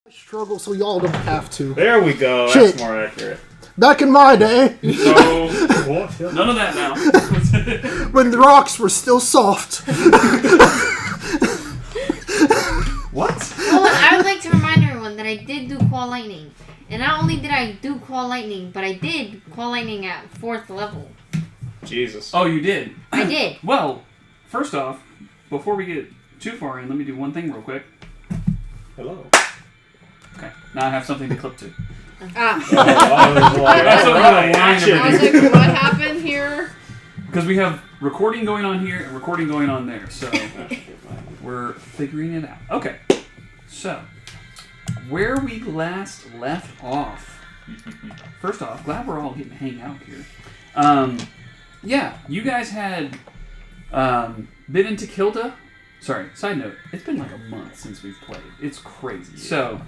Struggle so y'all don't have to. There we go. Shit. That's more accurate. Back in my day, So, None of that now. when the rocks were still soft. what? Well, I would like to remind everyone that I did do Call Lightning. And not only did I do Call Lightning, but I did Call Lightning at 4th level. Jesus. Oh, you did? I did. Well, first off, before we get too far in, let me do one thing real quick. Hello. Okay, now I have something to clip to. Ah. That's something to align I was everything. like, what happened here? Because we have recording going on here and recording going on there, so we're figuring it out. Okay, so where we last left off. First off, glad we're all getting to hang out here. Yeah, you guys had been into Kilda. Sorry, side note, it's been like a month since we've played. It's crazy. Yeah. So,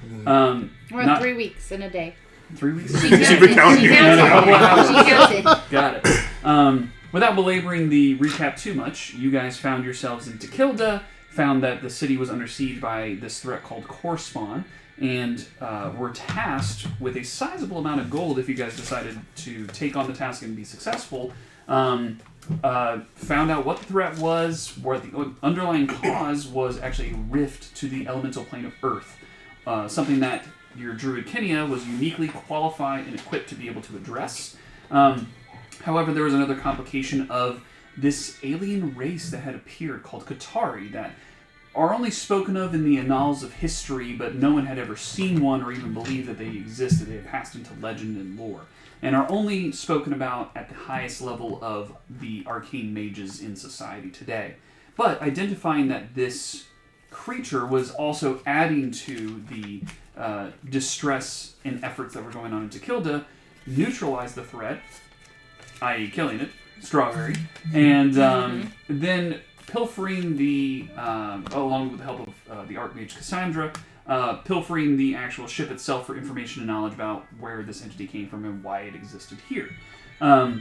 We're at 3 weeks in a day. 3 weeks? She counted. Got it. Without belaboring the recap too much, you guys found yourselves in Kilda, found that the city was under siege by this threat called Correspawn, and were tasked with a sizable amount of gold if you guys decided to take on the task and be successful. Found out what the threat was, where the underlying cause was actually a rift to the elemental plane of Earth. Something that your druid Kenia was uniquely qualified and equipped to be able to address. However, there was another complication of this alien race that had appeared called Qatari that are only spoken of in the annals of history, but no one had ever seen one or even believed that they existed. They had passed into legend and lore, and are only spoken about at the highest level of the arcane mages in society today. But identifying that this creature was also adding to the distress and efforts that were going on in Kilda, neutralized the threat, i.e. killing it, Strawberry, and then pilfering the, along with the help of the Archmage Cassandra, pilfering the actual ship itself for information and knowledge about where this entity came from and why it existed here. A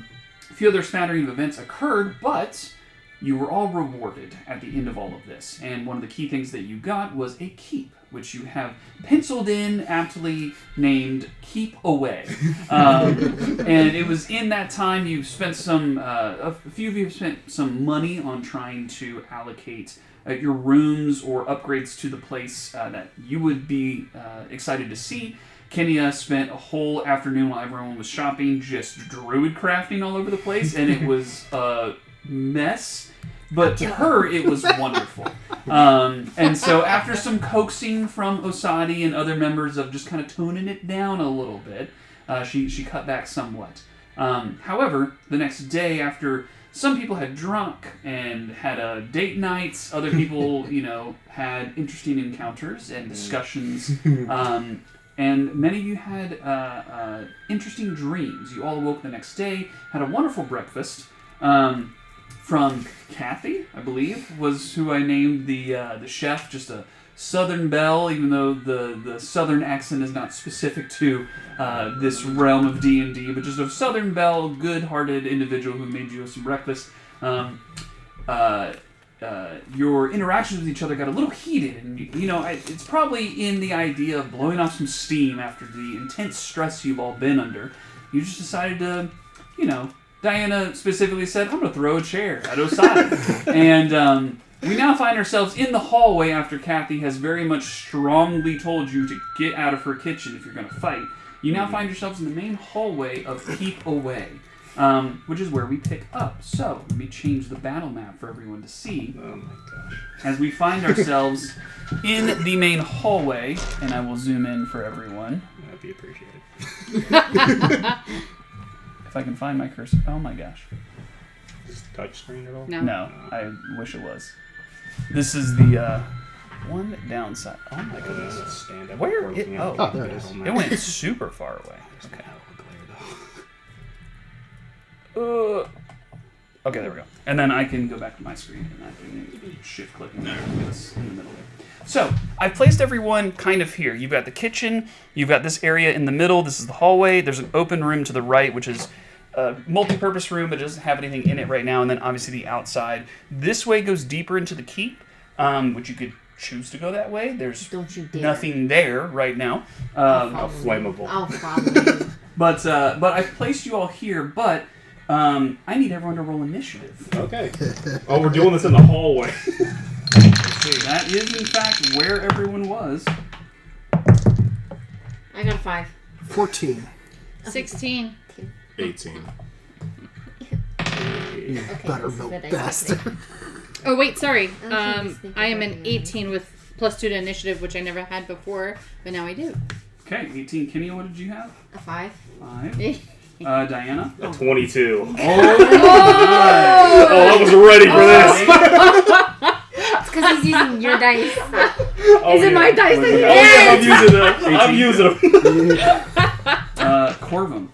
few other smattering of events occurred, but you were all rewarded at the end of all of this. And one of the key things that you got was a keep, which you have penciled in, aptly named Keep Away. And it was in that time you spent some, a few of you have spent some money on trying to allocate your rooms or upgrades to the place that you would be excited to see. Kenya spent a whole afternoon while everyone was shopping just druid crafting all over the place, and it was a mess. But to her, it was wonderful. And so after some coaxing from Osadi and other members of just kind of toning it down a little bit, she cut back somewhat. However, the next day, after some people had drunk and had date nights, other people, had interesting encounters and discussions, and many of you had interesting dreams. You all awoke the next day, had a wonderful breakfast. From Kathy, I believe, was who I named the chef, just a Southern belle, even though the Southern accent is not specific to this realm of D&D, but just a Southern belle, good-hearted individual who made you some breakfast. Your interactions with each other got a little heated, and it's probably in the idea of blowing off some steam after the intense stress you've all been under. You just decided to, Diana specifically said, I'm going to throw a chair at Osada. And we now find ourselves in the hallway after Kathy has very much strongly told you to get out of her kitchen if you're going to fight. You now find yourselves in the main hallway of Keep Away, which is where we pick up. So, let me change the battle map for everyone to see. Oh my gosh. As we find ourselves in the main hallway, and I will zoom in for everyone. That'd be appreciated. If I can find my cursor. Oh my gosh. Is it touchscreen at all? No, I wish it was. This is the one downside. Oh my goodness. Stand up. Where before it? looking at Oh, there it is. it went super far away. Okay. Okay, there we go. And then I can go back to my screen and I can shift click and get us in the middle there. So, I've placed everyone kind of here. You've got the kitchen, you've got this area in the middle, this is the hallway, there's an open room to the right, which is a multi-purpose room, but it doesn't have anything in it right now, and then obviously the outside. This way goes deeper into the keep, which you could choose to go that way. There's Don't you dare. nothing there right now. Flammable. I'll follow you. But I've placed you all here, but I need everyone to roll initiative. Okay. Oh, we're doing this in the hallway. That is, in fact, where everyone was. I got a 5. 14. 16. 18. You Okay, better this is milk the dice bastard. Oh, wait, sorry. I was thinking I am about an it. 18 with +2 to initiative, which I never had before, but now I do. Okay, 18. Kenny, what did you have? A 5. 5. Diana? A 22. Oh, Oh, I was ready for this. It's because he's using your dice. Oh, Is it my dice that you Yeah, I'm using them. Corvum.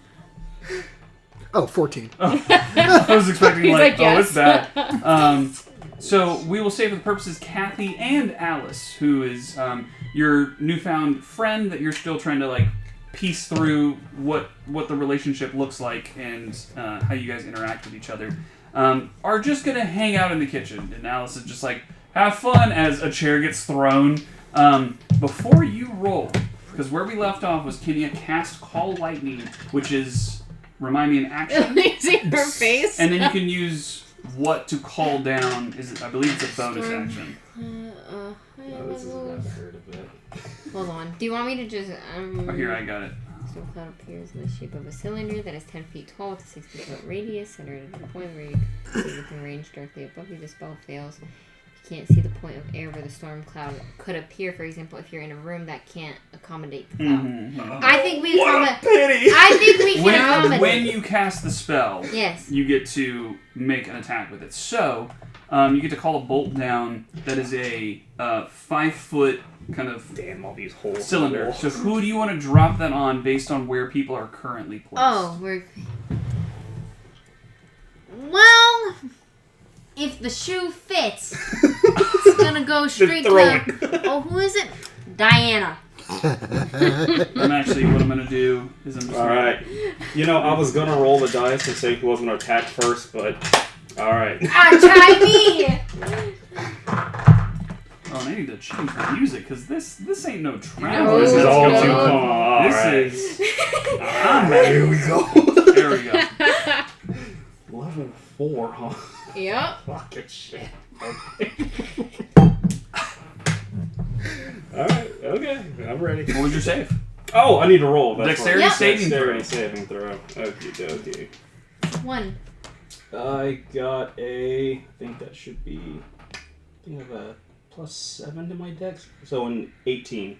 Oh, 14. I was expecting He's like, oh, it's yes. bad. So we will say for the purposes Kathy and Alice, who is your newfound friend that you're still trying to piece through what the relationship looks like and how you guys interact with each other, are just gonna hang out in the kitchen. And Alice is just like, have fun as a chair gets thrown. Before you roll, because where we left off was Kenya cast Call Lightning, which is, remind me, an action. See her face? And then you can use what to call down. I believe it's a bonus Storm. action. Hold on. Do you want me to just... Oh, here, I got it. Storm cloud appears in the shape of a cylinder that is 10 feet tall with a 60-foot radius, centered at a point where you can see within range directly above you. The spell fails. You can't see the point of air where the storm cloud could appear. For example, if you're in a room that can't accommodate the cloud. I think we can Pity. I think we can accommodate. When you cast the spell, Yes. you get to make an attack with it. So, you get to call a bolt down that is a 5-foot kind of Damn, all these holes. cylinder. So who do you want to drop that on based on where people are currently placed? Oh, well, if the shoe fits, it's gonna go straight throw to... Oh, who is it? Diana. I'm actually, what I'm going to do is I'm just Alright. You know, I was gonna roll the dice and say who was gonna attack first, but... Alright. Try me! Oh, and I need to change the music because this ain't no trap. No, This is let's all go. too calm. Alright. This is. Here we go. There we go. Level 4, huh? Yep. Fucking shit. Okay. Alright, okay. I'm ready. What was your save? Oh, I need to roll. That's Dexterity right. saving Dexterity throw. saving throw. Okay, okay. 1. I got I think that should be, I think I have a +7 to my dex. So an 18.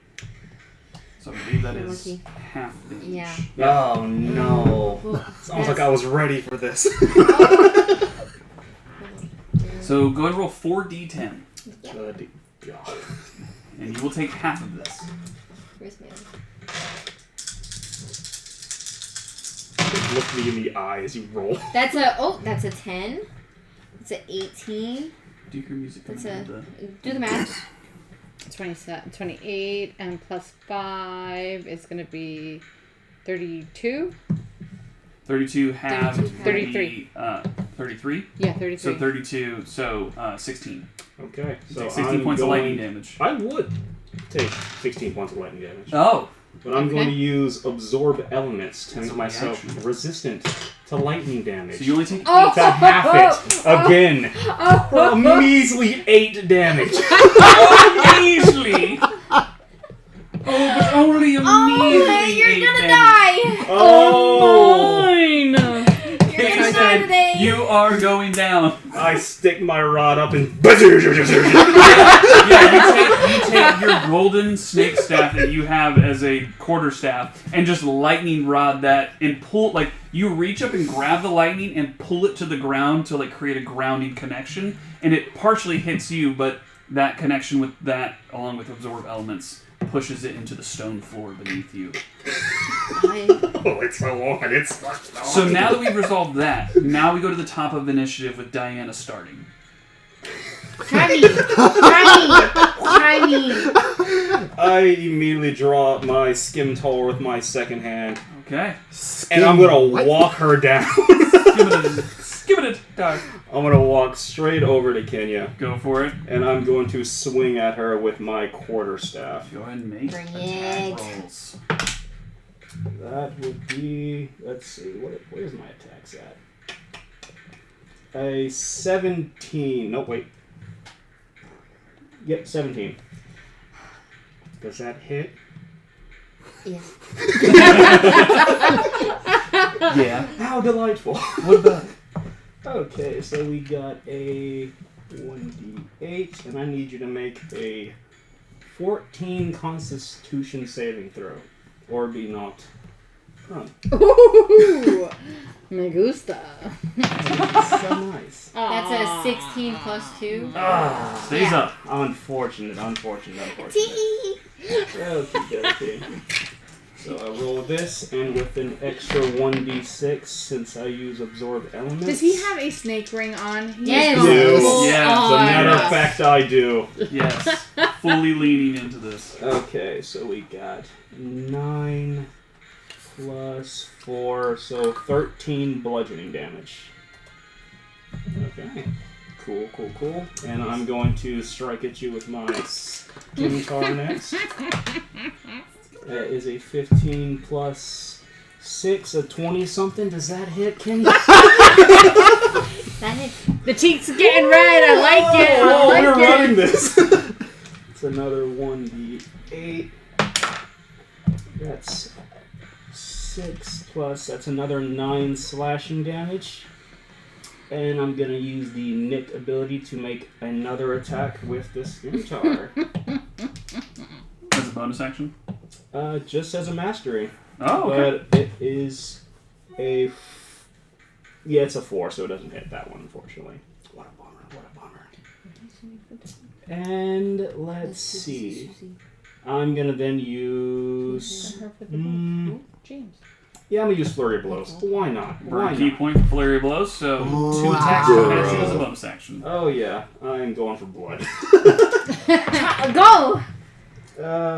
So I believe that is Lucky. half the each. Yeah. Oh no. Well, Sounds like I was ready for this. So go ahead and roll 4d10. Good God. And you will take half of this. Where's my other? Look me in the eye as you roll. That's a 10. It's a 18. Do your music. That's come a... into Do the math. 27, 28, and +5 is going to be 32. 32 half 33. 33? Yeah, 33. So 32, so 16. Okay. You So take 16 I'm points of going- lightning damage. I would take 16 points of lightning damage. Oh! But I'm going to Okay. use Absorb Elements to That's make a myself reaction. resistant to lightning damage. So you only take 8. to half it again for a measly 8 damage. Measly! Oh, but only a measly you're 8 gonna damage. die! Oh! Mine! You're gonna die Said, today! you are going down. I stick my rod up and Yeah, you take your golden snake staff that you have as a quarterstaff and just lightning rod that and pull, you reach up and grab the lightning and pull it to the ground to create a grounding connection, and it partially hits you, but that connection with that, along with absorb elements, pushes it into the stone floor beneath you. Oh, it's so on. It's So now that we've resolved that, now we go to the top of initiative with Diana starting. Try me! Try me! I immediately draw my Skimtar with my second hand, Okay. and I'm gonna walk her down. Skip it, dog. I'm gonna walk straight over to Kenya, Go for it. and I'm going to swing at her with my quarterstaff. Go ahead and make Bring attack it. rolls. That would be, let's see, where's my attacks at? A 17. No, wait. Yep, 17. Does that hit? Yes. Yeah. How delightful. What about it? Okay, so we got a 1d8, and I need you to make a 14 Constitution saving throw, or be knocked prone. Ooh, me gusta. So nice. That's a 16 plus 2. Stays Yeah. up. Unfortunate. Tee. Okay. So I roll this, and with an extra 1d6, since I use absorb elements. Does he have a snake ring on? He Yes. is going Yes. full Yeah. As a on. matter of fact, I do. Yes. Fully leaning into this. Okay, so we got 9 plus 4, so 13 bludgeoning damage. Okay. Cool. And I'm going to strike at you with my scimitar next. That is a 15 plus 6, a 20-something. Does that hit, Kenny? That hits. The cheeks are getting red. I like it. I Oh, like we're it. running this. It's another 1d8. That's 6 plus, that's another 9 slashing damage. And I'm going to use the knit ability to make another attack with this scimitar. As a bonus action? Just as a mastery. Oh, okay. But it is a... Yeah, it's a 4, so it doesn't hit that one, unfortunately. What a bummer. And let's see. I'm going to then use... James. Yeah, I'm going to use Flurry of Blows. Why not? Burn Why a key not? point for Flurry of Blows, so 2 attacks Wow. to pass it as a bonus action. Oh, yeah. I'm going for blood. Go.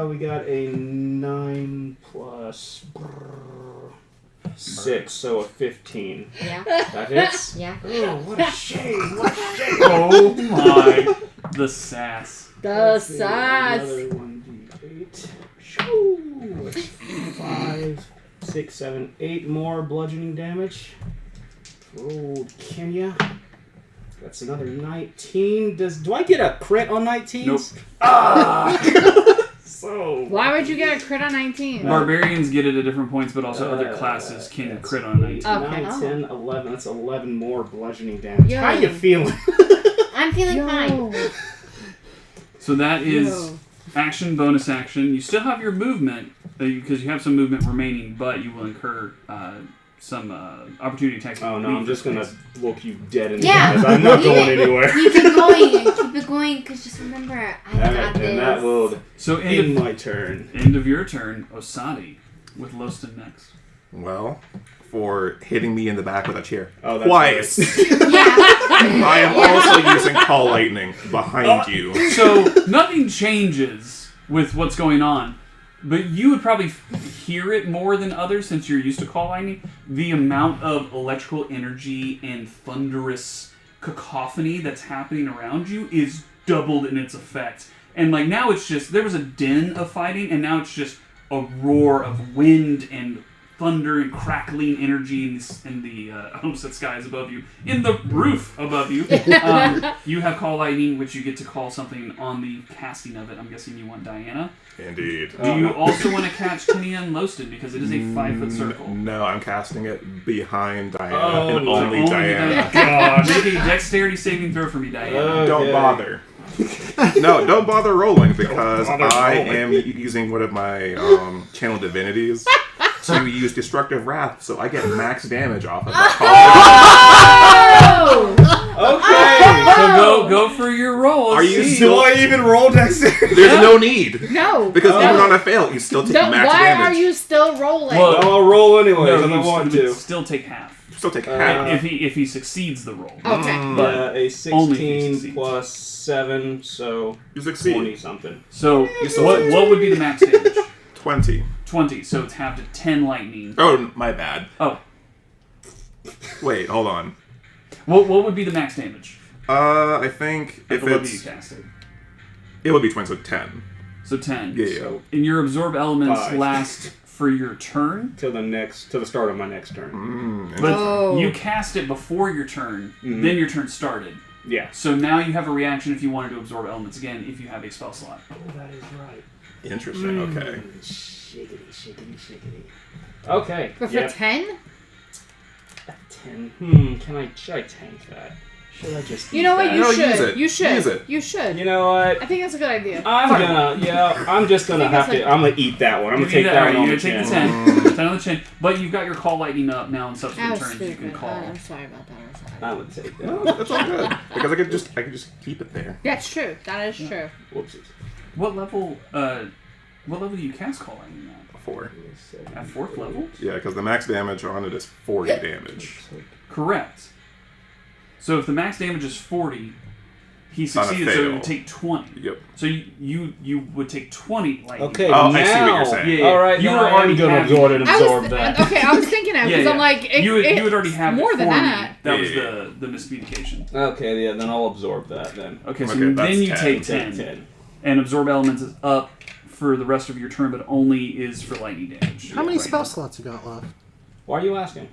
We got a 9 plus 6, so a 15. Yeah. That hits? Yeah. Oh, what a shame. Oh my. The sass. The Let's see, sass. Another 1d8. Shoo! It's 5, 6, 7, 8 more bludgeoning damage. Oh, Kenya. That's another 19. Do I get a crit on 19s? Nope. So. Why would you get a crit on 19? Barbarians get it at different points, but also other classes can that's crit on 19. 9, Okay. 10, 11. That's 11 more bludgeoning damage. Yo. How you feeling? I'm feeling fine. So that is Yo. action, bonus action. You still have your movement, because you have some movement remaining, but you will incur some opportunity attacks. Oh no, I'm just gonna look you dead in the Yeah. eyes. I'm not Keep going it- anywhere. Keep it going, because just remember, I got Alright, this. and that will So end my turn. end of your turn, Osadi with Loston next. Well, for hitting me in the back with a chair. Oh, that's Twice. Yeah. I am also using Call Lightning behind you. So nothing changes with what's going on, but you would probably hear it more than others since you're used to Call Lightning. The amount of electrical energy and thunderous cacophony that's happening around you is doubled in its effect. And like now it's just, there was a din of fighting, and now it's just a roar of wind and thunder and crackling energy in the I almost said skies above you, in the roof above you. You have Call Lightning, which you get to call something on the casting of it. I'm guessing you want Diana. Indeed. Do you also want to catch Kenia and Loston, because it is a 5-foot circle? No, I'm casting it behind Diana Oh, and so only Diana. Gosh. Make a dexterity saving throw for me, Diana. Okay. Don't bother. No, don't bother rolling, because Don't bother I rolling. am using one of my channel divinities to use Destructive Wrath, so I get max damage off of that. Okay. So go for your roll. Are you See. still- Do I even roll dexterity? There's no need, No. because no. even on a fail, you still take max Why damage. are you still rolling? Well, I'll roll anyway, No, because I you want would to. still take half. Still take half. if he succeeds the roll. Okay. But Yeah, a only if he 16 succeeds. plus 7, so You succeed. 20 something. So still what take- would be the max damage? 20. 20. So it's half to 10 lightning. Oh, my bad. Oh. Wait, hold on. What would be the max damage? I think At if the level it's... you cast it. It would be 20, so 10. So 10. Yeah, yeah. So And your absorb elements 5. last for your turn. to the start of my next turn. But Oh. you cast it before your turn, Mhm. then your turn started. Yeah. So now you have a reaction if you wanted to absorb elements again if you have a spell slot. Oh, that is right. Interesting, okay. Shiggity. Okay. But for Yep. 10? 10. Should I tank that? Should I just? You know what? You No, should. use it. You should. Use it. You should. You know what? I think that's a good idea. I'm just gonna have to. I'm gonna eat that one. I'm gonna take that one on the You're gonna take chin. the 10. 10 on the chin. But you've got your call lightning up now in That subsequent was turns you stupid. can call. I'm sorry about that. I'm sorry. I would take that. No, that's all good. Because I could just keep it there. That's true. That is true. Whoopsies. What level do you cast call lightning at? 4. At 4th level? Yeah, because the max damage on it is 40 damage. Correct. So if the max damage is 40, he On a succeeded, so it fail. would take 20. Yep. So you would take 20 lightning. Okay. Oh, now, I see what you're saying. Yeah, All right. you You were were already gonna having- absorb and I absorb was that. okay. I was thinking that because I'm like, you would already have more it than for me. that. That was Yeah. the miscommunication. Okay. Yeah. Then I'll absorb that. Then. Okay, so Okay, that's then you 10. take Take 10. And absorb elements is up for the rest of your turn, but only is for lightning damage. How many Right. spell slots you got left? Why are you asking?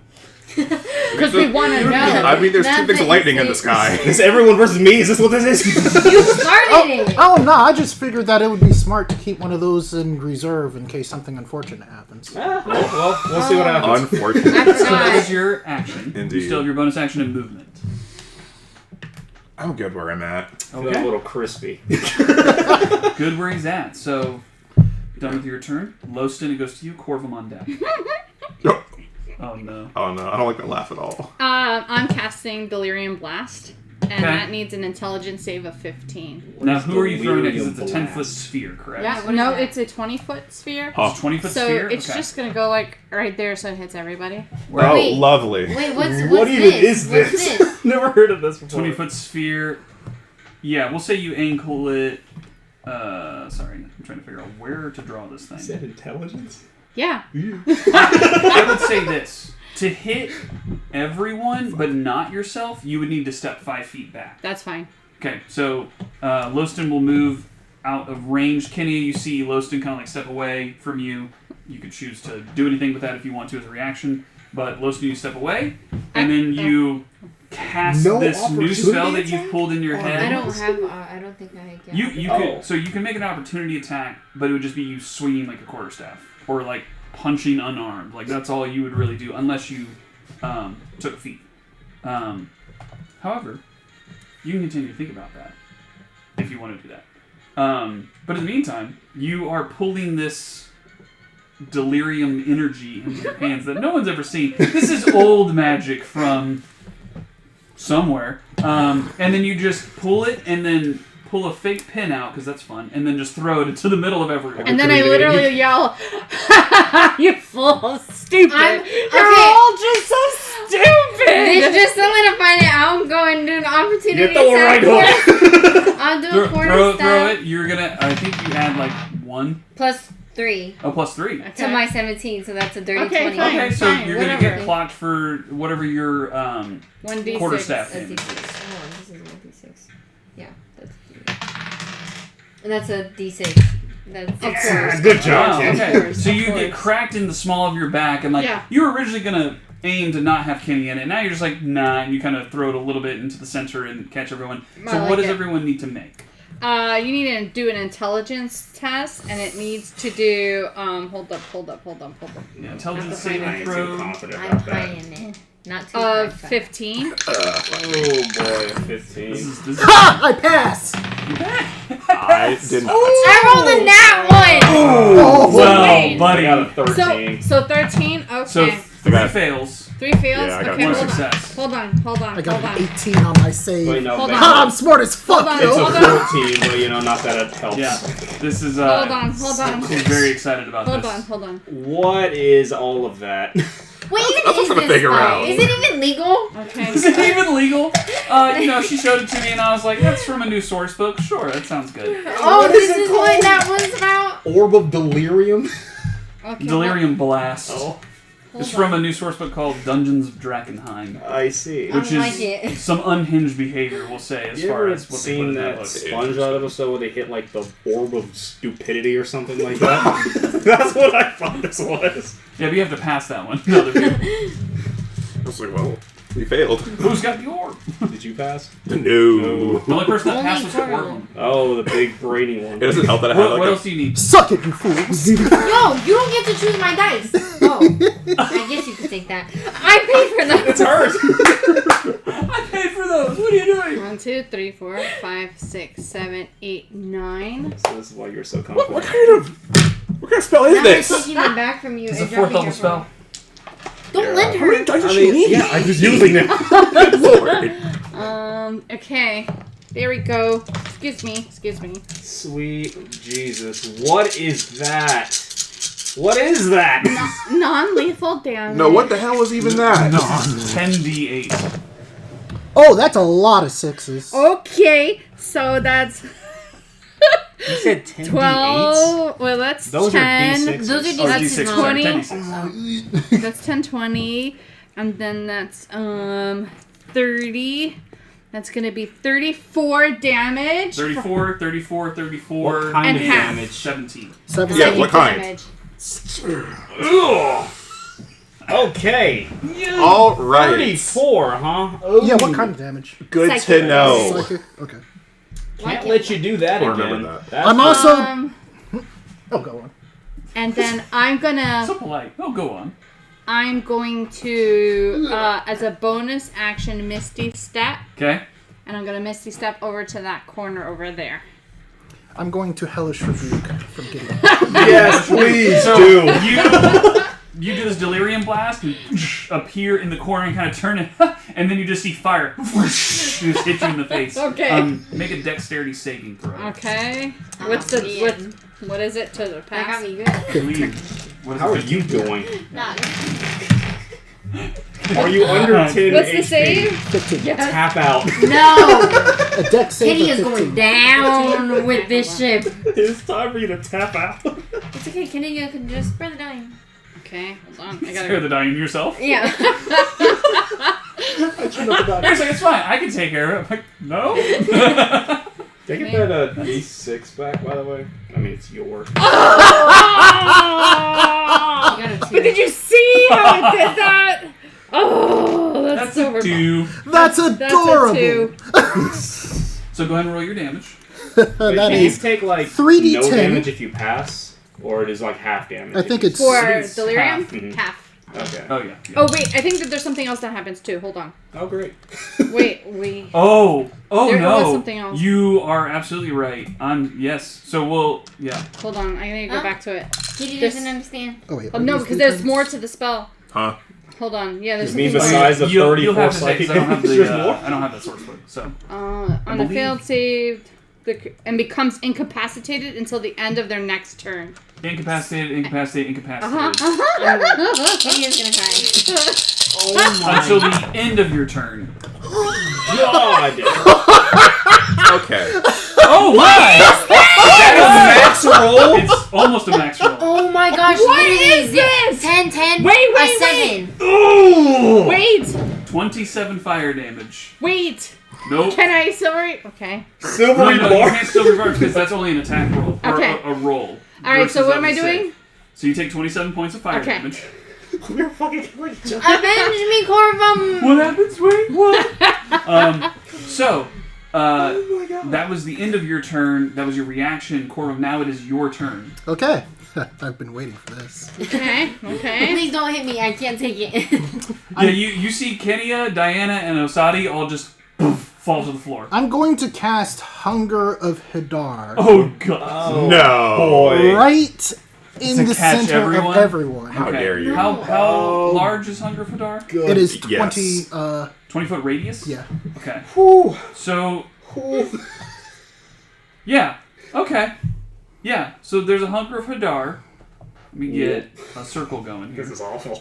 because we want to know. I mean, there's 2 That's things of what lightning you in the say. sky. Is everyone versus me? Is this what this is? You started it. Oh no, I just figured that it would be smart to keep one of those in reserve in case something unfortunate happens. Well, we'll see what happens. Unfortunate. I So that is forgot. your action. Indeed. You still have your bonus action and movement. I'm good where I'm at. I feel a Okay. little crispy. Good where he's at. So, done with your turn. Lowston, it goes to you. Corvum on deck. Oh, Oh no. oh no, I don't like that laugh at all. I'm casting Delirium Blast, and Okay. that needs an intelligence save of 15. Now, who are you throwing at? Because it's a Delirium 10-foot blast. sphere, correct? Yeah, what is no, that? it's a 20-foot sphere. Oh, 20-foot So sphere? it's Okay. just gonna go like right there, so it hits everybody. Oh, Wait. lovely. Wait, what's What even this? is What's this? this? Never heard of this before. 20-foot sphere. Yeah, we'll say you ankle it. Sorry, I'm trying to figure out where to draw this Is thing. that intelligence? Yeah. I would say this. To hit everyone, but not yourself, you would need to step 5 feet back. That's fine. Okay, so Lowston will move out of range. Kenny, you see Lowston kind of like step away from you. You could choose to do anything with that if you want to as a reaction. But Lowston, you step away, and then you cast No this new opportunity spell that you've attack? pulled in your Oh, head. I don't have. I don't think I get. You Oh. could so you can make an opportunity attack, but it would just be you swinging like a quarterstaff or like punching unarmed. Like that's all you would really do unless you took a feat. However, you can continue to think about that if you want to do that. But in the meantime, you are pulling this delirium energy into your hands that no one's ever seen. This is old magic from somewhere. And then you just pull it and then pull a fake pin out, because that's fun, and then just throw it into the middle of everyone. And then I literally yell, "You full stupid! Okay. You're all just so stupid!" This just solidified it. I'm going to do an opportunity You throw it right attack. I'll do a quarter throw step it. You're gonna. I think you add like 1. plus 3 Oh, plus 3. Okay. to my 17, so that's a dirty Okay, 20. fine. Okay, so you're gonna whatever. get clocked for whatever your 1d6. quarterstaff A is. D6. Hold on, this is a D6. Yeah, that's 3. And that's a D6. That's Of course. Good job, Wow, kid. okay. Of So you course. get cracked in the small of your back, and like Yeah. you were originally gonna aim to not have Kenny in it. Now you're just like, nah, and you kind of throw it a little bit into the center and catch everyone. I So like what does it. everyone need to make? You need to do an intelligence test, and it needs to do. Hold up. Yeah, intelligence Not the saving I ain't too throw. confident I'm about high that. in it. Not too high. 15. Oh boy, 15. This is Ha! I pass! I did not. I rolled a nat 1! Oh, well, wait. I buddy. got a 13. So 13. Okay. So 3 got- fails, 3 fails. Yeah, I got okay, 1 hold on. success. Hold on. I got an 18 on my save. Wait, no, Hold man. on. Ha! I'm smart as fuck, Hold on, yo! It's hold a on. 14, but you know, not that it helps. Yeah, this is. Hold on. She's very excited about Hold this. on. What is all of that? What even That's what is I'm trying to this figure spell? out. Is it even legal? Okay. Is it even legal? She showed it to me, and I was like, "That's from a new source book. Sure, that sounds good." Oh, What this is it is what that one's about? Orb of Delirium? Okay. Delirium blast. Oh. It's from a new source book called Dungeons of Drakkenheim, I see. which I like is it. some unhinged behavior, we'll say, as You far ever as what they put seen in that that book. SpongeBob episode where they hit like the orb of stupidity or something like that? That's what I thought this was. Yeah, but you have to pass that one. No, I was like, well, we failed. who's got the orb? Did you pass? No. The only person that Only passed was Corbin. Orlin. Oh, the big brainy one. It doesn't help that I have What like else do you need? Suck it, you fools! Yo, you don't get to choose my dice. Oh, I guess you could take that. I paid for that. It's hers. I paid for those. What are you doing? 1, 2, 3, 4, 5, 6, 7, 8, 9. So this is why you're so confident. what kind of spell is Now this? we're taking them back from you It's and a 4th dropping level your spell. phone. Don't lend How many her. dice does I she mean, need? yeah, I'm just using them. Lord. Okay. There we go. Excuse me. Sweet Jesus. What is that? What is that? Non-lethal damage. No, what the hell was even that? 10d8. Oh, that's a lot of 6s. Okay, so that's You said 10 12. Well, that's Those 10. are D6s. Those are Oh, That's d6. 20. 10d6. That's 10, 20. And then that's 30. That's going to be 34 damage. 34, 34, 34, What kind And of half. damage? 17. 7. Yeah, what kind? Damage. Ugh. Okay. All right. 34, huh? Yeah, what kind of damage? Good Psychic. to know. Psychic? Okay. Can't let you do that I again. remember that. That's I'm also... Um, go on. and then I'm going So to... polite. Oh, go on. I'm going to, as a bonus action, Misty Step. Okay. And I'm going to Misty Step over to that corner over there. I'm going to Hellish Rebuke from getting Yes, please So do. you do this delirium blast and appear in the corner and kind of turn it, and then you just see fire just hit you in the face. Okay. Make a dexterity saving throw. Okay. What's the... What is it to the That pass? got me good. Please. What is How it? are you doing? Nah, Are you under 10 What's the HP? save? 15. Yes. Tap out. no! A dex save Kitty of is 15. going down with this ship. It's time for you to tap out. It's okay, Kitty can just spread the dying. Okay, hold on. I Spare gotta... the dying yourself. Yeah. He's like, it's fine. I can take care of it. I'm like, no. Can I get that D6 back, by the way? I mean, it's yours. You got a 2. But did you see how it did that? Oh, that's so a 2. That's That's adorable! a 2. So go ahead and roll your damage. That Can you is... take like 3d10. no damage if you pass, or it is like half damage? I if think you- it's... For It's delirium? half. Mhm. Half. Okay. Oh, yeah. Oh, wait. I think that there's something else that happens, too. Hold on. Oh, great. Wait. Oh There no! was something else. You are absolutely right. Yes. So yeah. Hold on. I need to go Huh? back to it. Kitty This- doesn't understand. Oh, wait. Oh, are no, these because the there's turns? more to the spell. Huh? Hold on. Yeah, there's You mean something besides the You'll 34 have to say, psychic 'cause I don't have damage, the there's more? I don't have that source book. So on a believe- failed save, and becomes incapacitated until the end of their next turn. incapacitated. Kitty is gonna cry. Oh my Until the end of your turn. god! Okay. Oh my! Max roll? It's almost a max roll. Oh my gosh, What literally is this? 10, 10, Wait, a 7. Ooh! Wait! 27 fire damage. Wait! Nope. Can I accelerate? Okay. Silvery No, you bar. can't still reverse because that's only an attack roll. Or Okay. a roll. Alright, so versus what am I a save. doing? So you take 27 points of fire Okay. damage. We're fucking killing each other. Avenge me, Corvum! What happens? Wait, what? So, Oh my god. that was the end of your turn. That was your reaction, Corum. Now it is your turn. Okay. I've been waiting for this. Okay. Okay. Please don't hit me, I can't take it. Yeah, you see Kenya, Diana, and Osadi all just poof, fall to the floor. I'm going to cast Hunger of Hadar Oh god. Oh, No. boy. right in To the catch center everyone? of everyone. How dare you. How Oh. large is Hunger Fadar? Good. It is Yes. 20, 20-foot radius? yeah. Okay. Whew. So, Whew. yeah. Okay. Yeah. So there's a Hunger of Hadar. Let me get a circle going here. This is awful.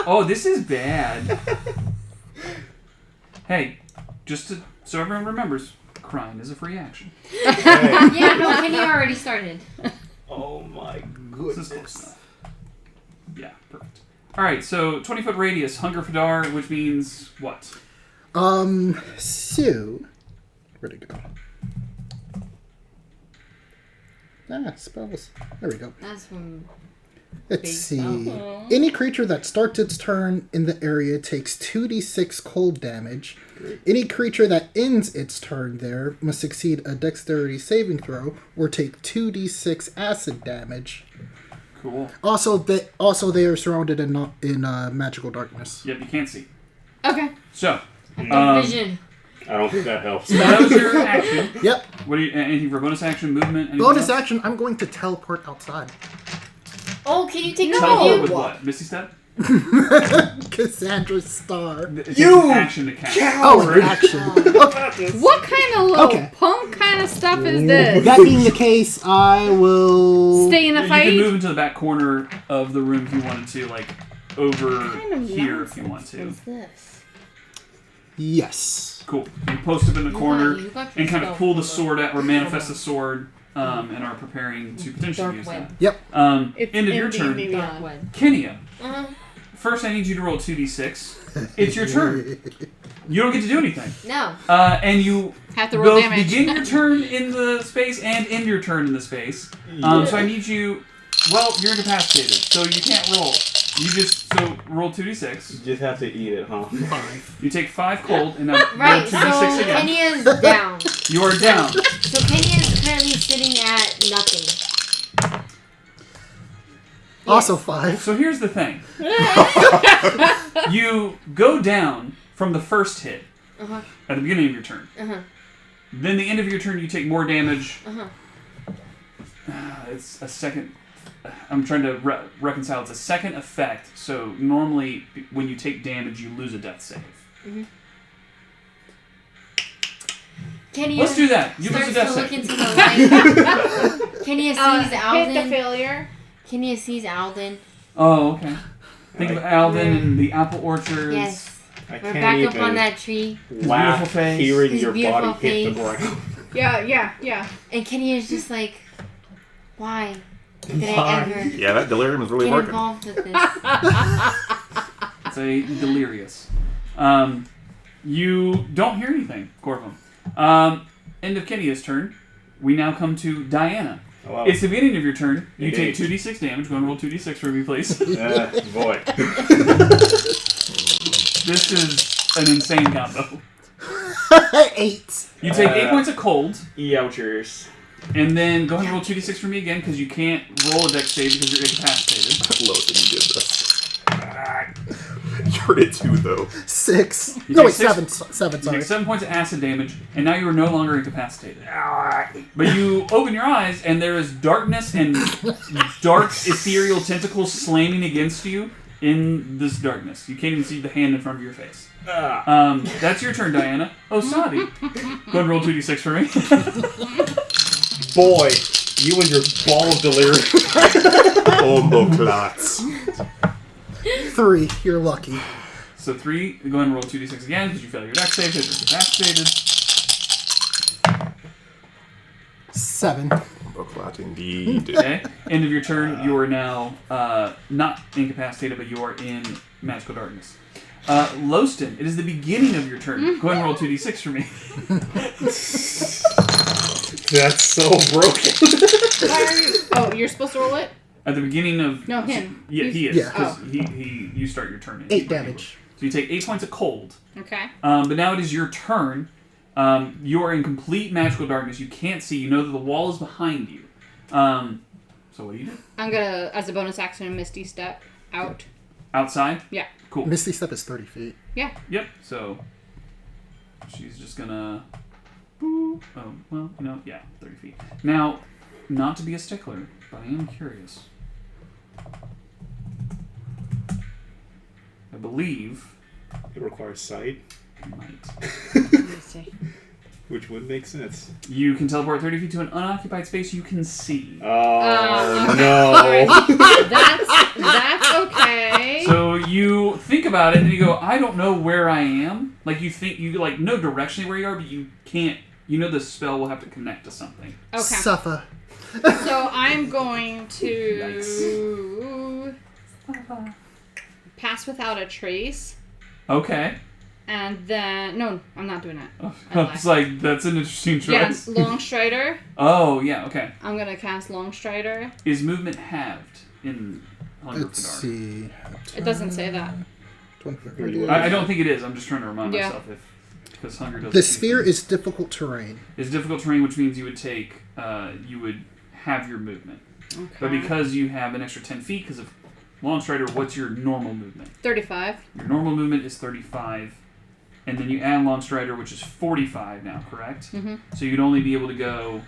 Oh, this is bad. Hey, so everyone remembers, crying is a free action. Hey. Yeah, no, Kenny already started. Oh my This is close goodness. enough. Yeah, perfect. All right, so 20-foot radius, Hunger Fadar, which means what? So where'd it go? Spells. There we go. That's from. Let's Big see. spell. Any creature that starts its turn in the area takes 2d6 cold damage. Any creature that ends its turn there must succeed a dexterity saving throw or take 2d6 acid damage. Cool. Also, they are surrounded in magical darkness. Yep, you can't see. Okay. So, Vision. I don't think that helps. so that was your action. Yep. What do you? Anything for bonus action, movement? anything Bonus else? action. I'm going to teleport outside. Oh, can you take Teleport no. with what? Misty Step? Cassandra's star. It takes an action to cast. Oh, an action. What kind of little Okay. punk kind of stuff is this? That being the case, I will Stay in a You fight? can move into the back corner of the room if you wanted to, like over kind of here if you want to. What's this? Yes. Cool. You post up in the corner you got your and kind of spell pull the pulled sword out or manifest the sword, and are preparing to potentially Dark use web. that. Yep. It's End of your in turn. D&D Dark Beyond. web. Kenya, Uh-huh. first I need you to roll 2d6. It's your turn. You don't get to do anything. No. And you Have to roll both damage. begin your turn in the space and end your turn in the space. So I need you... Well, you're incapacitated, so you can't roll. You just... So roll 2d6. You just have to eat it, huh? 5. You take 5 cold, and now Right, roll so 2d6 again. Kenya's down. You are down. So Kenya's currently sitting at nothing. Also 5. So here's the thing. You go down from the first hit Uh-huh. at the beginning of your turn. Uh-huh. Then the end of your turn, you take more damage. Uh-huh. It's a second... I'm trying to reconcile. It's a second effect, so normally when you take damage, you lose a death save. Mm-hmm. Kenya Let's do that. You lose a starts death to look save. into the light. Kenya sees Hit the Alden. failure. Kenya sees Alden. Oh, okay. Think of Alden and the apple orchards. Yes. I We're can't back even up on that tree. laugh beautiful face. hearing His your beautiful body hit the face. ground. Yeah. And Kenya's just like, why did Why? I ever Yeah, that delirium is really get working. involved with this? It's a delirious. You don't hear anything, Corvum. End of Kenya's turn. We now come to Diana. Oh, wow. It's the beginning of your turn. You Indeed. take 2d6 damage. Go and roll 2d6 for me, please. Boy. This is an insane combo. 8. You take 8 points of cold, Youchers. and then go ahead and roll 2d6 for me again, because you can't roll a dex save because you're incapacitated. Lois, you did this. You heard it too, though. 6. You No, take wait, 7. 7, You sorry. take 7 points of acid damage, and now you are no longer incapacitated. But you open your eyes, and there is darkness and dark ethereal tentacles slamming against you in this darkness. You can't even see the hand in front of your face. That's your turn, Diana. Oh, Sabi. Go ahead and roll 2d6 for me. Boy, you and your ball of delirium. Combo clots. 3. You're lucky. So 3, go ahead and roll 2d6 again, because you fail your dex save, because you're incapacitated. 7. Combo clot indeed. Okay. End of your turn, you are now not incapacitated, but you are in magical darkness. Loston, it is the beginning of your turn. Go ahead and roll 2d6 for me. That's so broken. Why are you? Oh, you're supposed to roll it? At the beginning of... No, him. Yeah, he is. Yeah. Because you start your turn. 8 damage. So you take 8 points of cold. Okay. But now it is your turn. You are in complete magical darkness. You can't see. You know that the wall is behind you. So what do you do? I'm gonna, as a bonus action, Misty Step out. Outside? Yeah. Cool. Misty Step is 30 feet. Yeah. Yep. So she's just gonna... Oh, well, yeah, 30 feet. Now, not to be a stickler, but I am curious. I believe It requires sight, I might. Let me see. which would make sense. You can teleport 30 feet to an unoccupied space you can see. Oh, okay. no. Alright. That's okay. So you think about it and you go, I don't know where I am. Like you think, you like know directionally where you are, but you can't, you know the spell will have to connect to something. Okay. Suffer. So I'm going to Pass Without a Trace. Okay. And then... No, I'm not doing that. It's like, that's an interesting choice. Yeah, Long Strider. Oh, yeah, okay. I'm going to cast Long Strider. Is movement halved in Hunger Let's for Dark? see. It doesn't say that. 20. I don't think it is. I'm just trying to remind Yeah. myself because Hunger doesn't. The sphere is difficult terrain. Is difficult terrain, which means you would take, you would have your movement. Okay. But because you have an extra 10 feet because of Long Strider, what's your normal movement? 35. Your normal movement is 35. And then you add Long Strider, which is 45 now, correct? Mm-hmm. So you'd only be able to go...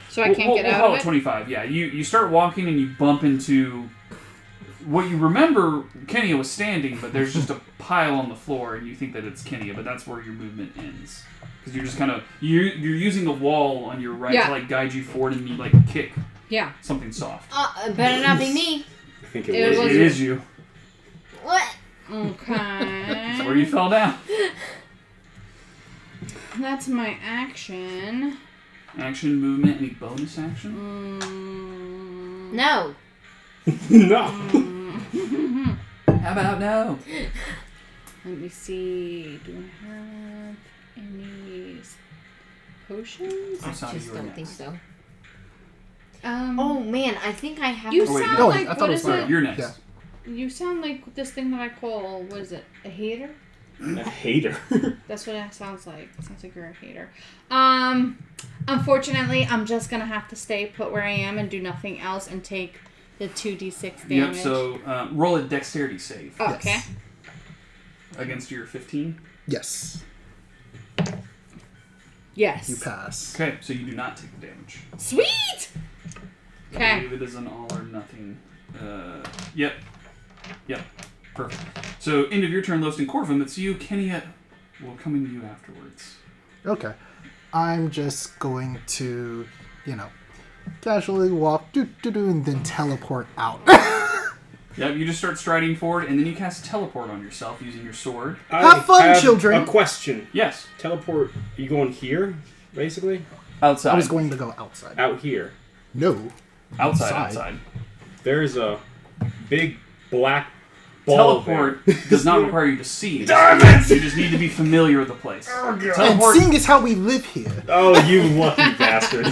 So I can't get out call of it it? 25, yeah. You start walking and you bump into... What you remember, Kenya was standing, but there's just a pile on the floor, and you think that it's Kenya, but that's where your movement ends. Because you're just kind of... You're using the wall on your right to like guide you forward, and you like kick something soft. It better not be me. I think it It was. It is you. What? Okay. That's where you fell down. That's my action. Action, movement, any bonus action? No. No. How about no? Let me see. Do I have any potions? I Outside of just your don't next. think so. Oh, man, I think I have. you Oh, wait, sound no. like I thought what it was is mine. it? You're next. Yeah. You sound like this thing that I call, what is it? A hater? A hater. That's what it sounds like. It sounds like you're a hater. Unfortunately, I'm just gonna have to stay put where I am and do nothing else and take the 2d6 damage. Yep, so roll a dexterity save Oh, okay. against your 15. Yes. Yes. You pass. Okay, so you do not take the damage. Sweet. I Okay. believe it is an all or nothing. Yep. Perfect. So, end of your turn, Lost and Corvum. It's you, Kenya. Will come into you afterwards. Okay. I'm just going to, casually walk, and then teleport out. Yep, you just start striding forward, and then you cast teleport on yourself using your sword. Have fun, children. A question. Yes. Teleport. You going here, basically? Outside. I was going to go outside. Out here. No. outside. There's a big black ball Teleport there. does not require you to see. You just need to be familiar with the place. And Teleport, seeing as how we live here, Oh, you lucky bastard.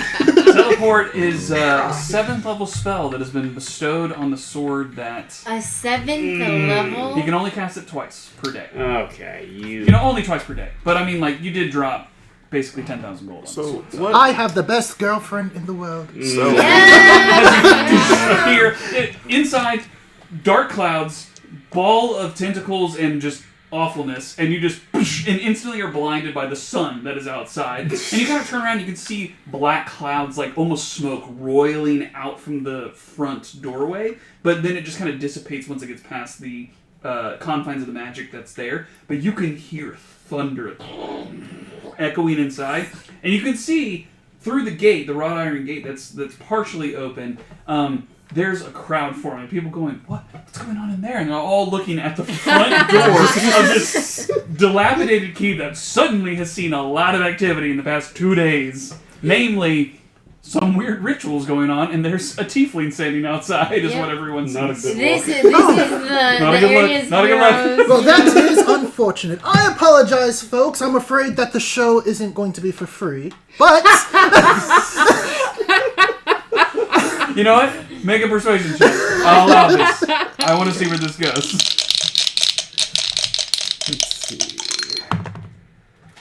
teleport is a 7th level spell that has been bestowed on the sword that A 7th level? you can only cast it twice per day. Okay, Only twice per day. But I mean, like, you did drop basically 10,000 gold on So the sword. what? I have the best girlfriend in the world. So Here, inside, dark clouds, ball of tentacles and just awfulness, and you just and instantly are blinded by the sun that is outside. And you kind of turn around, you can see black clouds, like almost smoke, roiling out from the front doorway. But then it just kind of dissipates once it gets past the confines of the magic that's there. But you can hear thunder echoing inside, and you can see through the gate, the wrought iron gate that's partially open. There's a crowd forming. People going, what's going on in there? And they're all looking at the front door of this dilapidated keep that suddenly has seen a lot of activity in the past 2 days. Namely, some weird rituals going on, and there's a tiefling standing outside, is what everyone Not a sees. good This look. is the Not a good look. area's Not a good look. heroes. Well, that is unfortunate. I apologize, folks. I'm afraid that the show isn't going to be for free. But You know what? Make a persuasion check. I'll allow this. I want to see where this goes. let's see.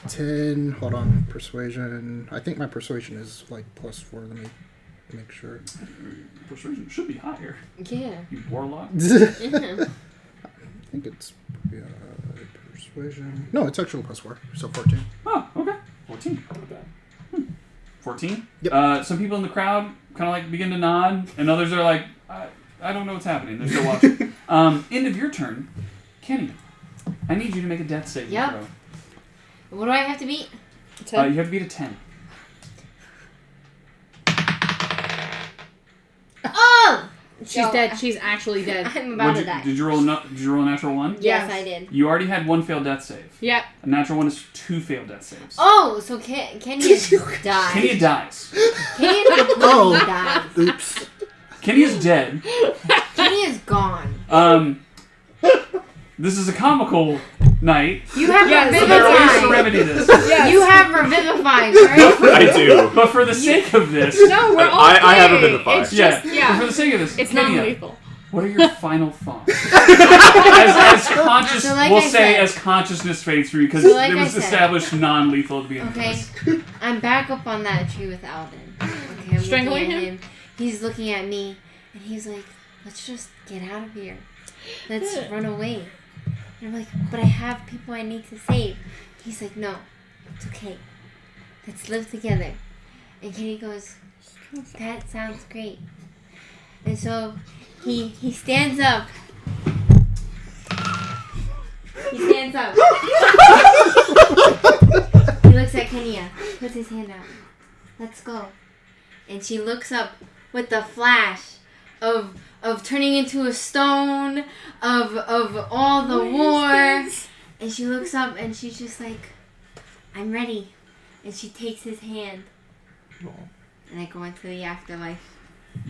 10. Hold on. Persuasion. I think my persuasion is like +4. Let me make sure. Persuasion should be higher. Yeah. You warlock. I think it's persuasion. No, it's actually +4. So 14. Oh, okay. 14. 14? Yep. Some people in the crowd kind of like begin to nod, and others are like, I don't know what's happening. They're still watching. End of your turn. Kenny, I need you to make a death saving Yep. throw. What do I have to beat? You have to beat a 10. Oh! She's dead. She's actually dead. I'm about to die. Did you roll a natural 1? Yes, I did. You already had 1 failed death save. Yep. A natural 1 is 2 failed death saves. Oh, so Kenya died. Kenya dies. Kenya completely died. Oops. Kenya's dead. Kenya's gone. this is a comical night. You have So there are ways to Revivify. remedy this. You have Revivify, right? I do. But for the sake of this, No, we're all I have a playing. Revivify. It's just, but for the sake of this, It's Kenya, non-lethal. what are your final thoughts? as conscious, So like we'll I say said- as consciousness fades through because So like it I was said- established non-lethal at the beginning of Okay, this. I'm back up on that tree with Alden. Okay, I'm Strangling looking at him? He's looking at me, and he's like, "Let's just get out of here. Let's run away." And I'm like, "But I have people I need to save." He's like, "No, it's okay. Let's live together." And Kenny goes, "That sounds great." And so he stands up. He stands up. He looks at Kenya, puts his hand out. "Let's go." And she looks up with the flash of turning into a stone, of all the war. And she looks up and she's just like, "I'm ready." And she takes his hand. And I go into the afterlife.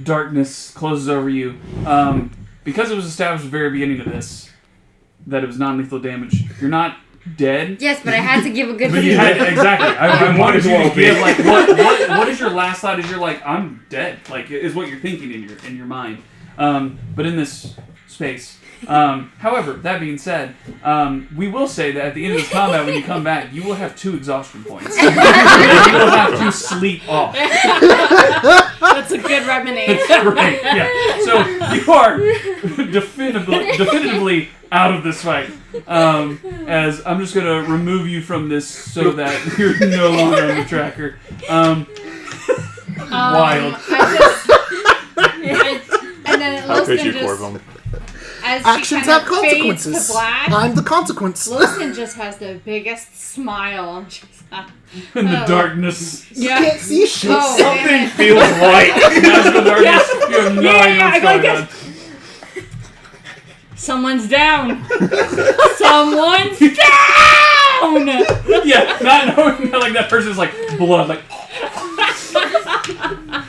Darkness closes over you. Because it was established at the very beginning of this that it was non-lethal damage, you're not dead. Yes, but I had to give a good But you had, exactly. I wanted you to give like what is your last thought? Is you're like, I'm dead. Like is what you're thinking in your mind. But in this space. However, that being said, we will say that at the end of this combat, when you come back, you will have 2 exhaustion points. And you will have to sleep off. That's a good remedy. Right, yeah. So you are definitively out of this fight. As I'm just going to remove you from this so that you're no longer on the tracker. Wild. And then How could Wilson you, just, Corvum? as Actions she have kind of fades consequences. to black, I'm the consequence. Wilson just has the biggest smile. And she's like, In the Oh. darkness. You yeah. can't see shit. Oh, Something man. feels right. Magical darkness. You have no Yeah, idea yeah, what's I like going on. Someone's down. Someone's down. Yeah, not knowing that like that person's like blood, like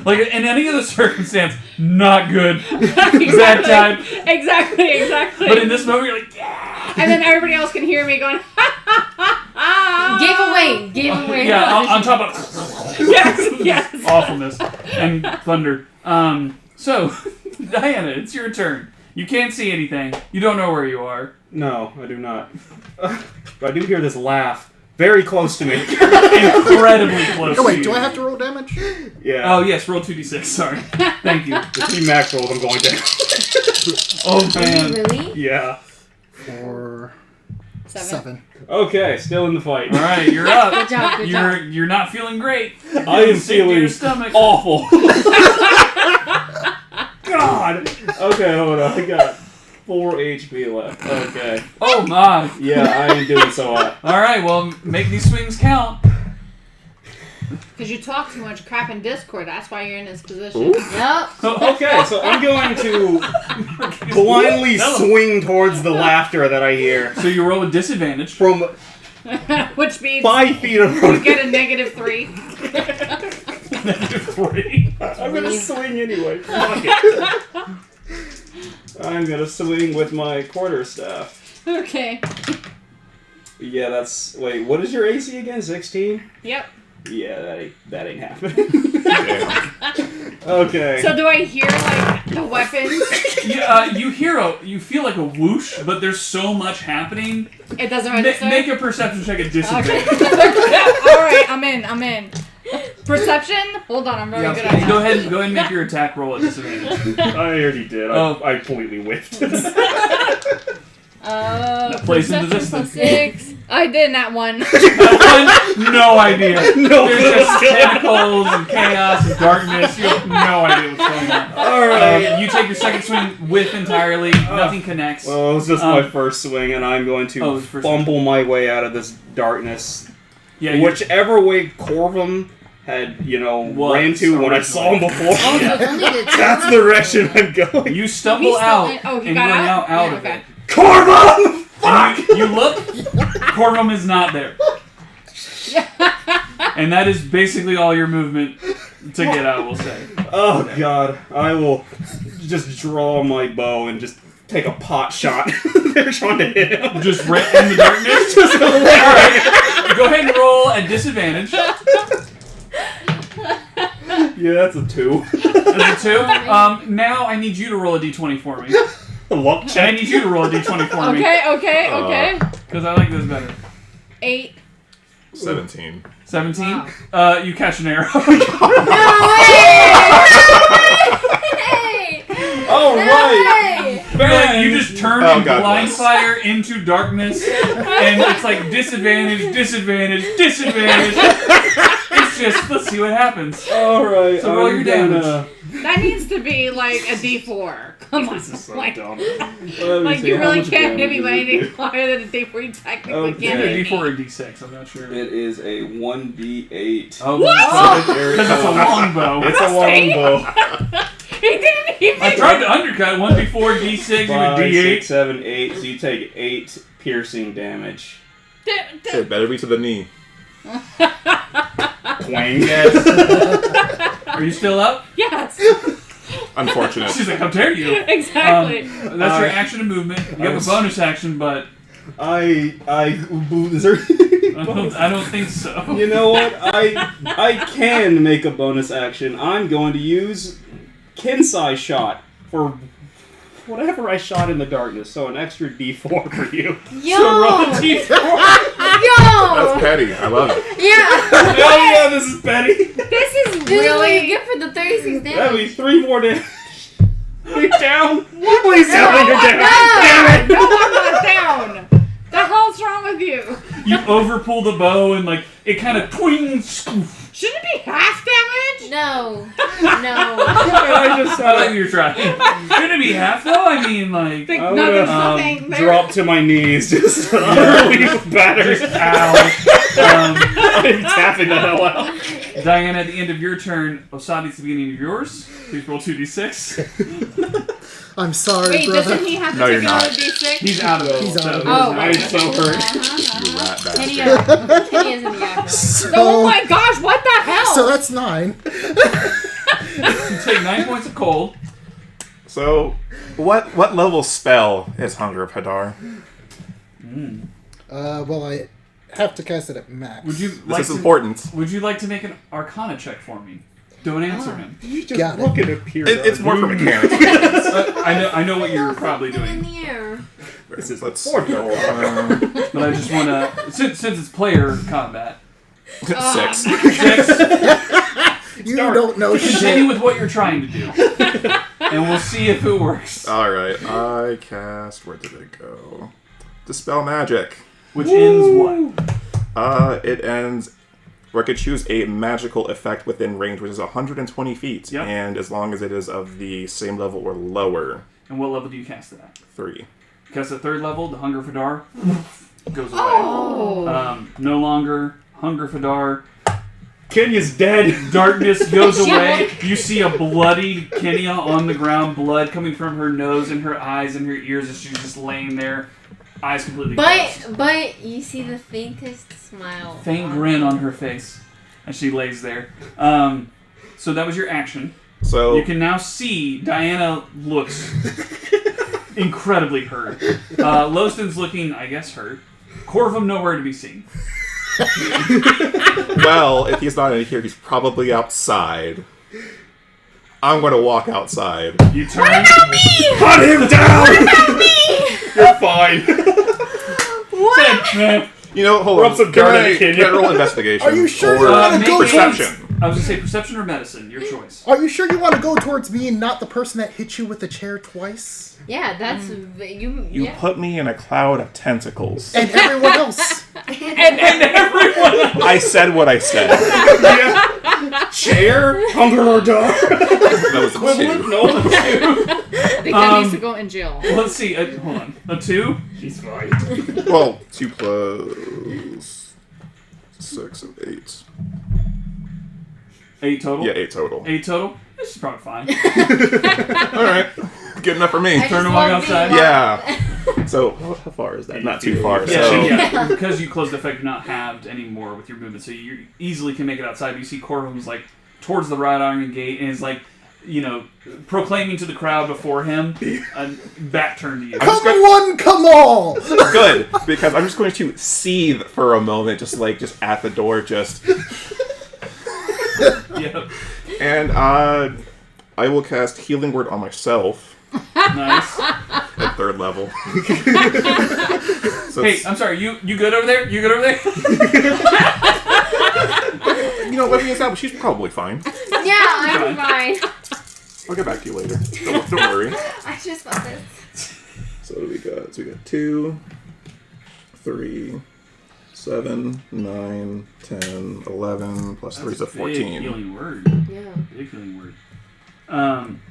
like in any other circumstance, not good. Exact time. Exactly. But in this moment, you're like, yeah. And then everybody else can hear me going, Give away. Yeah, on top of yes. awfulness and thunder. So, Diana, it's your turn. You can't see anything. You don't know where you are. No, I do not. But I do hear this laugh very close to me. Incredibly close. Oh to wait, you. do I have to roll damage? Yeah. Oh yes, roll 2d6. Sorry. Thank you. The 3 max rolls, I'm going down. Oh man. Really? Yeah. 4, 7. 7. Okay, still in the fight. All right, you're up. Good job. You're not feeling great. I am Sick to your feeling stomach. awful. God. Okay, hold on. I got 4 HP left. Okay. Oh my. Yeah, I ain't doing so hot. All right, well, make these swings count. Because you talk too much crap in Discord. That's why you're in this position. Yup. Okay, so I'm going to blindly swing towards the laughter that I hear So you roll with disadvantage. from Which means 5 feet in you front of me. get a -3. -3. I'm gonna swing anyway. Fuck it. I'm gonna swing with my quarterstaff. Okay. Yeah, that's. Wait, what is your AC again? 16? Yep. Yeah, that ain't happening. Okay. So do I hear like the weapons? You feel like a whoosh, but there's so much happening. It doesn't register. Make a perception check at disadvantage. Okay. All right, I'm in. Perception? Hold on, I'm very good at Go that. ahead and make your attack roll at disadvantage. I already did. Oh. I completely whiffed. Place into Perception this plus 6. I did that one. No idea. No There's clue. just tentacles and chaos and darkness. You have no idea what's going on. Alright. You take your second swing whiff entirely. Nothing connects. Well, it was just my first swing, and I'm going Oh, it to was first fumble my way out of this darkness. Yeah, Whichever way Corvum had, Was ran to when I saw him before. Oh, so it's only the two That's of the us? direction I'm going. You stumble out, Oh, he and got you run out? out Yeah, of okay. it. Corvum! Fuck! And you look, Corvum is not there. And that is basically all your movement to get out, we'll say. Oh god, I will just draw my bow and just take a pot shot. They're trying to hit him. Just right in the darkness? Alright. Go ahead and roll at disadvantage. Yeah, that's a 2. That's a 2. Now I need you to roll a d20 for me. A luck And I check. need you to roll a d20 for me. Okay. Because I like this better. 8. 17. 17. Wow. You catch an arrow. No way! Oh, No right. way! You just turn Oh, and God blind bless. fire into darkness, and it's like disadvantage, disadvantage, disadvantage. It's just, let's see what happens. Alright. So roll your damage. That needs to be like a D4. Come on. This is so like, dumb. like you really can't hit me by anything higher than a D4. You technically Okay. can't Either hit a me. D4 or a D6, I'm not sure. It is a 1d8. Oh, What? because it's a longbow. It's a longbow. He didn't even. I tried to undercut 1d4, D6, even 5, D8. 6, 7, 8. So you take 8 piercing damage. It better be to the knee. Twang. Yes. Are you still up? Yes. Unfortunate. She's like, how dare you? Exactly. That's your action and movement. You have a bonus action, but Is there... I don't think so. You know what? I can make a bonus action. I'm going to use Kinsai shot for whatever I shot in the darkness. So an extra D4 for you. Yo! So roll a D4. That's petty. I love it. Yeah! Oh yeah, this is Betty. This is This is what really. you get for the 36 That'd be damage. 3 more damage. You're down. Please tell me you're down. Damn it! No, I'm not down. The hell's wrong with you? You overpull the bow and like it kind of twings. Shouldn't it be half damage? No. No. I just I like you're trying. Should it be half though? I mean, like, Think, I'm no, there's gonna, nothing there. drop to my knees. Just battered. ow. I'm tapping the hell out. Diana, at the end of your turn, Osadi, at the beginning of yours. Please roll 2d6. I'm sorry, Wait, brother. doesn't he have to No, take you're not. another D6? He's out of it. He's out of it. Oh, I'm so hurt. You rat Kenny bastard. is in the afterlife. So, Oh my gosh, what the hell? so that's 9. You take 9 points of cold. So, what level spell is Hunger of Hadar? Well, I have to cast it at max. Would you This like is to, important. Would you like to make an Arcana check for me? Don't answer him. You just Got it. look at it here. It's more for mechanics. I know what you're probably In doing, the air. Let's go. but I just want to since it's player combat. 6. 6. You don't know Continue shit. with what you're trying to do, and we'll see if it works. Alright, I cast. Where did it go? Dispel Magic. Which ends what? It ends where I could choose a magical effect within range, which is 120 feet, Yep. and as long as it is of the same level or lower, And what level do you cast it at? 3. Cast at 3rd level, the Hunger Fadar goes away. Oh. No longer Hunger Fadar. Kenya's dead. Darkness goes away. You see a bloodied Kenya on the ground, blood coming from her nose and her eyes and her ears as she's just laying there, eyes completely closed. But you see the faintest smile. Faint grin on her face as she lays there. So that was your action. So, You can now see Diana looks incredibly hurt. Loston's looking, I guess, hurt. Corvum nowhere to be seen. well, if he's not in here, he's probably outside. I'm gonna walk outside. You turn. Hunt him down. You're fine. What? You know, hold Rub on. some Can dirt I- in it, Kenya. can I roll investigation? Are you sure or you want to go perception? I was gonna say perception or medicine, your choice. Are you sure you want to go towards me and not the person that hit you with the chair twice? Yeah, that's you. You Yeah. put me in a cloud of tentacles. And everyone else. And everyone. I said what I said. Chair, hunger or die. That was Equivalent? two. No. Because needs to go in jail. Let's see. Hold on. A 2. She's fine. Well, 2 plus 6 and 8. 8 total. Yeah, 8 total. 8 total. This is probably fine. All right, good enough for me. I Turn just and walk love being outside. Yeah. So how far is that? Not too far. Yeah, So yeah. Because you closed the effect, you're not halved anymore with your movement, so you easily can make it outside. But you see Corvum's like towards the wrought iron gate and is like proclaiming to the crowd before him, back turned to you. Come one, come all! Good, because I'm just going to seethe for a moment, just at the door, just. Yep. And I will cast Healing Word on myself Nice. at 3rd level. So Hey, I'm sorry. You good over there? You good over there? let me establish. She's probably fine. Yeah, I'm fine. I'll get back to you later. Don't worry. I just love this. So what do we got? So we got 2, 3, 7, 9, 10, 11, plus 3 is a 14. Big healing word. Yeah. Big healing word.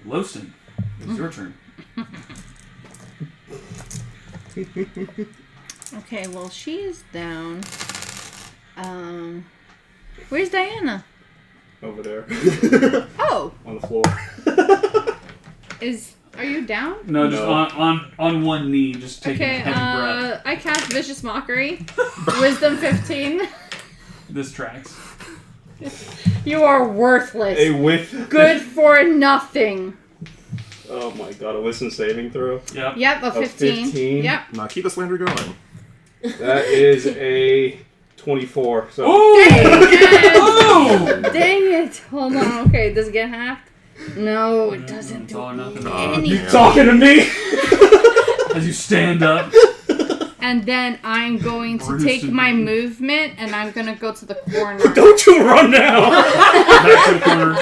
Lowston, it's your turn. Okay, well, she is down. Where's Diana? Over there. Oh, On the floor. are you down? No, just No. on one knee, just taking Okay, a heavy breath. I cast Vicious Mockery. Wisdom 15. This tracks. You are worthless. A whiff. Good for nothing. Oh my god, a wisdom saving throw. Yep. Yep, a 15. 15? Yep. Now keep the slander going. That is a 24. So Oh! Dang it. Hold on. Okay, does it get halved? No, it doesn't It's do all or nothing. anything. talking to me? As you stand up. And then I'm going to Bruce take and my Beaton. movement and I'm going to go to the corner. Don't you run now! Back to the corner.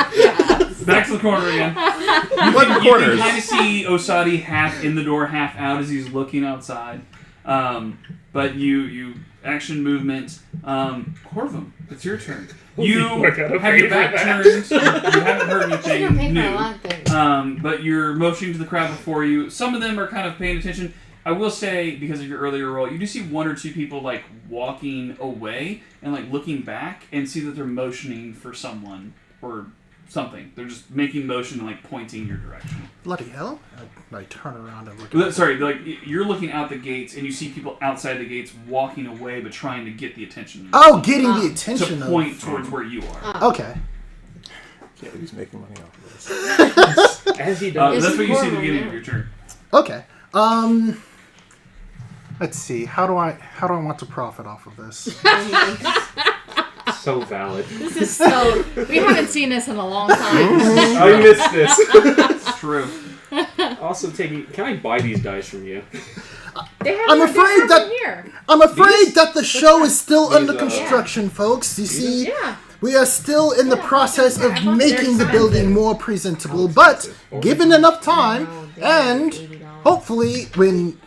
Back to the corner again. Like the You can corners. kind of see Osadi half in the door, half out as he's looking outside. But you action movement. Corvum, it's your turn. You I gotta have pay your for back that. turned. You haven't heard You don't pay anything for a new. lot of things. But you're motioning to the crowd before you. Some of them are kind of paying attention. I will say, because of your earlier roll, you do see 1 or 2 people walking away and looking back and see that they're motioning for someone or something. They're just making motion and pointing your direction. Bloody hell. I turn around and look at Sorry, you're looking out the gates and you see people outside the gates walking away but trying to get the attention. Oh, getting the To attention point towards where you are. Okay. Yeah, he's making money off of this. As he does. That's what you see at the Corvum, beginning yeah. of your turn. Okay. Let's see. How do I want to profit off of this? So valid. This is so... We haven't seen this in a long time. I missed this. It's true. Also, can I buy these dice from you? They have I'm afraid that here. I'm afraid that the show is still under these, construction, folks. You see, Yeah. we are still in the process of making the building more presentable, but given enough time, and hopefully when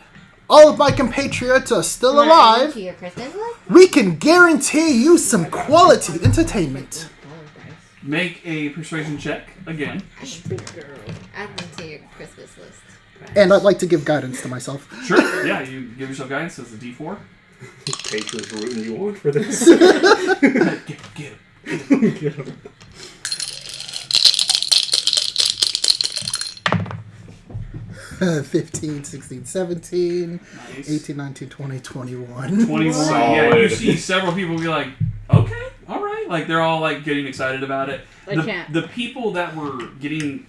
all of my compatriots are still alive, To your Christmas list? we can guarantee you some quality entertainment. Make a persuasion check again. Add them to your Christmas list. And I'd like to give guidance to myself. Sure. Yeah, you give yourself guidance as a D4. Patrons rooting you on for this. Get it. 15, 16, 17, Nice. 18, 19, 20, 21. 21. Yeah, you see several people be like, okay, all right. They're all getting excited about it. I can't. The people that were getting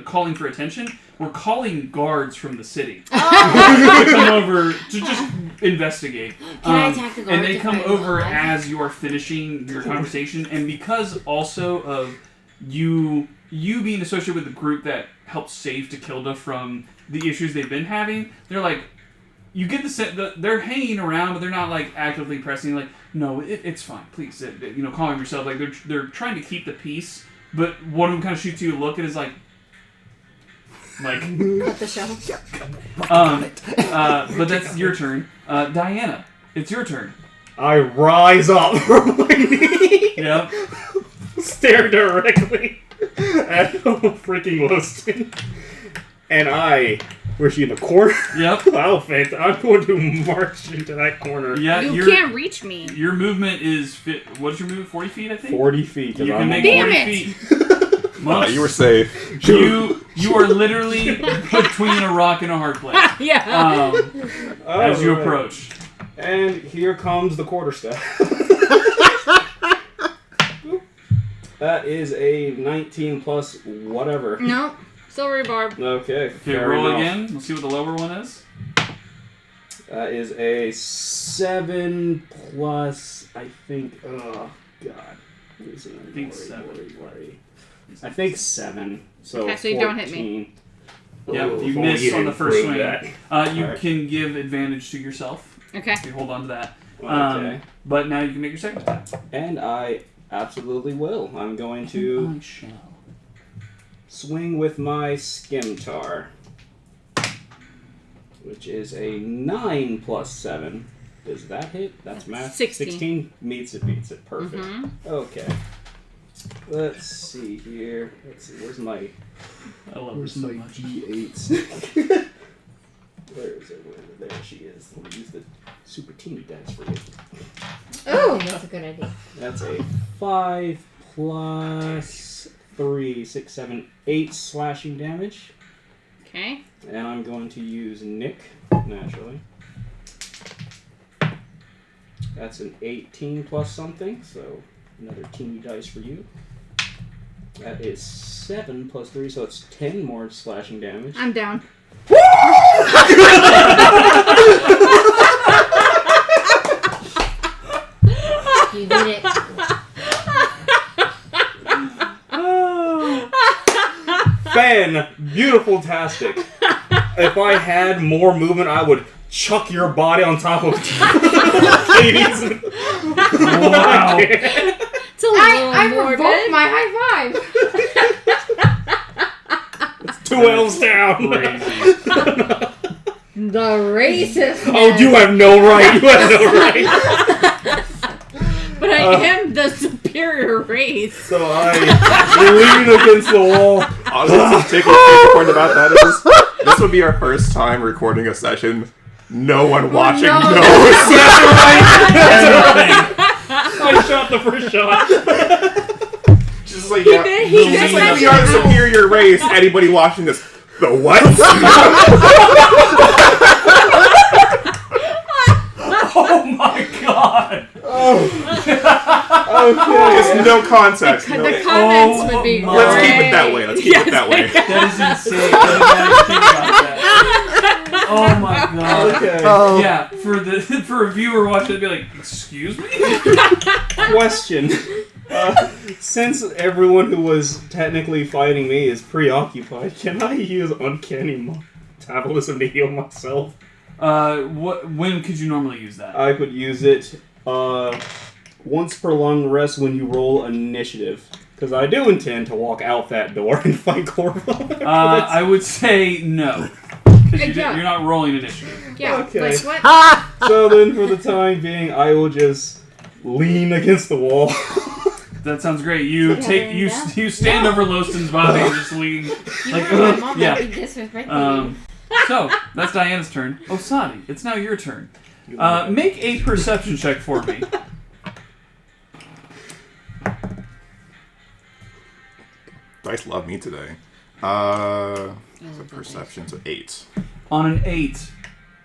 calling for attention were calling guards from the city to come over to just investigate. Can I attack the guards And they if come I'm over alive? as you are finishing your conversation, and because also of you being associated with the group that helped save Takilda from the issues they've been having, they're like, you get the sense that they're hanging around, but they're not actively pressing. No, it's fine. Please, calm yourself. They're trying to keep the peace, but one of them kind of shoots you a look and is like. Cut the show. But that's your turn. Diana, it's your turn. I rise up from my knee, Yep. stare directly at freaking Loston, and where's she in the corner? Yep. Outfit. I'm going to march into that corner. Yeah. You can't reach me. Your movement is what is your movement? 40 feet, I think. 40 feet. 'cause You I'm can make Damn 40 it! feet. Monks, You were safe. you are literally between a rock and a hard place. Yeah. As you Alright. approach. And here comes the quarterstaff. That is a 19 plus whatever. Nope. Still rebarb. Okay. Okay, fair roll enough. again. We'll see what the lower one is. That is a 7 plus, I think, oh, God. I think 7. I think 7. So, Okay, so you don't hit me. 14. Yeah, Oh, you if only miss on the first improved swing. that. You Alright. can give advantage to yourself. Okay. If you hold on to that. Okay. But now you can make your second attack. And I absolutely will. I'm going to I shall. swing with my Skimtar, which is a 9 plus 7. Does that hit? That's math. 16. 16 meets it, beats it. Perfect. Mm-hmm. Okay. Let's see here. Let's see. Where's my Where's my D8s? Where is it? There she is. Let me use the super teeny dice for you. Oh, that's a good idea. That's a 5 plus 3, 6, 7, 8 slashing damage. Okay. And I'm going to use Nick, naturally. That's an 18 plus something, so another teeny dice for you. That is 7 plus 3, so it's 10 more slashing damage. I'm down. You did it. Beautiful-tastic. If I had more movement, I would chuck your body on top of Katie's. Wow. It's a little I morbid. revoked my high five. 2 elves down. Crazy. The racist. Oh, you have no right. You have no right. But I am the superior race. So I lean against the wall. Honestly, the point about that is, this would be our first time recording a session. No one watching knows. I shot the first shot. Just like, He yeah, did- he just did like we are the superior race. Anybody watching this, the what? Oh my god! Okay. Just no context. The No. comments would be my- Let's keep it great. that way. Let's keep it that way. That is insane. I didn't even think about that. Oh my god. Okay. Yeah, for a viewer watching, it'd be like, excuse me? Question. Since everyone who was technically fighting me is preoccupied, can I use Uncanny Metabolism to heal myself? When could you normally use that? I could use it once per long rest when you roll initiative. Because I do intend to walk out that door and fight Corvo. I would say no. Because Yeah. you're not rolling initiative. Yeah, Okay. like what? So then, for the time being, I will just lean against the wall. That sounds great. You stand over Loston's body and just lean. Like, My mom yeah. might be disrespecting So, that's Diana's turn. Osani, it's now your turn. Make a perception check for me. Dice love me today. So perception, so 8. On an 8,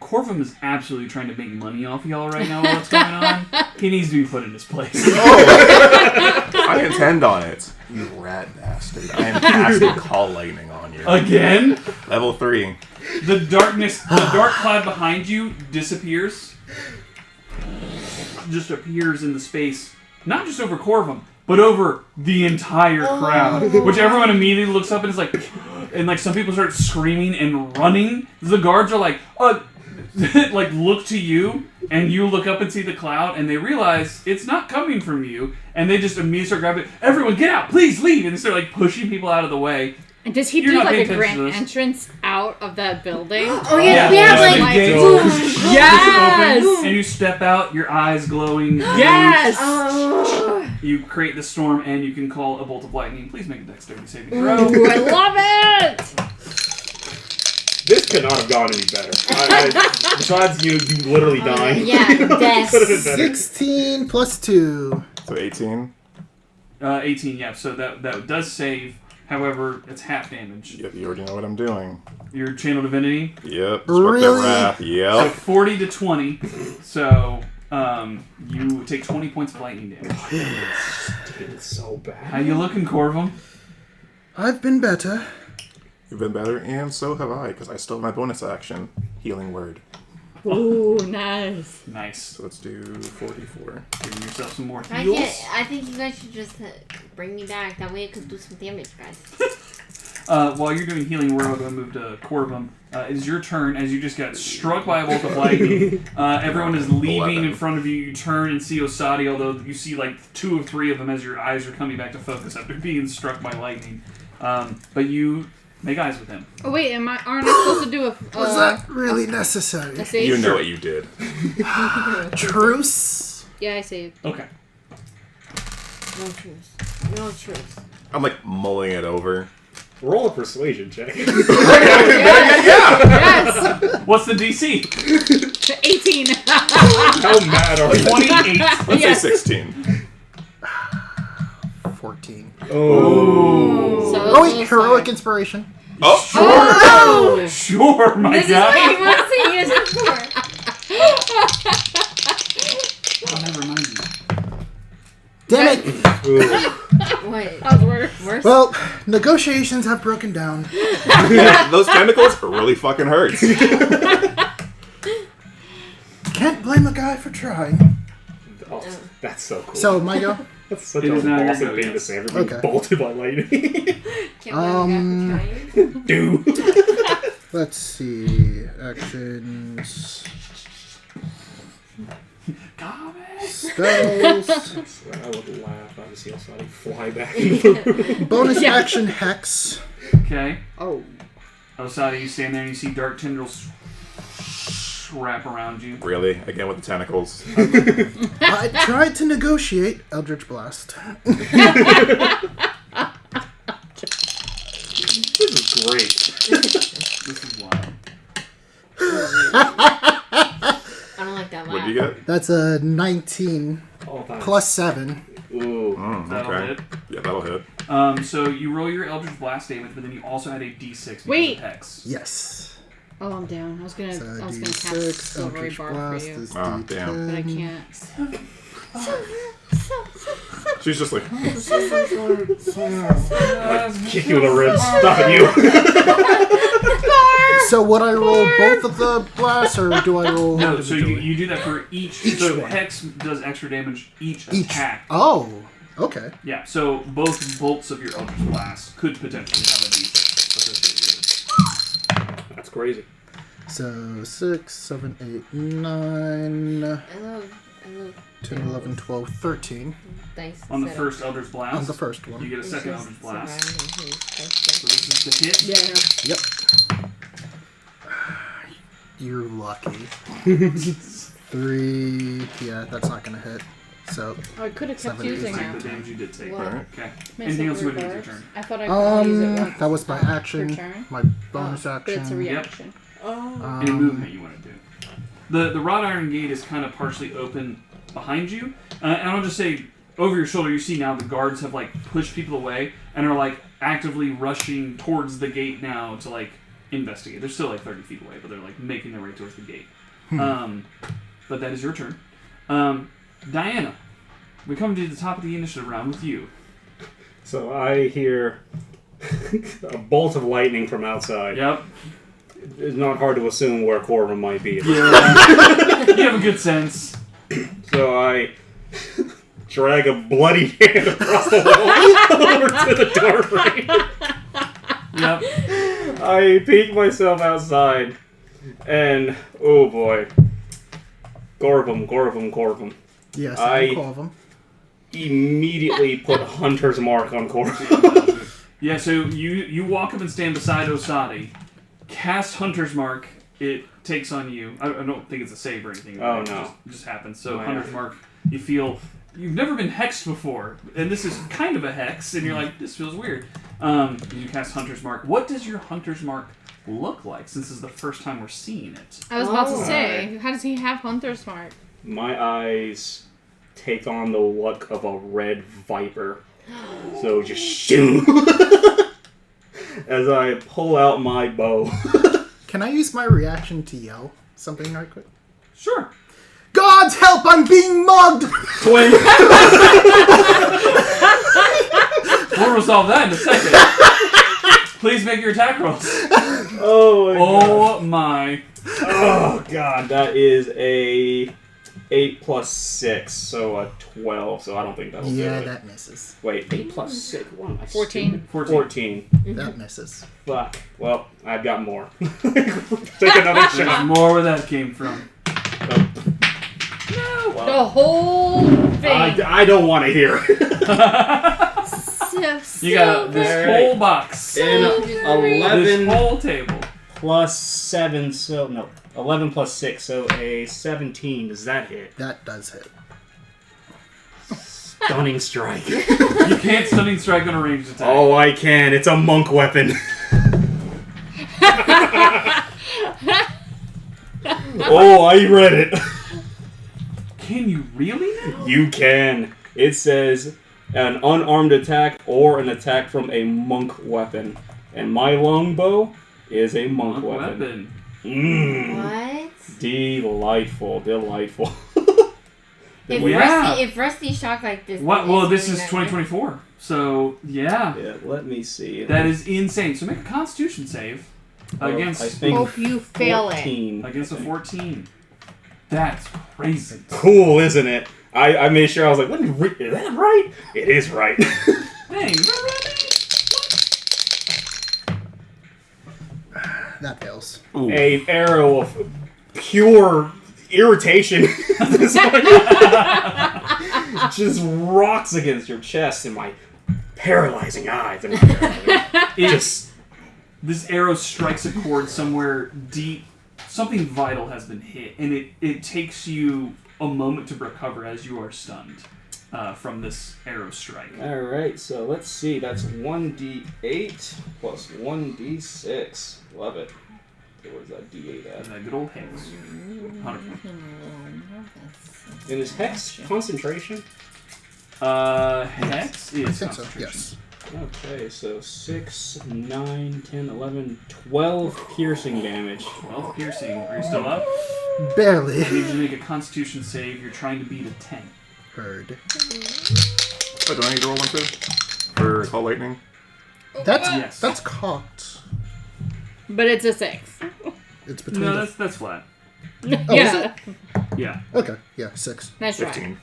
Corvum is absolutely trying to make money off y'all right now. What's going on? He needs to be put in his place. I intend on it. You rat bastard. I am casting Call Lightning on you. Again? Level 3. The dark cloud behind you disappears. Just appears in the space. Not just over Corvum, but over the entire crowd. Which everyone immediately looks up and is like... And like some people start screaming and running. The guards are like, like look to you, and you look up and see the cloud, and they realize it's not coming from you, and they just immediately start grabbing, everyone get out, please leave, and they start like pushing people out of the way. And does he You're do not like paying a attention grand to this. entrance out of that building? Oh yeah, we have the like. gates Yes! just open, and you step out, your eyes glowing. Yes! Oh. You create the storm, and you can call a bolt of lightning. Please make a dexterity saving throw. Ooh, I love it! This could not have gone any better. Besides you literally dying. Yeah, death. Could have been better. 16 plus 2. So 18. 18, yeah. So that does save. However, it's half damage. Yep, you already know what I'm doing. Your channel divinity. Yep. Really? Wrath. So Yep. 40 to 20. So You take 20 points of lightning damage. It's so bad. How you looking, Corvum? I've been better. You've been better, and so have I, because I still have my bonus action, Healing Word. Ooh, nice. Nice. So let's do 44. Giving yourself some more I heals. I think you guys should just bring me back. That way I could do some damage, guys. While you're doing healing, we're going to move to Corvum. It is your turn as you just got struck by a bolt of lightning. Everyone is leaving in front of you. You turn and see Osadi, although you see like 2 or 3 of them as your eyes are coming back to focus after being struck by lightning. But you make eyes with him. Oh wait, aren't I supposed to do a? Was that really necessary? A save? You know what you did. Truce? Yeah, I saved. Okay. No truce. No truce. I'm like mulling it over. Roll a persuasion check. Yes. What's the DC? 18. How mad are you? 28. Let's Yes. say 16. 14. Oh. So Oh wait, heroic inspiration. Oh! Oh! Sure, my This is guy. what he wants to use it for. Oh, that reminds me. Damn it! What? That was worse. Worse? Well, negotiations have broken down. Those chemicals really fucking hurts. Can't blame a guy for trying. Oh, that's so cool. So, my go? That's such It a is now your awesome go, thing to yes. say. Everybody Okay. bolted by lightning. Can't blame the guy for trying. Dude. Let's see. Actions. Spells. I would laugh. I would see Osadi fly back in the room. Bonus Yeah. action Hex. Okay. Oh. Osadi, you stand there and you see dark tendrils wrap around you. Really? Again with the tentacles. I tried to negotiate Eldritch Blast. This is great. This is wild. I don't like that laugh. What did you get? That's a 19 All time. plus 7. Ooh. That'll Okay. hit. Yeah, that'll hit. So you roll your Eldritch Blast damage, but then you also add a D6 because Wait. of Hex. Yes. Oh, I'm down. I was gonna So cast D6, Silvery Eldritch Bar Blast for you, is Oh, D10. damn. but I can't. She's just like, Kick you in the ribs. Stopping you. So would I roll both of the blasts, or do I roll No, so individually? you do that for each. So Hex does extra damage each attack. Oh, okay. Yeah, so both bolts of your Eldritch Blast could potentially have a D6 associated. That's crazy. So 6, 7, 8, 9, I love 10, 11, 12, 13 dice. On the set first up. Eldritch Blast, on the first you one. get a It's second just Eldritch Blast. surrounding his dice So this is the hit. Yeah. Yep. You're lucky. 3. Yeah, that's not gonna hit. So Oh, I could have kept 7, using Take that. the damage you did take. Wow. alright. Okay. My Anything else you silvery want to do with your bars. turn? I thought I could use it once. that was my per action. turn. My bonus But it's a action. reaction. Any movement you want to do. The wrought iron gate is kind of partially open behind you. And I'll just say, over your shoulder, you see now the guards have like pushed people away and are like actively rushing towards the gate now to like investigate. They're still like 30 feet away, but they're like making their way towards the gate. But that is your turn. Diana, we come to the top of the initiative round with you. So I hear a bolt of lightning from outside. Yep. It's not hard to assume where Corvum might be. Yeah. You have a good sense. So I drag a bloody hand across the wall over to the doorframe. Yep. I peek myself outside, and oh boy, Corvum. Yes, I- I call them. Immediately put Hunter's Mark on Corvum. Yeah, so you walk up and stand beside Osadi, cast Hunter's Mark, it takes on you. I don't think it's a save or anything. Oh, It no. just happens. So Oh, yeah. Hunter's Mark, you feel you've never been hexed before, and this is kind of a hex, and you're like, this feels weird. You cast Hunter's Mark. What does your Hunter's Mark look like? Since this is the first time we're seeing it. I was about to Oh. say, how does he have Hunter's Mark? My eyes take on the look of a red viper. So just shoot as I pull out my bow. Can I use my reaction to yell something right quick? Sure. God's help, I'm being mugged! Twin. We'll resolve that in a second. Please make your attack rolls. Oh my. Oh god, that is a 8 plus 6, so a 12. So I don't think that'll do Yeah, it. that misses. Wait, 8 plus 6. What am I? 14. 14. That misses. Fuck. Well, I've got more. Take another There's shot. more where that came from. Oh, well, The whole thing. I don't want to hear it. You got this whole box. In This 11 whole table. plus 7, so no. 11 plus 6, so a 17. Does that hit? That does hit. Stunning strike. You can't stunning strike on a ranged attack. Oh, I can. It's a monk weapon. Oh, I read it. Can you really now? You can. It says an unarmed attack or an attack from a monk weapon. And my longbow is a monk weapon. Mmm. What? Delightful. Delightful. If Rusty's shocked like this... What? then Well, it's this really is not 2024. So, yeah. Yeah, let me see. That is insane. So make a constitution save against I think Hope you fail it. 14. against a 14. That's crazy. Cool, isn't it? I made sure I was like, is that right? It is right. Dang, is that That fails. Ooh. A arrow of pure irritation This one just rocks against your chest and my paralyzing eyes. And Just this arrow strikes a chord somewhere deep. Something vital has been hit, and it takes you a moment to recover as you are stunned from this arrow strike. all right, so let's see. That's 1d8 plus 1d6. Love it. So where's that d8 at? That good old hex. 100. And is hex concentration? Hex I is think so, concentration. yes. Okay, so 6, 9, 10, 11, 12 piercing damage. 12 piercing. Are you still up? Barely. I need you to make a constitution save. You're trying to beat a 10. Heard. Oh, do I need to roll one too? For Call Lightning? That's Yes. that's cocked. But it's a 6. It's between No, the... that's flat. Yeah. Yeah. Okay, yeah, 6. Nice try. 15.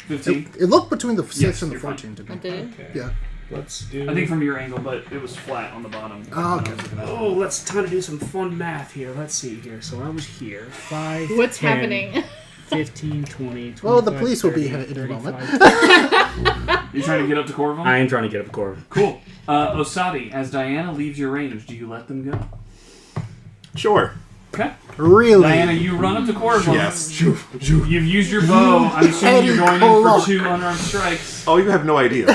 15. It looked between the 6 Yes, and the you're fine. 14 to me. I did it. Okay. Yeah. Let's do... I think from your angle, but it was flat on the bottom. Oh, when I okay. was looking at it. Oh, let's time to do some fun math here. Let's see here. So I was here. 5, What's 10, happening? 15, 20, 25, Well, the police will be 30, here in a moment. 35. You trying to get up to Corvum? I am trying to get up Corv. Cool. Osadi, as Diana leaves your range, do you let them go? Sure. Okay. Really? Diana, you run up to Corvum. Yes. You've used your bow. I'm assuming you're going in for 2 unarmed strikes. Oh, you have no idea.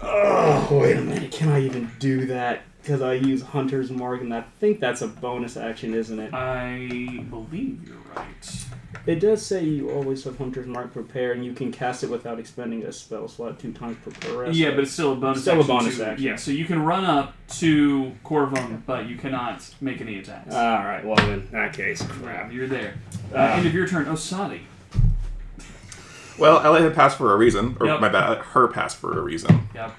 Oh, wait a minute. Can I even do that? Because I use Hunter's Mark, and I think that's a bonus action, isn't it? I believe you're right. It does say you always have Hunter's Mark prepared, and you can cast it without expending a spell slot 2 times per rest. Yeah, but it's still a bonus Still a action. bonus too. action. Yeah, so you can run up to Corvum, but you cannot make any attacks. Alright, well then, in that case, crap. You're there. End of your turn. Osadi. Well, I let him pass for a reason. Or Yep. my bad, I let her pass for a reason. Yep.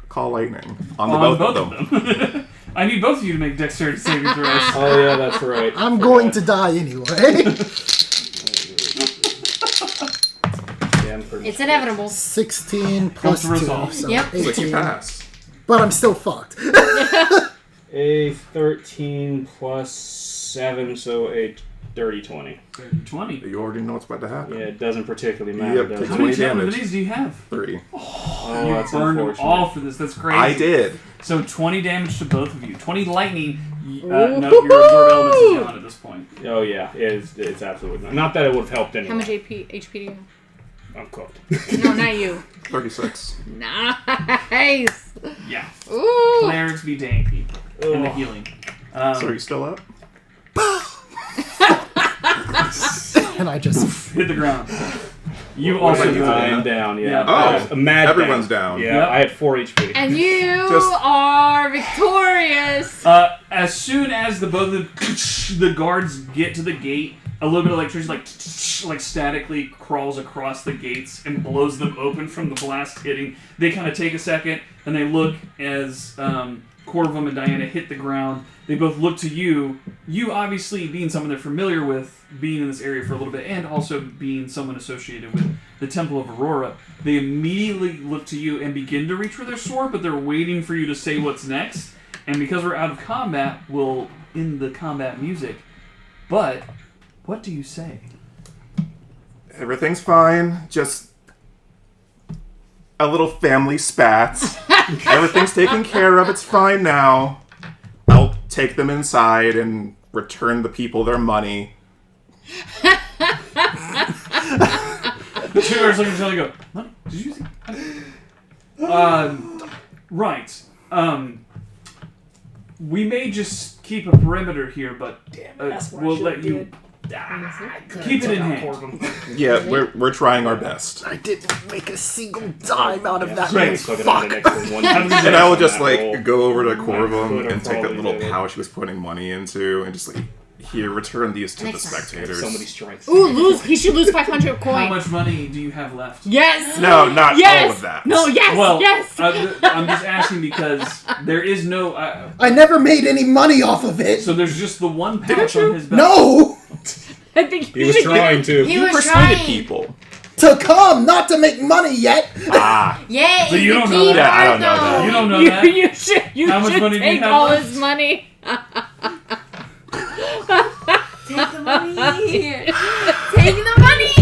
Call Lightning. On On both of them. I need both of you to make dexterity saving throws. Oh yeah, that's right. I'm going to die anyway. Yeah, I'm pretty It's much- inevitable. 16 plus Comes 2, to resolve. so Yep. So you 18. pass. But I'm still fucked. A 13 plus 7, so a dirty 20. 20. You already know what's about to happen. Yeah, it doesn't particularly matter, Yep, does take How it? many 20 damage. of these do you have? 3. Oh, You that's burned them unfortunate. all for this. That's crazy. I did. So 20 damage to both of you. 20 lightning. No, your absorb elements is gone at this point. Oh yeah, it's absolutely not that it would have helped anyway. How much HP do you have? I'm cooked. No, not you. 36. Nice. Yeah. Ooh. Clerics be dang people. And the healing. So are you still up? And I just... Hit the ground. You What also about you, go Diana? I'm down, yeah. Yeah. Oh, a mad everyone's down. Yeah, Yep. I had 4 HP. And you Just- are victorious. As soon as both of the guards get to the gate, a little bit of electricity, like statically crawls across the gates and blows them open from the blast hitting. They kind of take a second, and they look as Corvum and Diana hit the ground. They both look to you. You obviously being someone they're familiar with, being in this area for a little bit, and also being someone associated with the Temple of Aurora. They immediately look to you and begin to reach for their sword, but they're waiting for you to say what's next. And because we're out of combat, we'll end the combat music. But what do you say? Everything's fine. Just a little family spat. Everything's taken care of. It's fine now. I'll take them inside and return the people their money. The two guys look at each other and go, "Money? Did you see?" Right. We may just keep a perimeter here, but we'll let you keep it in hand. Yeah, we're trying our best. I didn't make a single dime out of that. Right. So Fuck. And I will just go over to Corvum and take that little pouch he was putting money into and just here, return these to the spectators. Somebody strikes. Ooh, he should lose 500 coins. How much money do you have left? Yes. No, not all of that. No, yes, Well, yes. I'm just asking because there is no... I never made any money off of it. so there's just the one pouch on his belt. No! I think He was trying to. He You was persuaded trying. people. To come, not to make money yet. Ah. Yeah, So you don't know key that. I don't know part, that. You don't know You, that? you should, you How much should money do you take have all left? his money. Take the money. Take the money.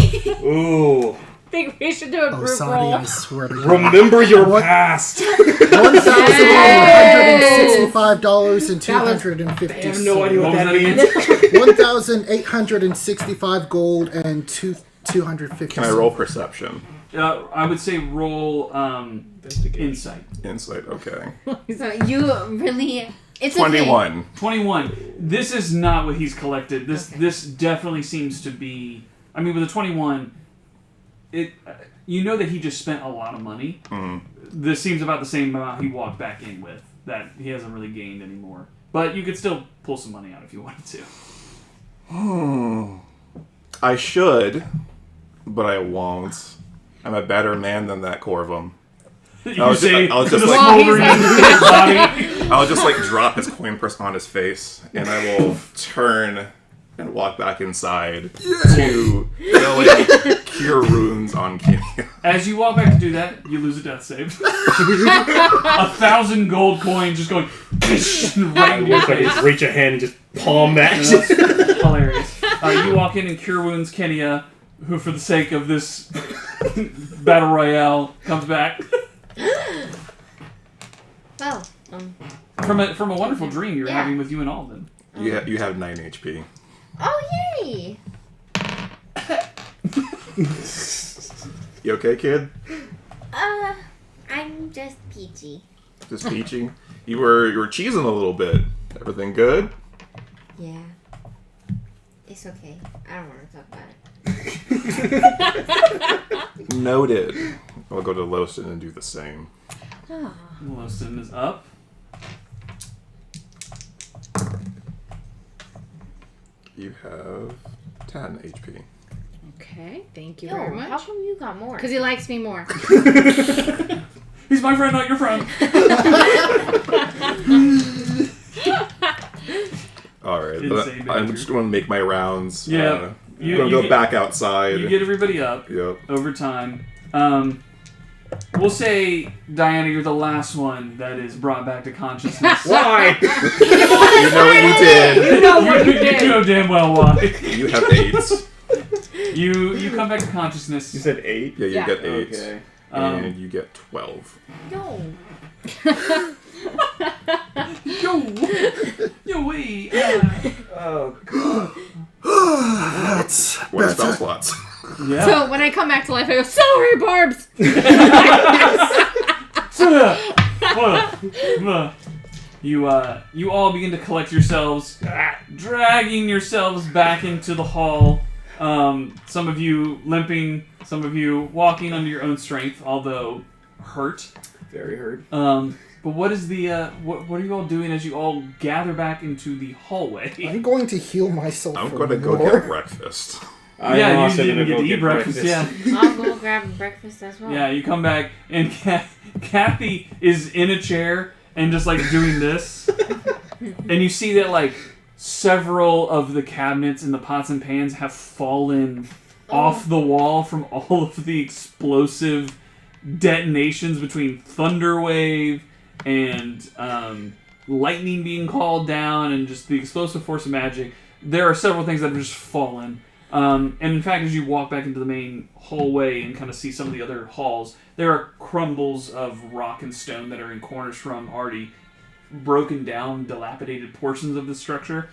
Ooh. I think we should do a Oh, group Sadi, roll. I swear to God. Remember your past. $1,865 and I have no idea what that means. $1,865 gold and 250. Can I roll perception? I would say roll insight. Insight, okay. So you really... It's 21. 21. This is not what he's collected. This definitely seems to be... I mean, with a 21, you know that he just spent a lot of money. Mm. This seems about the same amount he walked back in with. That he hasn't really gained anymore. But you could still pull some money out if you wanted to. I should, but I won't. I'm a better man than that Corvum. You say I'll just the like- smoldering body. I'll just drop his coin purse on his face, and I will turn and walk back inside to go and cure wounds on Kenya. As you walk back to do that, you lose a death save. 1,000 gold coins just going right in your If I face. just reach a hand and just palm that. That's hilarious. You walk in and cure wounds Kenya, who for the sake of this battle royale comes back Well, from a wonderful dream you're having with you and Alden. You have 9 HP. oh yay! You okay, kid? I'm just peachy. Just peachy. You were cheesing a little bit. Everything good? Yeah. It's okay. I don't want to talk about it. Noted. I'll go to Loston and do the same. Wilson is up. You have 10 HP. Okay, thank you Yo, very much. how come you got more? Because he likes me more. He's my friend, not your friend. Alright, Insane I'm behavior. just going to make my rounds. Yeah. I'm going to go back outside. You get everybody up Yep. over time. We'll say, Diana, you're the last one that is brought back to consciousness. Why? You know what you did. You know what you You did. know damn well why. You have 8. You come back to consciousness. You said 8? Yeah, you Yeah. get 8. Okay. And you get 12. No. Yo, wait. Oh, God. That's What spell better. slots? Yeah. So when I come back to life, I go, sorry, Barbs! You all begin to collect yourselves, dragging yourselves back into the hall. Some of you limping, some of you walking under your own strength, although hurt. Very hurt. But what is the what are you all doing as you all gather back into the hallway? I'm going to heal myself. I'm for going to go more. get breakfast. Yeah, you also didn't gonna get go to eat breakfast. Yeah. I'll go grab breakfast as well. Yeah, you come back and Kathy is in a chair and just like doing this, and you see that like several of the cabinets and the pots and pans have fallen off the wall from all of the explosive detonations between Thunderwave and lightning being called down and just the explosive force of magic. There are several things that have just fallen. And in fact, as you walk back into the main hallway and kind of see some of the other halls, there are crumbles of rock and stone that are in corners from already broken down, dilapidated portions of the structure.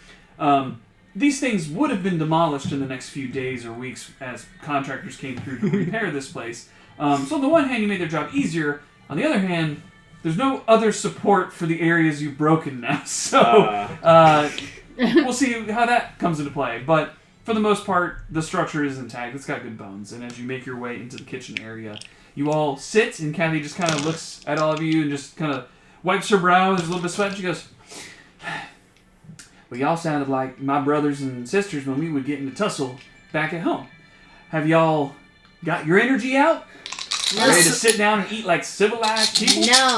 These things would have been demolished in the next few days or weeks as contractors came through to repair this place. So on the one hand, you made their job easier. On the other hand, there's no other support for the areas you've broken now. So we'll see how that comes into play. But for the most part, the structure is intact. It's got good bones. And as you make your way into the kitchen area, you all sit, and Kathy just kind of looks at all of you and just kind of wipes her brow. There's a little bit of sweat, and she goes, well, y'all sounded like my brothers and sisters when we would get into tussle back at home. Have y'all got your energy out? No. Ready to sit down and eat like civilized people? No.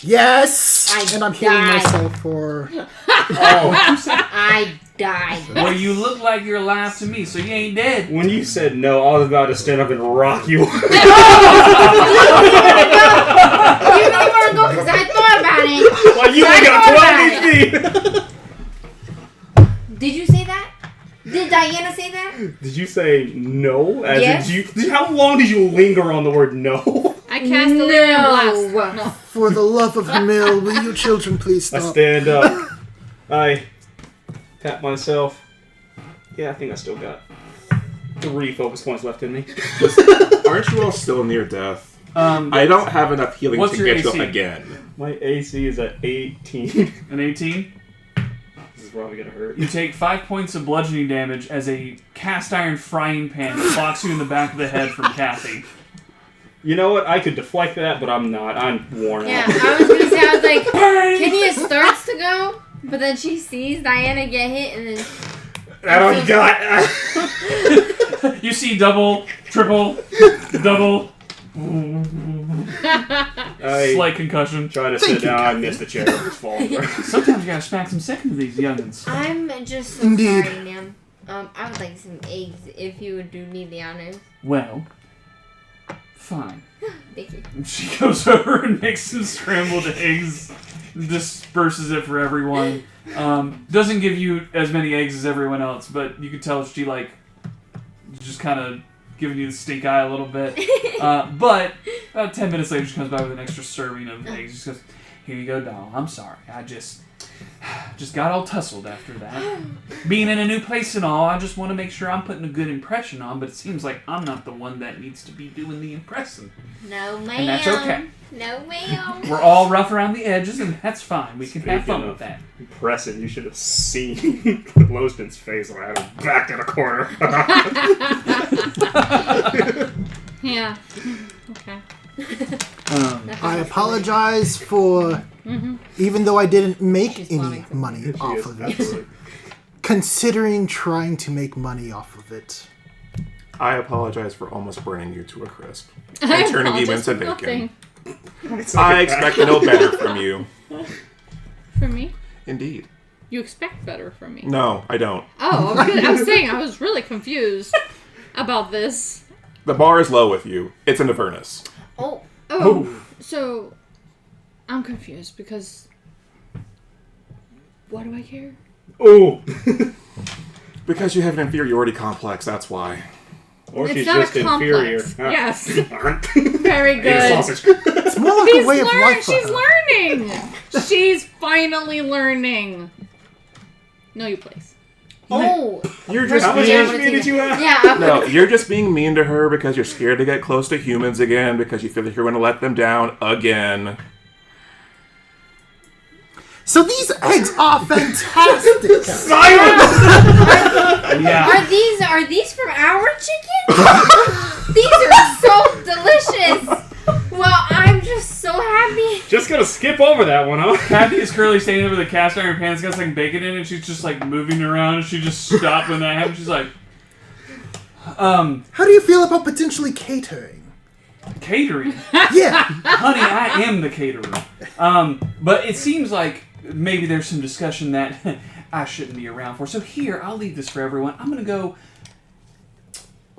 Yes! And I'm healing died. myself for... I died. Well, you look like you're alive to me, so you ain't dead. When you said no, I was about to stand up and rock you. You really want to go because I thought about it. Well, you only got 12 HP. Did you say that? Did Diana say that? Did you say no? As Yes. How long did you linger on the word no? I cast Delirium Blast. No. For the love of Hamil, will you children please I stop? stand up. I tap myself. Yeah, I think I still got 3 focus points left in me. Aren't you all still near death? I I don't have enough healing What's to your get you AC? again. My AC is at 18. An 18. This is probably gonna hurt. You take 5 points of bludgeoning damage as a cast iron frying pan clocks you in the back of the head from Kathy. You know what? I could deflect that, but I'm not. I'm worn Yeah, out. I was going to say, I was like, Kenya starts to go, but then she sees Diana get hit, and then... That all you got. You see double, triple, double, I slight concussion. try to sit down. I missed the chair. It's falling over. Sometimes you gotta smack some sick into these youngins. I'm just so Indeed. sorry, ma'am. I would like some eggs if you would do me the honors. Well, fine. Thank you. She goes over and makes some scrambled eggs, disperses it for everyone. Doesn't give you as many eggs as everyone else, but you can tell she like just kind of giving you the stink eye a little bit. But about 10 minutes later, she comes by with an extra serving of eggs. She goes, "Here you go, doll. I'm sorry. I just got all tussled after that. Being in a new place and all, I just want to make sure I'm putting a good impression on, but it seems like I'm not the one that needs to be doing the impressing. No, ma'am. And that's okay. No, ma'am. We're all rough around the edges, and that's fine. We can have fun Speaking with of- that." Impressive. You should have seen Loston's face when I had him back in a corner. Yeah. Okay. I apologize for, even though I didn't make She's any funny. money She off is, of it, absolutely. considering trying to make money off of it. I apologize for almost burning you to a crisp I and turning you apologize into for bacon. nothing. I expected no better from you. From me? Indeed. You expect better from me. No, I don't. Oh, I was saying I was really confused about this. The bar is low with you. It's in Avernus. Oh, Oh, so I'm confused because why do I care? Ooh. Because you have an inferiority complex, that's why. Or It's she's not a just inferior. complex. Yes. Very Very good. sausage. It's more like a way of life for She's her. learning. She's finally learning. No, you place. oh. You're just How much Yeah, being... HP did you have? Yeah, I'm No, you're just being mean to her because you're scared to get close to humans again because you feel like you're going to let them down again. So these eggs are fantastic! Yeah. Are these from our chicken? These are so delicious. Well, I'm just so happy. Just just gonna skip over that one, huh? Kathy is currently standing over the cast iron pan. It's got some bacon in it. And she's just like moving around. And she just stopped when that happened. She's like, How do you feel about potentially catering? catering. Yeah. Honey, I am the caterer. But it seems like maybe there's some discussion that I shouldn't be around for. So here, I'll leave this for everyone. I'm gonna go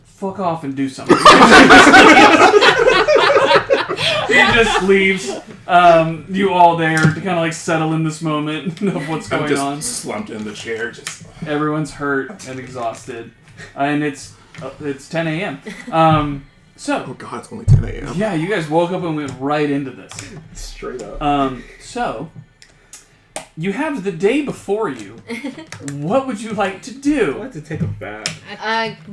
fuck off and do something. He just leaves you all there to kind of like settle in this moment of what's I'm going just on. slumped in the chair, just... Everyone's hurt and exhausted, and it's 10 a.m. So Oh god, it's only 10 a.m. yeah, you guys woke up and went right into this. Straight up. So you have the day before you. What would you like to I do? like to take a bath.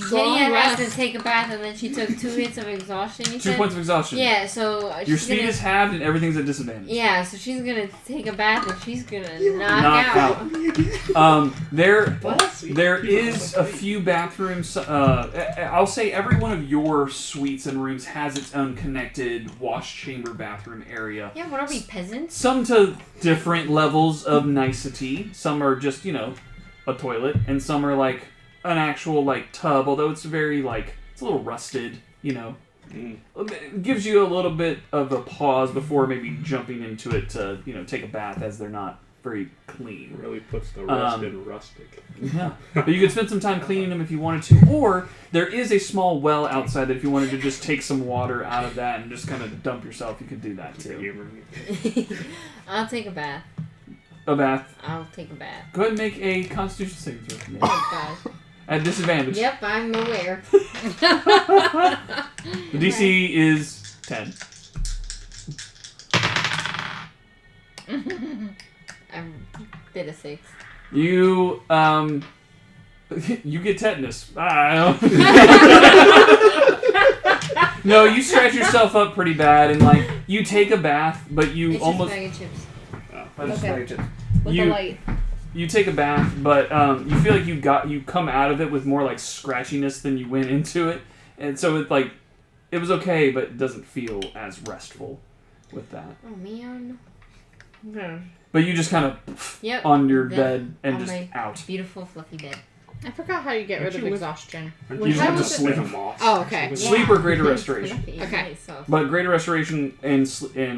Kenya has to take a bath, and then she took 2 hits of exhaustion. You 2 said? points of exhaustion. Yeah, so Your she's speed gonna, is halved and everything's at disadvantage. Yeah, so she's gonna take a bath and she's gonna Knock knock out. There is a few bathrooms. I'll say every one of your suites and rooms has its own connected wash chamber bathroom area. Yeah, what are we, peasants? Some to different levels of nicety. Some are just, a toilet, and some are like an actual like tub, although it's very like it's a little rusted, It gives you a little bit of a pause before maybe jumping into it to, take a bath, as they're not very clean. Really puts the rust in rustic. Yeah. But you could spend some time cleaning them if you wanted to, or there is a small well outside that if you wanted to just take some water out of that and just kind of dump yourself, you could do that too. I'll take a bath. A bath. I'll take a bath. Go ahead and make a Constitution saving throw for me. Oh, God. At disadvantage. Yep, I'm aware. The DC is 10. I did a 6. You, you get tetanus. No, you scratch yourself up pretty bad, and like you take a bath, but you It's almost. just bag of chips. With You- the light. You take a bath, but you feel like you come out of it with more like scratchiness than you went into it, and so it was okay, but it doesn't feel as restful with that. Oh, man. Okay. But you just kind of Yep. on your The- bed and on just my out. Beautiful, fluffy bed. I forgot how you get rid of exhaustion. You just have to sleep. Oh, okay. Sleep or greater restoration. Fluffy. Okay. Nice, soft. But greater restoration and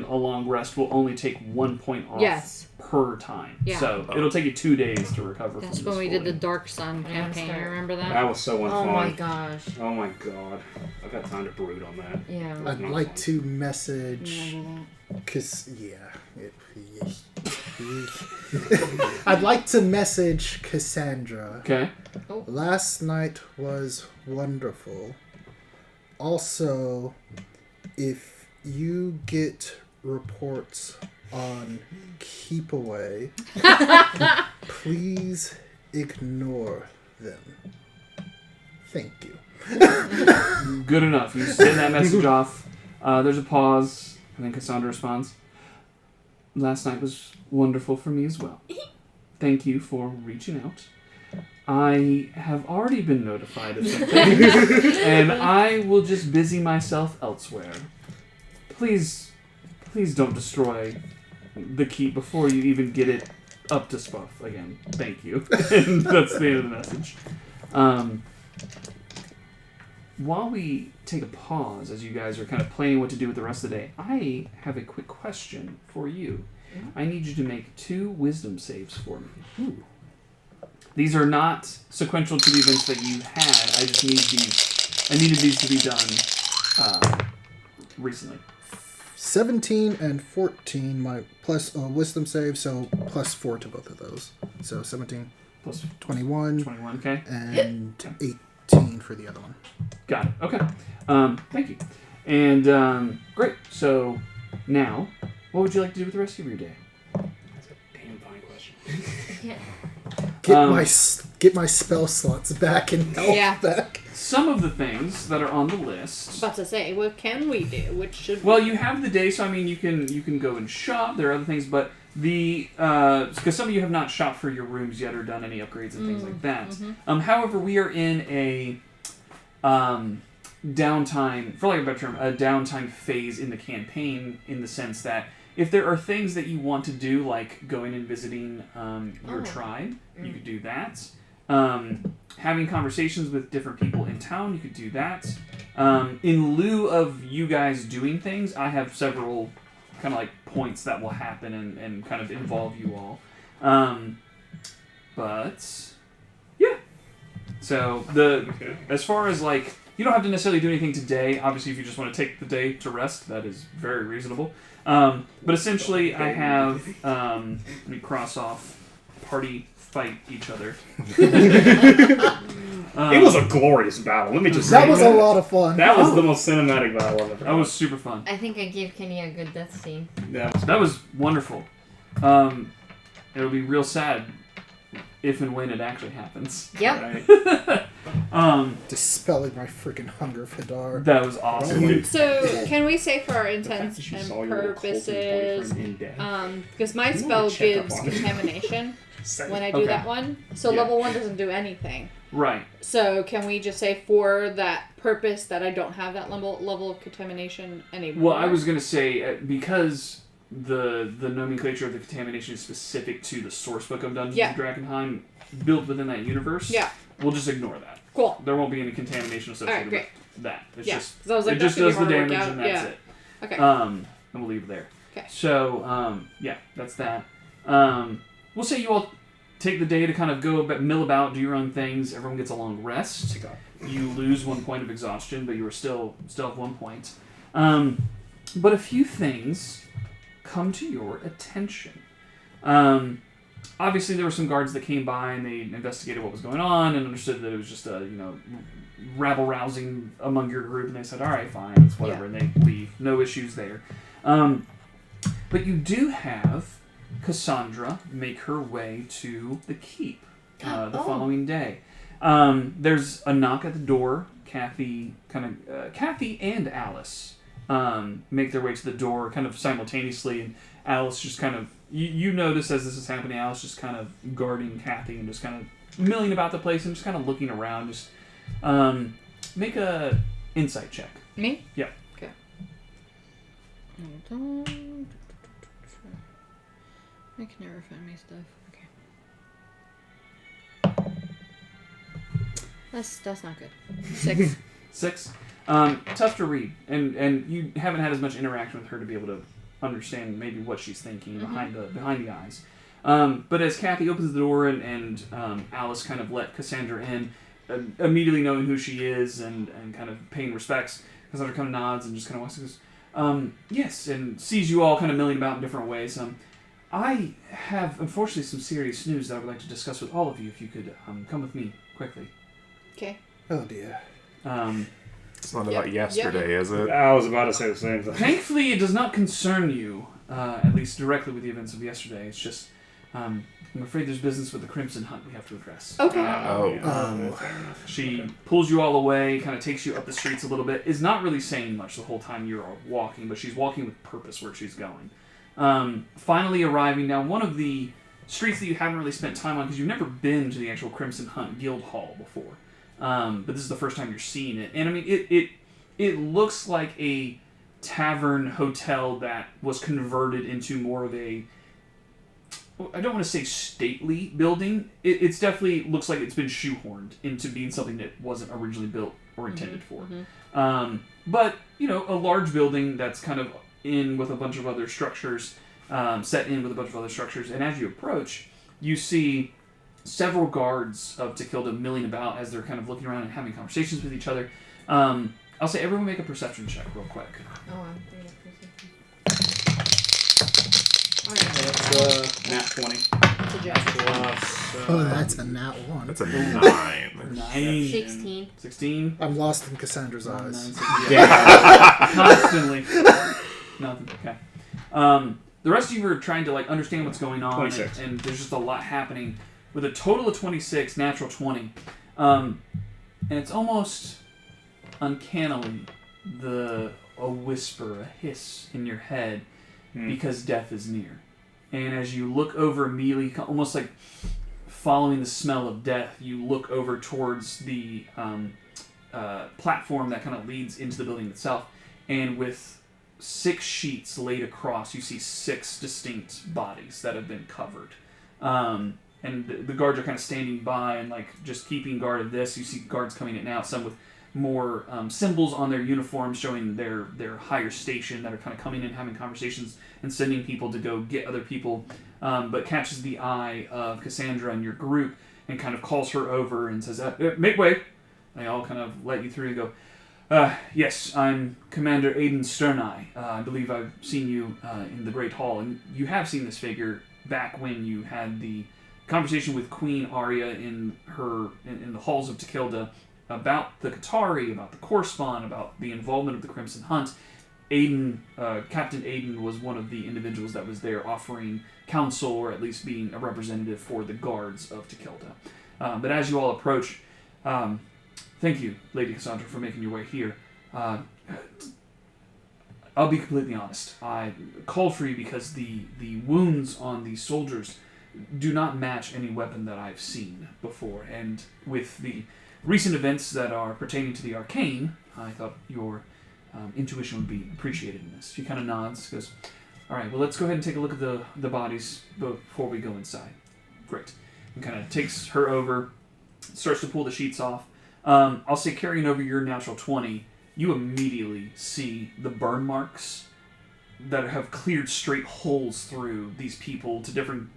a long rest will only take 1 point off Yes. per time. Yeah. So it'll take you 2 days to recover That's from when this we did the falling. Dark Sun campaign. You remember that? That was so Oh, unfun. my gosh. Oh my god. I've had time to brood on that. Yeah. I'd Not like fun. to message, Remember cause I'd like to message Cassandra. Okay. Last night was wonderful. Also, if you get reports on Keep Away, please ignore them. Thank you. Good enough. You send that message off. There's a pause, and then Cassandra responds. Last night was wonderful for me as well. Thank you for reaching out. I have already been notified of something, and I will just busy myself elsewhere. Please don't destroy the keep before you even get it up to spuff again. Thank you. And that's the end of the message. While we take a pause, as you guys are kind of planning what to do with the rest of the day, I have a quick question for you. I need you to make 2 wisdom saves for me. Ooh. These are not sequential to the events that you had. I just need these. I needed these to be done recently. 17 and 14, my plus wisdom save, so plus 4 to both of those. So 17, Plus 21, 21, okay? and 18 for the other one. Got it. Okay. Thank you. And great. So now, what would you like to do with the rest of your day? That's a damn fine question. Yeah. Get my spell slots back and health back. Some of the things that are on the list. About to say, what can we do? Which should Well, you have the day, so I mean, you can go and shop. There are other things, but because some of you have not shopped for your rooms yet or done any upgrades and things like that. However, we are in a downtime, for lack of a better term, a downtime phase in the campaign, in the sense that If there are things that you want to do, like going and visiting your Oh. tribe, you could do that. Having conversations with different people in town, you could do that. In lieu of you guys doing things, I have several kind of like points that will happen and kind of involve you all. But yeah. So as far as like, you don't have to necessarily do anything today. Obviously, if you just want to take the day to rest, that is very reasonable. But essentially, I have let me cross off party fight each other. It was a glorious battle. Let me just That say was a lot of fun. That was the most cinematic battle I've ever That was super fun. I think I gave Kenny a good death scene. That was wonderful. It'll be real sad if and when it actually happens. Yep. Right? Dispelling my freaking hunger, Fedar. That was awesome. So, can we say for our intents that you and saw your purposes, boyfriend in death. because my You spell wanna check gives up on it. contamination when I do Okay. that one. So Yeah. level 1 doesn't do anything. Right. So can we just say for that purpose that I don't have that level of contamination anymore? Well, I was gonna say because the nomenclature of the contamination is specific to the source book of Dungeons and Dragonheim, built within that universe. Yeah. We'll just ignore that. Cool. There won't be any contamination associated Alright, with that. It's Yeah, just 'cause I was like, it that's just gonna be does the hard to work damage out. and that's Yeah. it. Okay. And we'll leave it there. Okay. So, yeah, that's that. We'll say you all take the day to kind of go mill about, do your own things. Everyone gets a long rest. You lose 1 point of exhaustion, but you are still have 1 point. But a few things come to your attention. Obviously, there were some guards that came by and they investigated what was going on and understood that it was just a rabble-rousing among your group, and they said, all right, fine, it's whatever, and they leave. No issues there. But you do have Cassandra make her way to the keep the following day. There's a knock at the door. Kathy and Alice make their way to the door kind of simultaneously, and Alice just kind of, you notice as this is happening, Alice just kind of guarding Kathy and just kind of milling about the place and just kind of looking around. Just make a insight check. Me? Yeah. Okay. Hold on. I can never find my stuff. Okay. That's not good. 6. 6. Tough to read, and you haven't had as much interaction with her to be able to understand maybe what she's thinking behind the eyes. But as Kathy opens the door and Alice kind of let Cassandra in, immediately knowing who she is and kind of paying respects, Cassandra kind of nods and just kind of walks and goes, yes, and sees you all kind of milling about in different ways. I have, unfortunately, some serious news that I would like to discuss with all of you, if you could come with me quickly. Okay. Oh dear. It's not about yesterday, is it? I was about to say the same thing. Thankfully, it does not concern you, at least directly with the events of yesterday. It's just, I'm afraid there's business with the Crimson Hunt we have to address. Okay. She pulls you all away, kind of takes you up the streets a little bit, is not really saying much the whole time you're walking, but she's walking with purpose where she's going. Finally arriving down one of the streets that you haven't really spent time on because you've never been to the actual Crimson Hunt Guild Hall before. But this is the first time you're seeing it. And I mean, it looks like a tavern hotel that was converted into more of a, I don't want to say stately building. It's definitely looks like it's been shoehorned into being something that wasn't originally built or intended for. But, a large building that's kind of in with a bunch of other structures, set in with a bunch of other structures. And as you approach, you see several guards of Takilda milling about as they're kind of looking around and having conversations with each other. I'll say everyone make a perception check real quick. Oh, I'm pretty That's nat 20. It's a joke. Plus, Oh, that's a nat 1. That's a 9. 9. 16. 16. I'm lost in Cassandra's eyes. Constantly. Nothing. Okay. The rest of you are trying to understand what's going on, 26. and there's just a lot happening. With a total of 26, natural 20, and it's almost uncannily a whisper, a hiss in your head, because death is near. And as you look over immediately, almost like following the smell of death, you look over towards the platform that kind of leads into the building itself, and with 6 sheets laid across. You see 6 distinct bodies that have been covered. And the guards are kind of standing by and like just keeping guard of this. You see guards coming in and out, some with more symbols on their uniforms showing their higher station that are kind of coming in, having conversations, and sending people to go get other people, but catches the eye of Cassandra and your group and kind of calls her over and says, make way. They all kind of let you through and go, yes, I'm Commander Aiden Sterneye. I believe I've seen you in the Great Hall, and you have seen this figure back when you had the conversation with Queen Iridia in the halls of Tekilda about the Qatari, about the Correspond, about the involvement of the Crimson Hunt. Captain Aiden was one of the individuals that was there offering counsel, or at least being a representative for the guards of Tekilda. But as you all approach, thank you, Lady Cassandra, for making your way here. I'll be completely honest. I called for you because the wounds on these soldiers do not match any weapon that I've seen before. And with the recent events that are pertaining to the arcane, I thought your intuition would be appreciated in this. She kind of nods, goes, all right, well, let's go ahead and take a look at the bodies before we go inside. Great. And kind of takes her over, starts to pull the sheets off. I'll say carrying over your natural 20, you immediately see the burn marks that have cleared straight holes through these people to different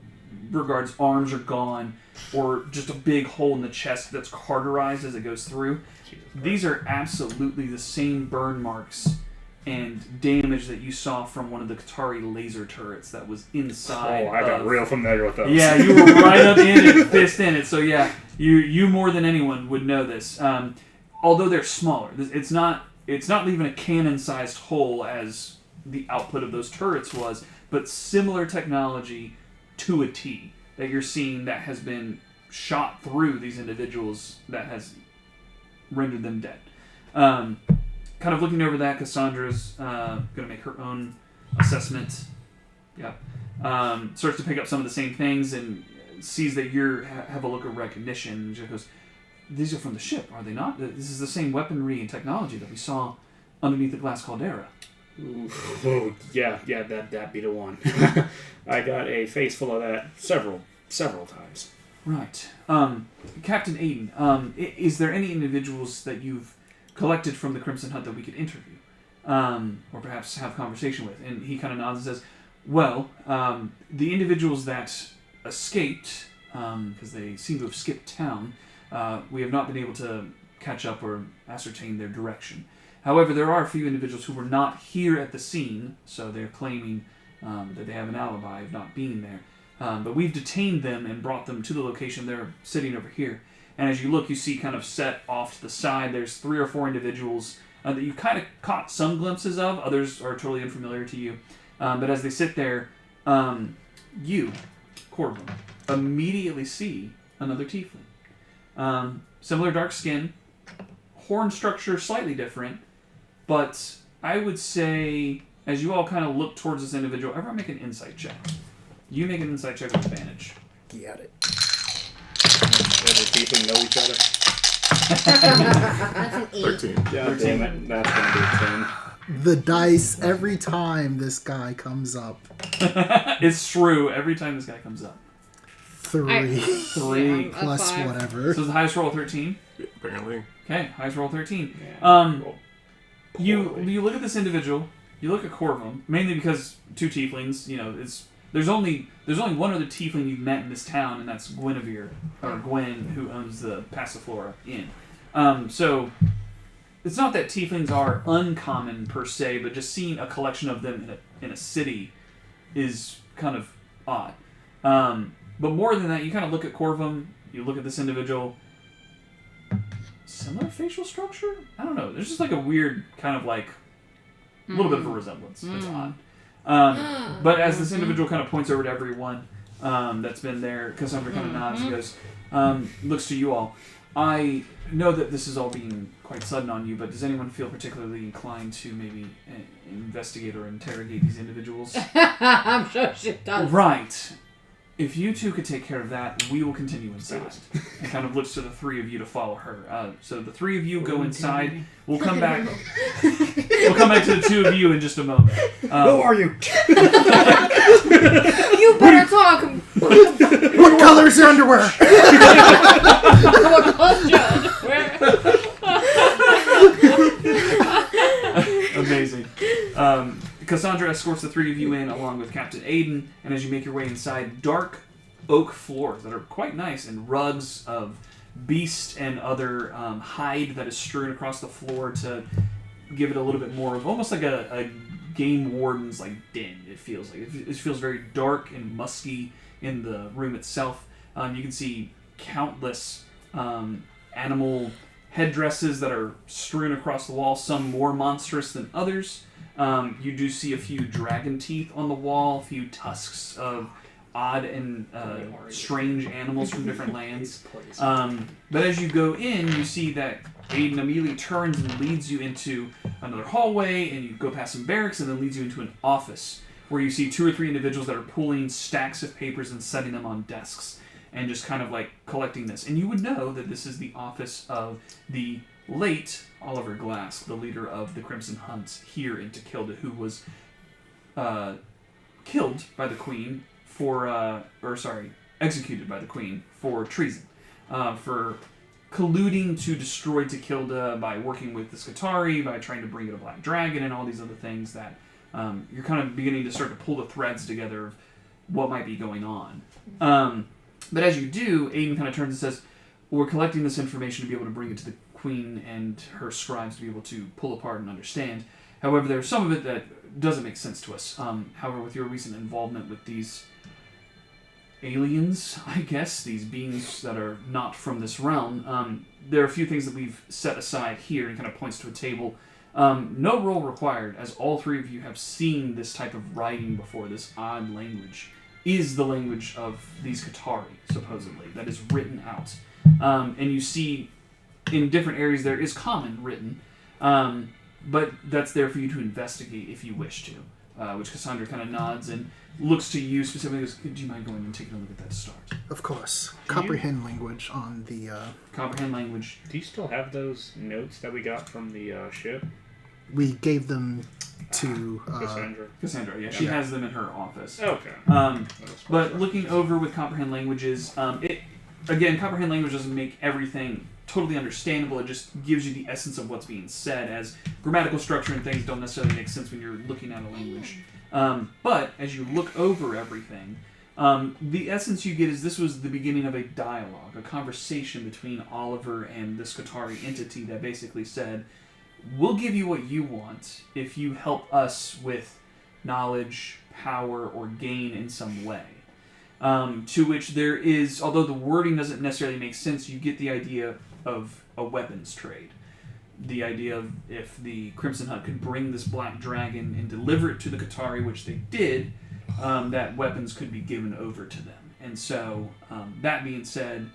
regards. Arms are gone, or just a big hole in the chest that's cauterized as it goes through. These are absolutely the same burn marks and damage that you saw from one of the Qatari laser turrets that was inside. Oh, I got real familiar with those. Yeah, you were right up in it, fist in it. So yeah, you more than anyone would know this. Although they're smaller, it's not leaving a cannon-sized hole as the output of those turrets was, but similar technology to a T that you're seeing that has been shot through these individuals that has rendered them dead. Kind of looking over that, Cassandra's going to make her own assessment. Yep. Starts to pick up some of the same things and sees that you have a look of recognition. And she goes, these are from the ship, are they not? This is the same weaponry and technology that we saw underneath the glass caldera. Ooh, oh, yeah, that'd be the one. I got a face full of that several times. Right. Captain Aiden, is there any individuals that you've collected from the Crimson Hunt that we could interview? Or perhaps have conversation with? And he kind of nods and says, well, the individuals that escaped, because they seem to have skipped town, we have not been able to catch up or ascertain their direction. However, there are a few individuals who were not here at the scene, so they're claiming that they have an alibi of not being there. But we've detained them and brought them to the location. They're sitting over here. And as you look, you see kind of set off to the side, there's 3 or 4 individuals that you kind of caught some glimpses of. Others are totally unfamiliar to you. But as they sit there, you, Corbin, immediately see another tiefling. Similar dark skin, horn structure slightly different, but I would say, as you all kind of look towards this individual, everyone make an insight check. You make an insight check with advantage. Get it. Every tiefling know each other. That's an 8. 13. God damn it, that's gonna be a 10. The dice every time this guy comes up. It's true. Every time this guy comes up. 3 3 plus 5. whatever. So the highest roll 13. Apparently. Okay, highest roll 13. Yeah, You look at this individual. You look at Corvum, mainly because 2 tieflings. You know, there's only one other tiefling you've met in this town, and that's Guinevere or Gwen, who owns the Passiflora Inn. So it's not that tieflings are uncommon per se, but just seeing a collection of them in a city is kind of odd. But more than that, you kind of look at Corvum. You look at this individual. Similar facial structure? I don't know. There's just like a weird kind of like a little bit of a resemblance. That's odd. But as this individual kind of points over to everyone that's been there, Cassandra kind of nods and goes, looks to you all. I know that this is all being quite sudden on you, but does anyone feel particularly inclined to maybe investigate or interrogate these individuals? I'm sure she does. Right. If you two could take care of that, we will continue inside. And kind of looks to the three of you to follow her. So the three of you go inside. We'll come back. We'll come back to the two of you in just a moment. Who are you? You better talk. What color is your underwear? What color's your underwear? Amazing. Cassandra escorts the three of you in along with Captain Aiden, and as you make your way inside, dark oak floors that are quite nice and rugs of beast and other hide that is strewn across the floor to give it a little bit more of almost like a game warden's like den. It feels like it feels very dark and musky in the room itself. You can see countless animal headdresses that are strewn across the wall, some more monstrous than others. You do see a few dragon teeth on the wall, a few tusks of odd and strange animals from different lands. But as you go in, you see that Aiden immediately turns and leads you into another hallway, and you go past some barracks, and then leads you into an office where you see 2 or 3 individuals that are pulling stacks of papers and setting them on desks and just kind of like collecting this. And you would know that this is the office of the late Oliver Glass, the leader of the Crimson Hunt here in Takilda, who was killed by the Queen for, executed by the Queen for treason, for colluding to destroy Takilda by working with the Skitarii, by trying to bring it a black dragon, and all these other things that you're kind of beginning to start to pull the threads together of what might be going on. But as you do, Aiden kind of turns and says, we're collecting this information to be able to bring it to the Queen and her scribes to be able to pull apart and understand. However, there's some of it that doesn't make sense to us. However, with your recent involvement with these aliens, I guess, these beings that are not from this realm, there are a few things that we've set aside here, and kind of points to a table. No roll required, as all 3 of you have seen this type of writing before. This odd language is the language of these Skitarii, supposedly, that is written out. And you see in different areas there is common written, but that's there for you to investigate if you wish to, which Cassandra kind of nods and looks to you specifically and goes, do you mind going and taking a look at that to start? Of course. Comprehend language on the... Comprehend language. Do you still have those notes that we got from the ship? We gave them to... Cassandra, yeah. She has them in her office. Okay. But looking over with Comprehend languages, Comprehend language doesn't make everything totally understandable. It just gives you the essence of what's being said, as grammatical structure and things don't necessarily make sense when you're looking at a language. But as you look over everything, the essence you get is this was the beginning of a dialogue, a conversation between Oliver and the Skitarii entity that basically said, we'll give you what you want if you help us with knowledge, power, or gain in some way. To which there is, although the wording doesn't necessarily make sense, you get the idea of a weapons trade. The idea of if the Crimson Hunt could bring this black dragon and deliver it to the Skitarii, which they did, that weapons could be given over to them. And so, that being said,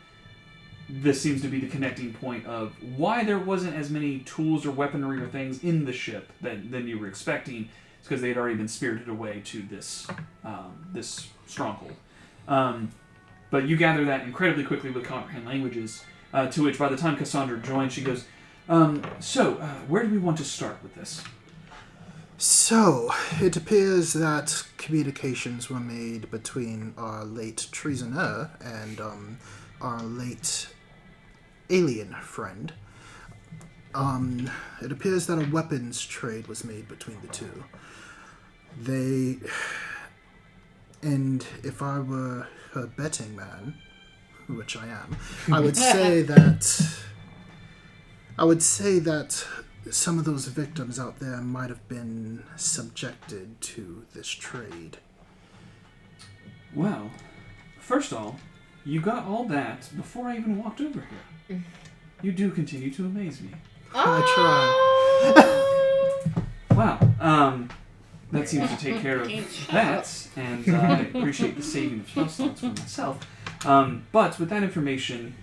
this seems to be the connecting point of why there wasn't as many tools or weaponry or things in the ship than you were expecting. It's because they had already been spirited away to this stronghold. But you gather that incredibly quickly with Comprehend languages, to which by the time Cassandra joins, she goes, where do we want to start with this? So, it appears that communications were made between our late treasoner and our late alien friend. It appears that a weapons trade was made between the two. And if I were a betting man, which I am, I would say that some of those victims out there might have been subjected to this trade. Well, first of all, you got all that before I even walked over here. You do continue to amaze me. I try. Wow. That seems to take care of that, and I appreciate the saving of spell slots for myself. But with that information,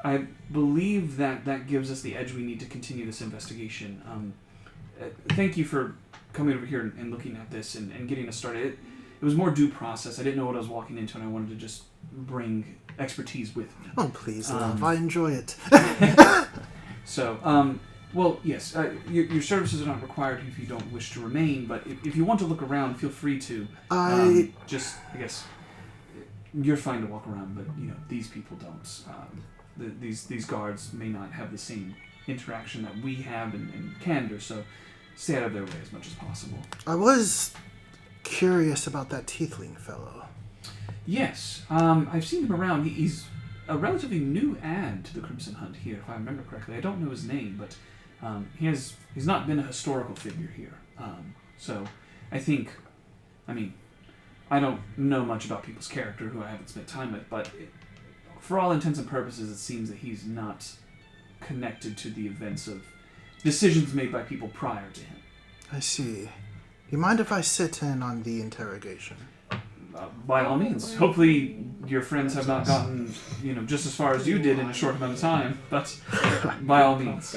I believe that gives us the edge we need to continue this investigation. Thank you for coming over here and looking at this and getting us started. it was more due process. I didn't know what I was walking into, and I wanted to just bring expertise with me. Oh, please, love. I enjoy it. So, well, yes, your services are not required if you don't wish to remain, but if you want to look around, feel free to. I guess, you're fine to walk around, but, these people don't. These guards may not have the same interaction that we have in Candor, so stay out of their way as much as possible. I was curious about that tiefling fellow. Yes, I've seen him around. He's a relatively new add to the Crimson Hunt here, if I remember correctly. I don't know his name, but he's not been a historical figure here. So I think, I don't know much about people's character who I haven't spent time with, but for all intents and purposes, it seems that he's not connected to the events of decisions made by people prior to him. I see. You mind if I sit in on the interrogation? By all means. Hopefully your friends have not gotten, just as far as you did in a short amount of time, but by all means.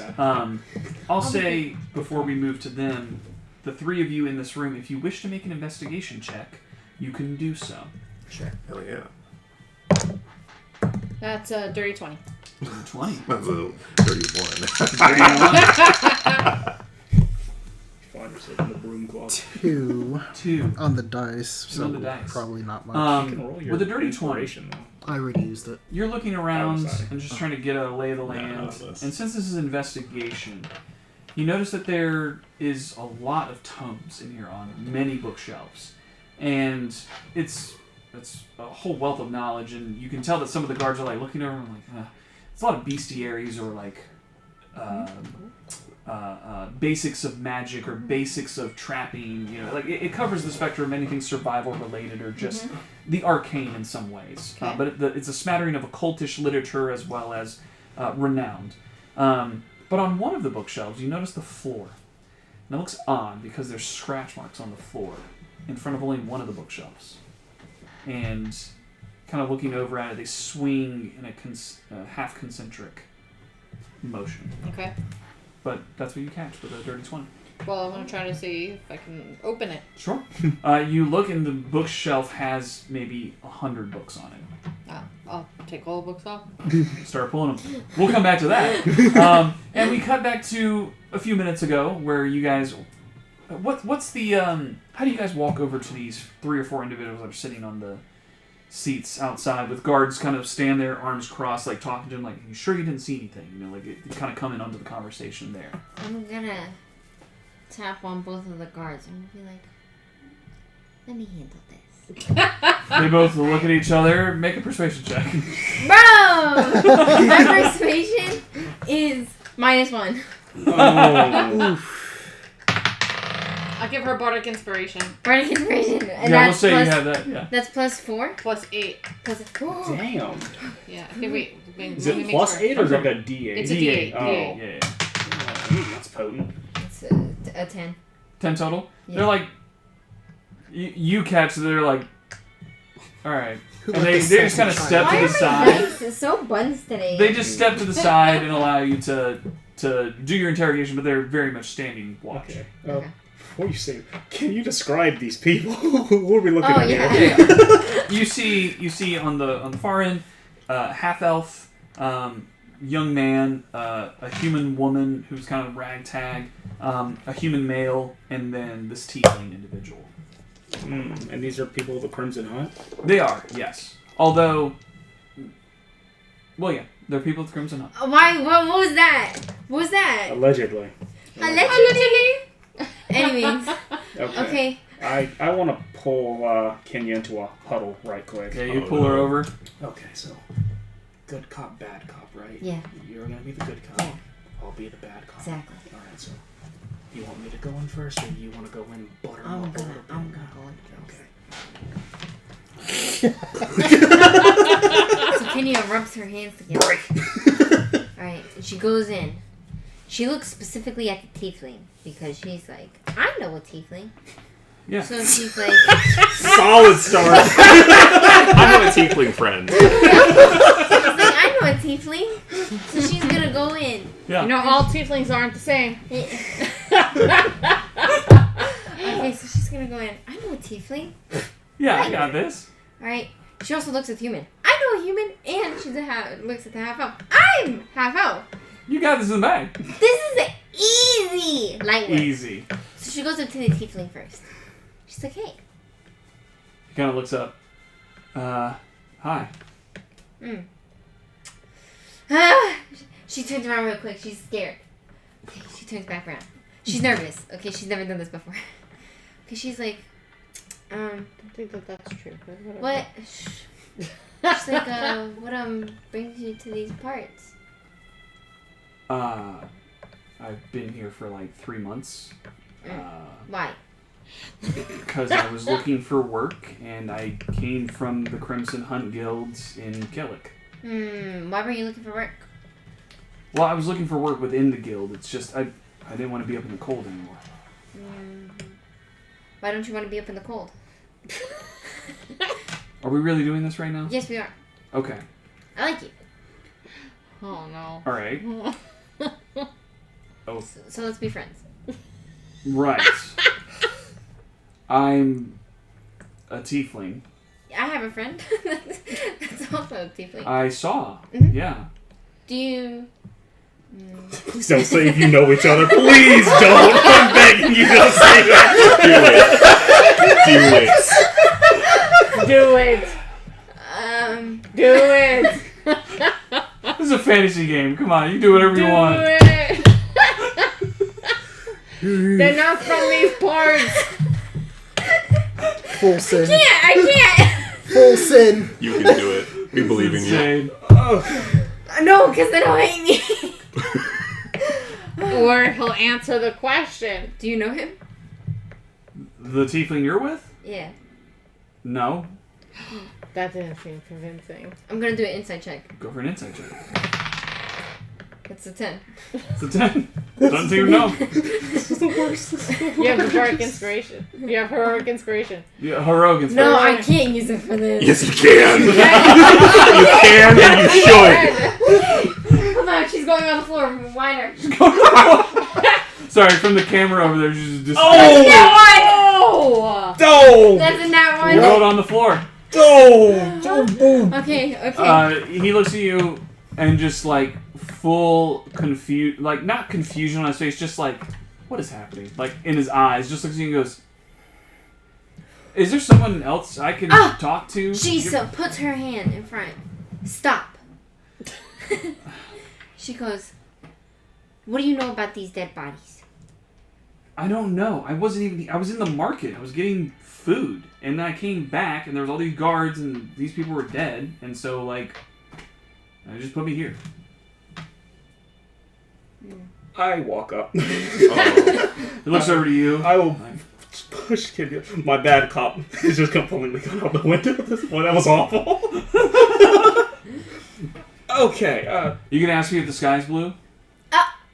I'll say, before we move to them, the three of you in this room, if you wish to make an investigation check, you can do so. Sure. Hell yeah. That's a dirty 20. 20. That's a 31. Find yourself in the broom closet. 2 on the dice. Two on the dice. Probably not much. You can roll your With a dirty 20, inspiration, though. I already used it. you're looking around sorry. and just trying to get a lay of the land. not this. And since this is investigation, you notice that there is a lot of tomes in here on many bookshelves. And it's a whole wealth of knowledge, and you can tell that some of the guards are looking over and it's a lot of bestiaries or basics of magic or basics of trapping. It covers the spectrum of anything survival related or just the arcane in some ways. Okay. But it's a smattering of occultish literature as well as renowned. But on one of the bookshelves, you notice the floor. And it looks odd because there's scratch marks on the floor in front of only one of the bookshelves. And kind of looking over at it, they swing in a half concentric motion. Okay. But that's what you catch with a dirty 20. Well, I'm going to try to see if I can open it. Sure. You look and the bookshelf has maybe 100 books on it. I'll take all the books off. Start pulling them. We'll come back to that. And we cut back to a few minutes ago where you guys... What's the... how do you guys walk over to these 3 or 4 individuals that are sitting on the seats outside with guards kind of stand there, arms crossed, talking to them, you sure you didn't see anything? You kind of come in onto the conversation there. I'm gonna tap on both of the guards. I'm gonna be like, let me handle this. They both look at each other, make a persuasion check. Bro! My persuasion is -1. Oh. I'll give her Bardic Inspiration. Bardic Inspiration. And Yeah, we'll that's say plus, you have that, yeah. That's +4? +8. Damn. Yeah. Okay, wait. Is let me it make +8 sure. or is it like a D8? It's a D8. D8. Oh. Yeah. That's potent. It's a 10. 10 total? Yeah. They're you catch, they're alright. And let they the just kind of sassy step Why to are the my side. dice so buns today? They just step to the side and allow you to do your interrogation, but they're very much standing watch. Okay. Okay. Before you say, can you describe these people? What are we looking at yeah. here? Yeah. You see on the far end, half elf, young man, a human woman who's kind of ragtag, a human male, and then this tiefling individual. And these are people of the Crimson Hunt? They are, yes. Although, well, yeah, they're people with Crimson Hunt. Why? What was that? What was that? Allegedly. Allegedly. Anyways. Okay. I want to pull Kenya into a huddle right quick. Yeah, you pull her over. Okay, so good cop, bad cop, right? Yeah. You're gonna be the good cop. Yeah. I'll be the bad cop. Exactly. All right, so you want me to go in first, or you want to go in and butter I'm them up a gonna little bit? go in first. Okay. So Kenya rubs her hands together. Alright, she goes in. She looks specifically at the tiefling because she's like, I know a tiefling. Yeah. So she's like, Solid start. I have a tiefling friend. I know a tiefling. So she's gonna go in. Yeah. You know, all tieflings aren't the same. Okay, so she's gonna go in. I know a tiefling. Yeah, I got this. Alright. She also looks at the human. I know a human, and she's looks at the half elf. I'm half elf. You got this in the bag. This is easy. Light work. Easy. So she goes up to the tiefling first. She's like, hey. He kind of looks up. Hi. She turns around real quick. She's scared. Okay, she turns back around. She's nervous. Okay, she's never done this before. Okay, she's like, I don't think that's true. But whatever. what? She's like, what brings you to these parts? I've been here for like 3 months. Why? Because I was looking for work, and I came from the Crimson Hunt Guilds in Killick. Why were you looking for work? Well, I was looking for work within the guild. It's just I didn't want to be up in the cold anymore. Why don't you want to be up in the cold? Are we really doing this right now? Yes, we are. Okay. I like you. Oh no. All right. Oh, So let's be friends. right. I'm a tiefling. I have a friend. That's also a tiefling. I saw. Yeah. Do you... Please don't say if you know each other. Please don't. I'm begging you don't say that. Do it. Do it. This is a fantasy game. Come on, you do whatever you want. Do it. They're not from these parts. Full sin. I can't! Full sin. You can do it. We believe in you. Insane. No, because they don't hate me. Or he'll answer the question. Do you know him? The tiefling you're with? Yeah. No. That didn't seem convincing. I'm going to do an insight check. Go for an insight check. That's a 10. It's a 10. Doesn't seem to know. This is the worst. You have heroic inspiration. You have heroic inspiration. Yeah, heroic inspiration. No, I can't use it for this. Yes, you can. You can and you should. Hold on, she's going on the floor. Whine her. Sorry, from the camera over there, she's just That's Oh! No. That's a nat one. rolled on the floor. No. Okay. He looks at you and just like full like not confusion on his face, just like, what is happening? Like in his eyes, just looks at you and goes, "Is there someone else I can talk to?" She puts her hand in front. Stop. She goes, "What do you know about these dead bodies?" I don't know. I was in the market. I was getting food, and then I came back, and there was all these guards, and these people were dead, and so like, they just put me here. I walk up. It looks over to you. I will push kid. My bad cop is just completely gone out the window at this point. That was awful. Okay. You can ask me if the sky's blue.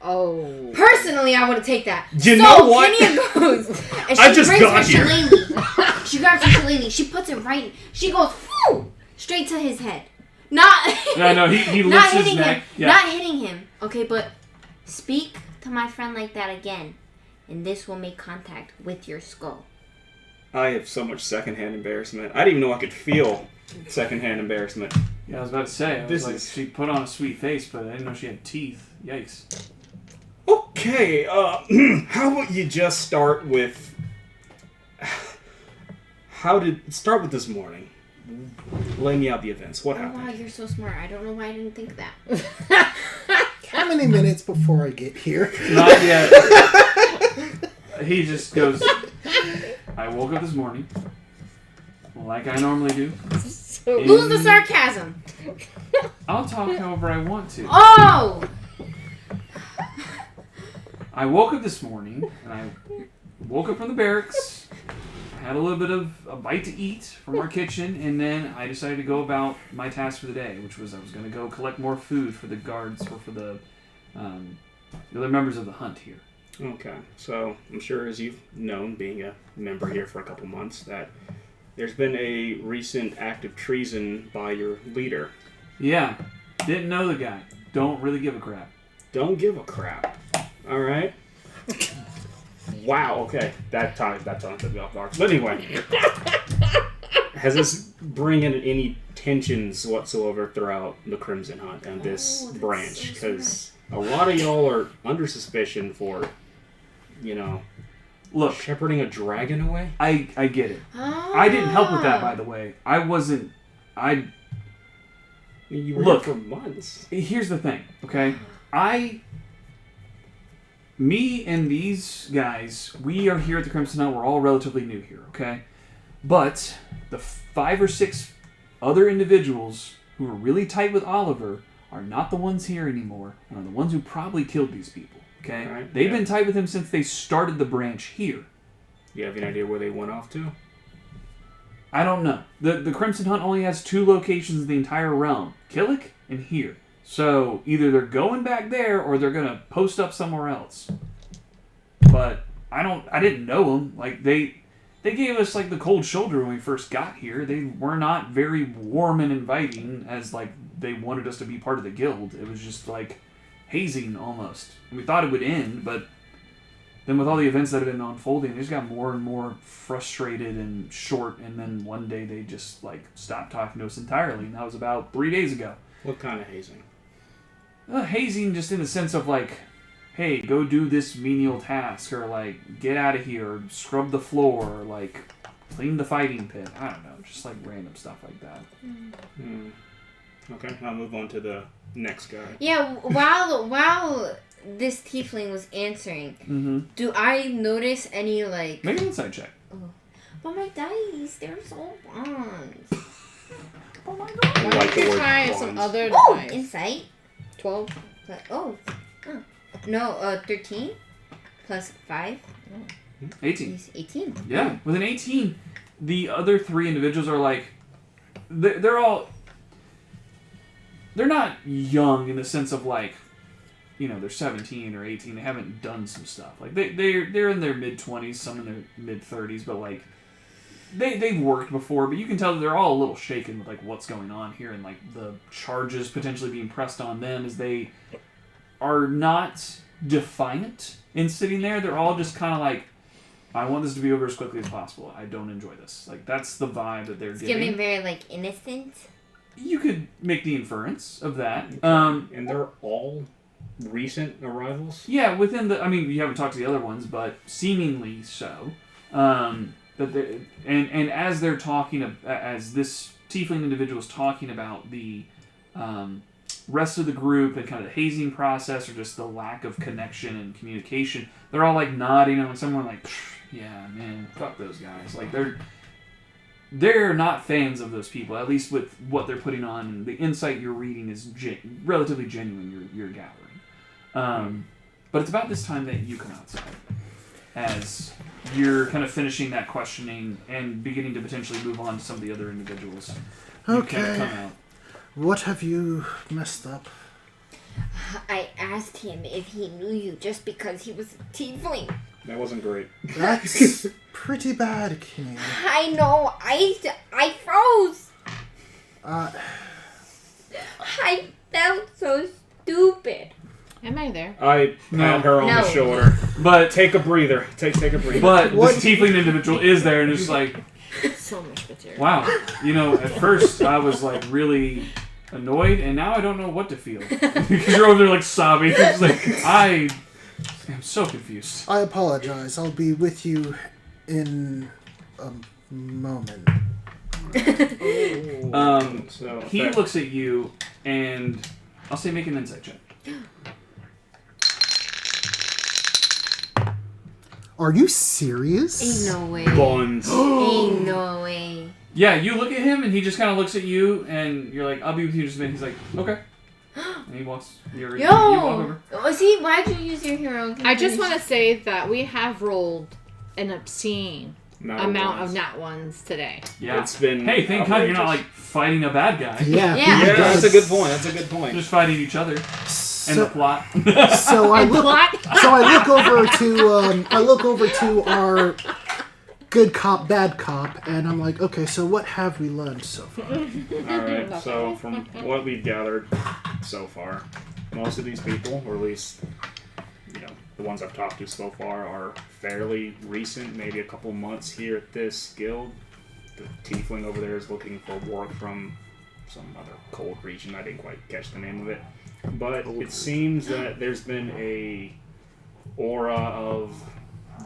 Oh. Personally, I want to take that. You know what? Kenya goes, and she I just brings got her here. shillelagh. She grabs her shillelagh. She puts it right. She goes whoo, straight to his head. Not. Yeah, no, he not lifts his hitting neck. him. Yeah. Not hitting him. Okay, but speak to my friend like that again, and this will make contact with your skull. I have so much secondhand embarrassment. I didn't even know I could feel secondhand embarrassment. Yeah, I was about to say. This She put on a sweet face, but I didn't know she had teeth. Yikes. Okay, how about you just start with... Start with this morning. Lay me out the events. What Oh wow, happened? you're so smart. I don't know why I didn't think of that. How many minutes before I get here? Not yet. He just goes, I woke up this morning, like I normally do. Lose the sarcasm. I'll talk however I want to. Oh! I woke up this morning, and I woke up from the barracks, had a little bit of a bite to eat from our kitchen, and then I decided to go about my task for the day, which was I was going to go collect more food for the guards or for the other members of the hunt here. Okay, so I'm sure as you've known, being a member here for a couple months, that there's been a recent act of treason by your leader. Yeah, didn't know the guy. Don't really give a crap. Don't give a crap. All right. Wow. Okay. That time took me off guard. But anyway, has this bring in any tensions whatsoever throughout the Crimson Hunt and this branch? Because a lot of y'all are under suspicion for, Look, shepherding a dragon away. I get it. I didn't help with that, by the way. I wasn't. You were Look, here for months. Here's the thing, okay? Me and these guys, we are here at the Crimson Hunt. We're all relatively new here, okay? But the 5 or 6 other individuals who are really tight with Oliver are not the ones here anymore, and are the ones who probably killed these people, okay? Right, They've been tight with him since they started the branch here. You have any idea where they went off to? I don't know. The Crimson Hunt only has 2 locations in the entire realm. Killick and here. So, either they're going back there, or they're going to post up somewhere else. But, I didn't know them. Like, they gave us, like, the cold shoulder when we first got here. They were not very warm and inviting, as, like, they wanted us to be part of the guild. It was just, like, hazing, almost. And we thought it would end, but then with all the events that have been unfolding, they just got more and more frustrated and short, and then one day they just, like, stopped talking to us entirely, and that was about 3 days ago. What kind of hazing? Hazing just in the sense of, like, hey, go do this menial task, or, like, get out of here, or scrub the floor, or, like, clean the fighting pit. I don't know, just, like, random stuff like that. Okay, I'll move on to the next guy. Yeah, while this tiefling was answering, do I notice any, like... Make an insight check. But my dice, they're so bonds. Oh my god. Why Like don't the you word try bonds. some other Oh, device? insight. 12. No, 13 plus 5 18. is 18. Yeah, with an 18, the other 3 individuals are like, they're not young in the sense of, like, they're 17 or 18. They haven't done some stuff. Like, they're in their mid-20s, some in their mid-30s, but, like, they've worked before, but you can tell that they're all a little shaken with, like, what's going on here, and, like, the charges potentially being pressed on them, as they are not defiant in sitting there. They're all just kind of like, I want this to be over as quickly as possible. I don't enjoy this. Like, that's the vibe that they're It's giving. giving very, like, innocent. You could make the inference of that. And they're all recent arrivals? Yeah, within the... I mean, you haven't talked to the other ones, but seemingly so. But and as they're talking... As this tiefling individual is talking about the rest of the group and kind of the hazing process, or just the lack of connection and communication, they're all, like, nodding, and someone like, yeah, man, fuck those guys. Like, they're not fans of those people, at least with what they're putting on, and the insight you're reading is relatively genuine, you're gathering. But it's about this time that you come outside, as you're kind of finishing that questioning and beginning to potentially move on to some of the other individuals. You kind of come out. What have you messed up? I asked him if he knew you just because he was a tiefling. That wasn't great. That's pretty bad, King. I know. I froze. I felt so stupid. Am I there? I pat her on the No. shoulder. But Take a breather. Take a breather. But this tiefling individual is there, and it's like, So much material. wow. At first I was, like, really annoyed, and now I don't know what to feel. Because you're over there, like, sobbing. It's like, I am so confused. I apologize. I'll be with you in a moment. So He looks at you, and I'll say make an insight check. Are you serious? Ain't no way. bonds. Ain't no way. Yeah, you look at him, and he just kind of looks at you, and you're like, I'll be with you in just a minute. He's like, okay. And he walks, you walk Yo! over. Oh, see, why'd you use your hero? I just want to say that we have rolled an obscene amount of nat ones today. Yeah. It's been Hey, thank God you're not, outrageous. like, fighting a bad guy. Yeah. Yeah. Yeah, that's a good point. That's a good point. Just fighting each other. And the plot. So I look. Plot. So I look over to our good cop, bad cop, and I'm like, okay, so what have we learned so far? Alright, so from what we've gathered so far, most of these people, or at least, the ones I've talked to so far, are fairly recent, maybe a couple months here at this guild. the tiefling over there is looking for work from some other cold region. I didn't quite catch the name of it. But it seems that there's been a aura of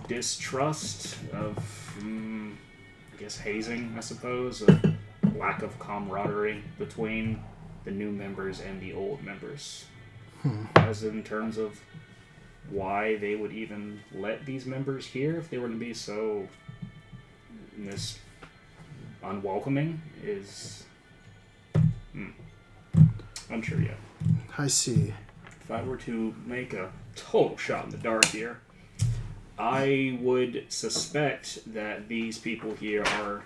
distrust, of, I guess, hazing, I suppose, of lack of camaraderie between the new members and the old members. As in terms of why they would even let these members here if they were to be so unwelcoming is unsure yet. I see. If I were to make a total shot in the dark here, I would suspect that these people here are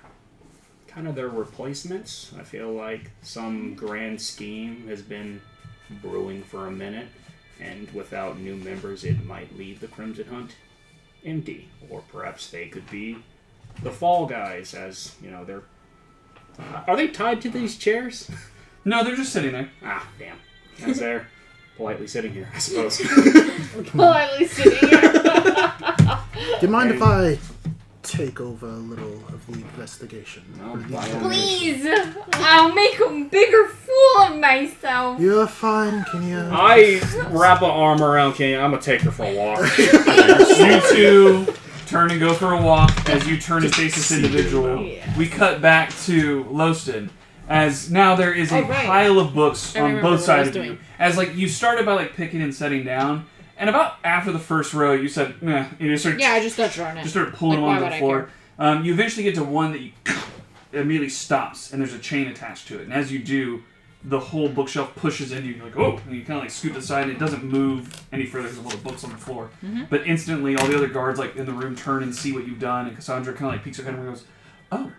kind of their replacements. I feel like some grand scheme has been brewing for a minute, and without new members it might leave the Crimson Hunt empty. Or perhaps they could be the fall guys, as, you know, they're... Are they tied to these chairs? No, they're just sitting there. Ah, damn. As they're politely sitting here, I suppose. Politely sitting here. Do you mind if I take over a little of the investigation? No, for these by all gentlemen? Please! I'll make a bigger fool of myself. You're fine, can you? I wrap an arm around Kenny. I'm gonna take her for a walk. You two turn and go for a walk. As you turn and face this individual, we cut back to Loston. As now there is a pile of books on both sides of you. As like you started by like picking and setting down, and about after the first row, you said, "Nah," you just started. Yeah, I just started drawing it. Just started pulling Like, them why onto the would I floor. You eventually get to one that you immediately stops, and there's a chain attached to it. And as you do, the whole bookshelf pushes into you. You're like, "Oh!" And you kind of like scoot aside, and it doesn't move any further because of all the books on the floor. But instantly, all the other guards like in the room turn and see what you've done, and Cassandra kind of like peeks her head and goes, "Oh,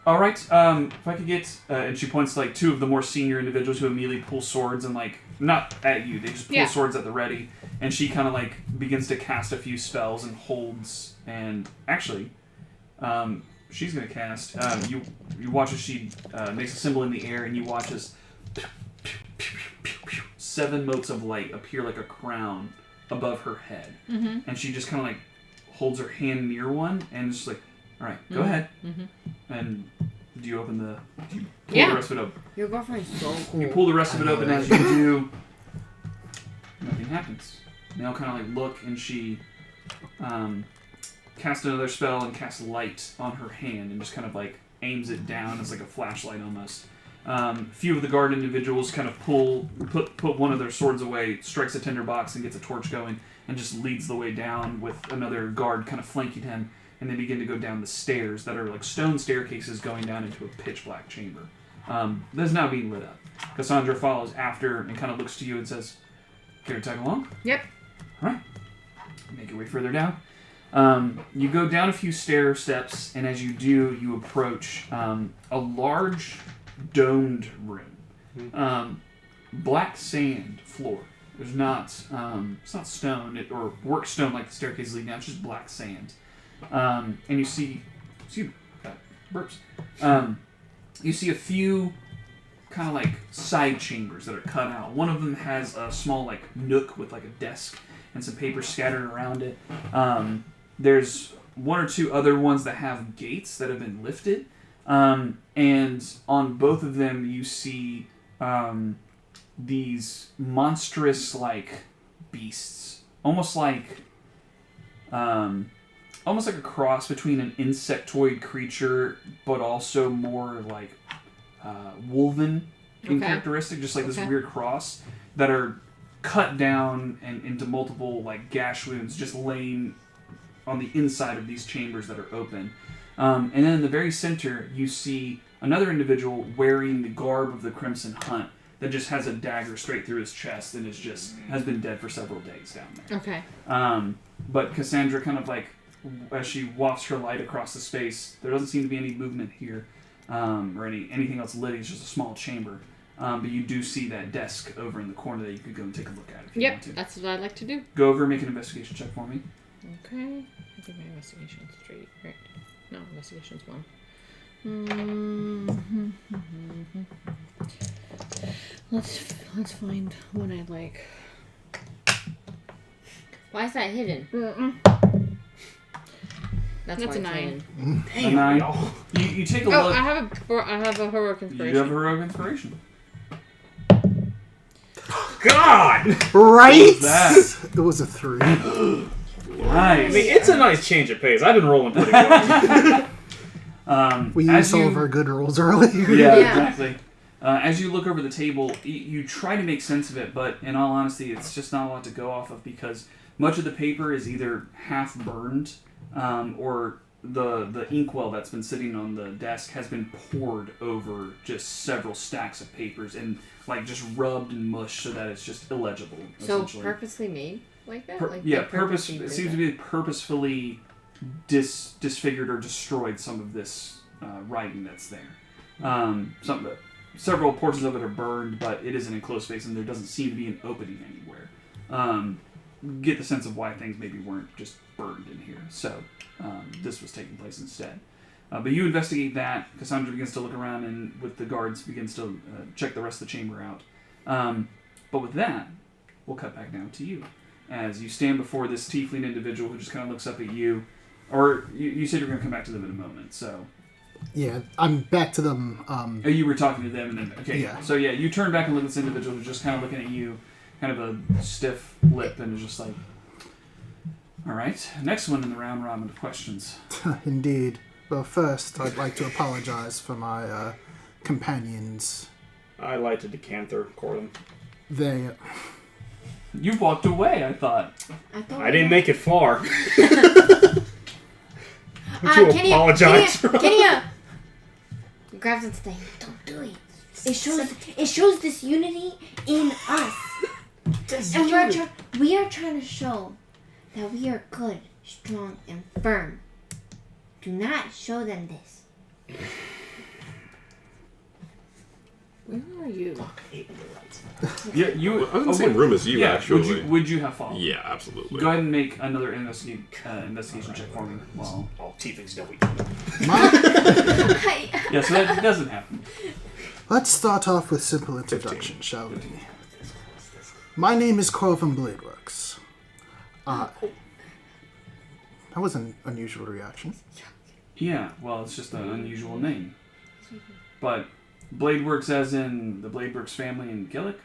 all right. If I could get," and she points to like two of the more senior individuals who immediately pull swords and like not at you, they just pull swords at the ready. And she kind of like begins to cast a few spells and holds. And actually, she's gonna cast. You watch as she makes a symbol in the air, and you watch as 7 motes of light appear like a crown above her head. And she just kind of like holds her hand near one and just like, "All right, go ahead." And do you open the... Do you pull the rest of it up? Your girlfriend's so cool. You pull the rest of it open. As you do, nothing happens. Now kind of like look, and she casts another spell and casts light on her hand and just kind of like aims it down as like a flashlight almost. A few of the guard individuals kind of put one of their swords away, strikes a tinderbox and gets a torch going, and just leads the way down with another guard kind of flanking him. And they begin to go down the stairs that are like stone staircases going down into a pitch black chamber. That's now being lit up. Cassandra follows after and kind of looks to you and says, "Care to tag along?" Yep. All right. Make your way further down. You go down a few stair steps, and as you do, you approach a large domed room. Black sand floor. There's not, it's not stone or work stone like the staircase leading down. It's just black sand. And you see, burps. You see a few kind of like side chambers that are cut out. One of them has a small like nook with like a desk and some paper scattered around it. There's 1 or 2 other ones that have gates that have been lifted. And on both of them you see these monstrous like beasts, almost like a cross between an insectoid creature, but also more like wolven in characteristic, just like this weird cross, that are cut down and into multiple like gash wounds, just laying on the inside of these chambers that are open. And then in the very center, you see another individual wearing the garb of the Crimson Hunt that just has a dagger straight through his chest and has been dead for several days down there. Okay. But Cassandra kind of like, as she wafts her light across the space, there doesn't seem to be any movement here, or anything else lit. It's just a small chamber. But you do see that desk over in the corner that you could go and take a look at if you want to. Yep, that's what I'd like to do. Go over and make an investigation check for me. Okay. I think my investigation's 3, right? No, investigation's 1. Let's find one I like. Why is that hidden? That's That's a why it's 9. A 9. You take a Oh, look. I have a heroic inspiration. You have heroic inspiration. God! Right? What was that? It was a 3. I Nice. mean, it's a nice change of pace. I've been rolling pretty well. We as used all you- of our good rolls earlier. Yeah, Yeah. exactly. As you look over the table, you try to make sense of it, but in all honesty, it's just not a lot to go off of because much of the paper is either half burned or the inkwell that's been sitting on the desk has been poured over just several stacks of papers and like just rubbed and mushed so that it's just illegible. So essentially. purposely made like that? Like Yeah, they purpose. purposely It did seems to that? be purposefully disfigured or destroyed some of this writing that's there. Several portions of it are burned, but it is an enclosed space, and there doesn't seem to be an opening anywhere. Get the sense of why things maybe weren't just burned in here. So this was taking place instead. But you investigate that. Cassandra begins to look around, and with the guards begins to check the rest of the chamber out. But with that, we'll cut back now to you. As you stand before this tiefling individual who just kind of looks up at you. Or you said you're going to come back to them in a moment, so... Yeah, I'm back to them. Oh, you were talking to them, and then... Okay, Yeah. So yeah, you turn back and look at this individual who's just kind of looking at you, kind of a stiff lip, and is just like... Alright, next one in the round robin of questions. Indeed. Well, first, I'd like to apologize for my companions. I like to decanter Corbin. They... You walked away, I thought. I didn't make it far. Would you apologize? Kenya! Grabs its thing. Don't do it. It shows this unity in us. And we are trying to show that we are good, strong, and firm. Do not show them this. Where are you? Yeah, you... I'm in the same room as you, yeah, actually. Would you have followed? Yeah, absolutely. Go ahead and make another investigation check for me. Well, Oh, tieflings don't eat. yeah, so that doesn't happen. Let's start off with simple introduction, shall we? My name is Corvin Bladeworks. That was an unusual reaction. Yeah, well, it's just an unusual name. But Bladeworks as in the Bladeworks family in Gillick?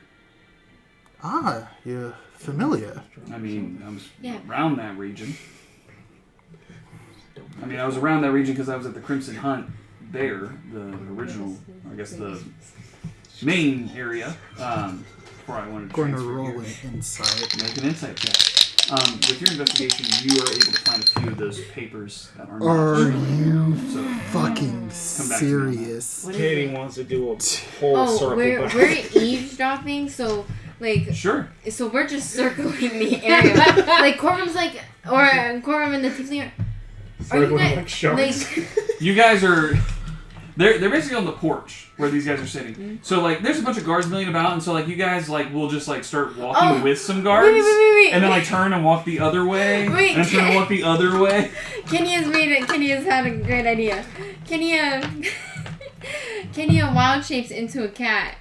Ah, you're familiar. I mean, I was Yeah. around that region. I mean, I was around that region because I was at the Crimson Hunt there, the original, I guess the main area, before I wanted to Going to transfer roll here. an insight. Make an insight check. With your investigation, you are able to find a few of those papers that are not. Are you So, fucking Come back to me on that. serious? What is Katie it? wants to do a whole Oh, circle. we're eavesdropping, so like sure. so we're just circling the area. Like Corbin's like, or Corbin and the tiefling are you circling guys like sharks. like? You guys are... They're basically on the porch where these guys are sitting. So, like, there's a bunch of guards milling about, and so, like, you guys, like, will just, like, start walking with some guards. Wait. And then, like, turn and walk the other way. Wait, and then turn and walk the other way. Kenya's had a great idea. Kenya wild shapes into a cat.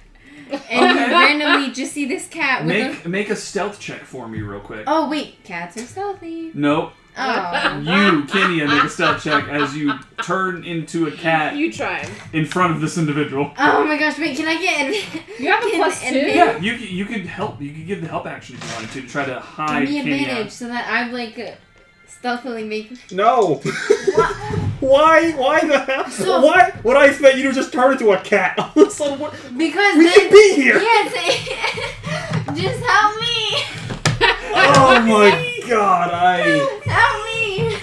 And you randomly just see this cat with Make a stealth check for me real quick. Oh wait, cats are stealthy. Nope. Oh. You, Kenya, make a stealth check as you turn into a cat You tried. in front of this individual. Oh my gosh, wait, can I get You have a +2? Yeah, you could help. You could give the help action if you wanted to try to hide Give me Kenya. advantage so that I'm like stealthily make No. Why? Why the hell? So- Why would I expect you to just turn into a cat? So what? because We then, can be here. Yes, just help me. Oh my god! I Help me.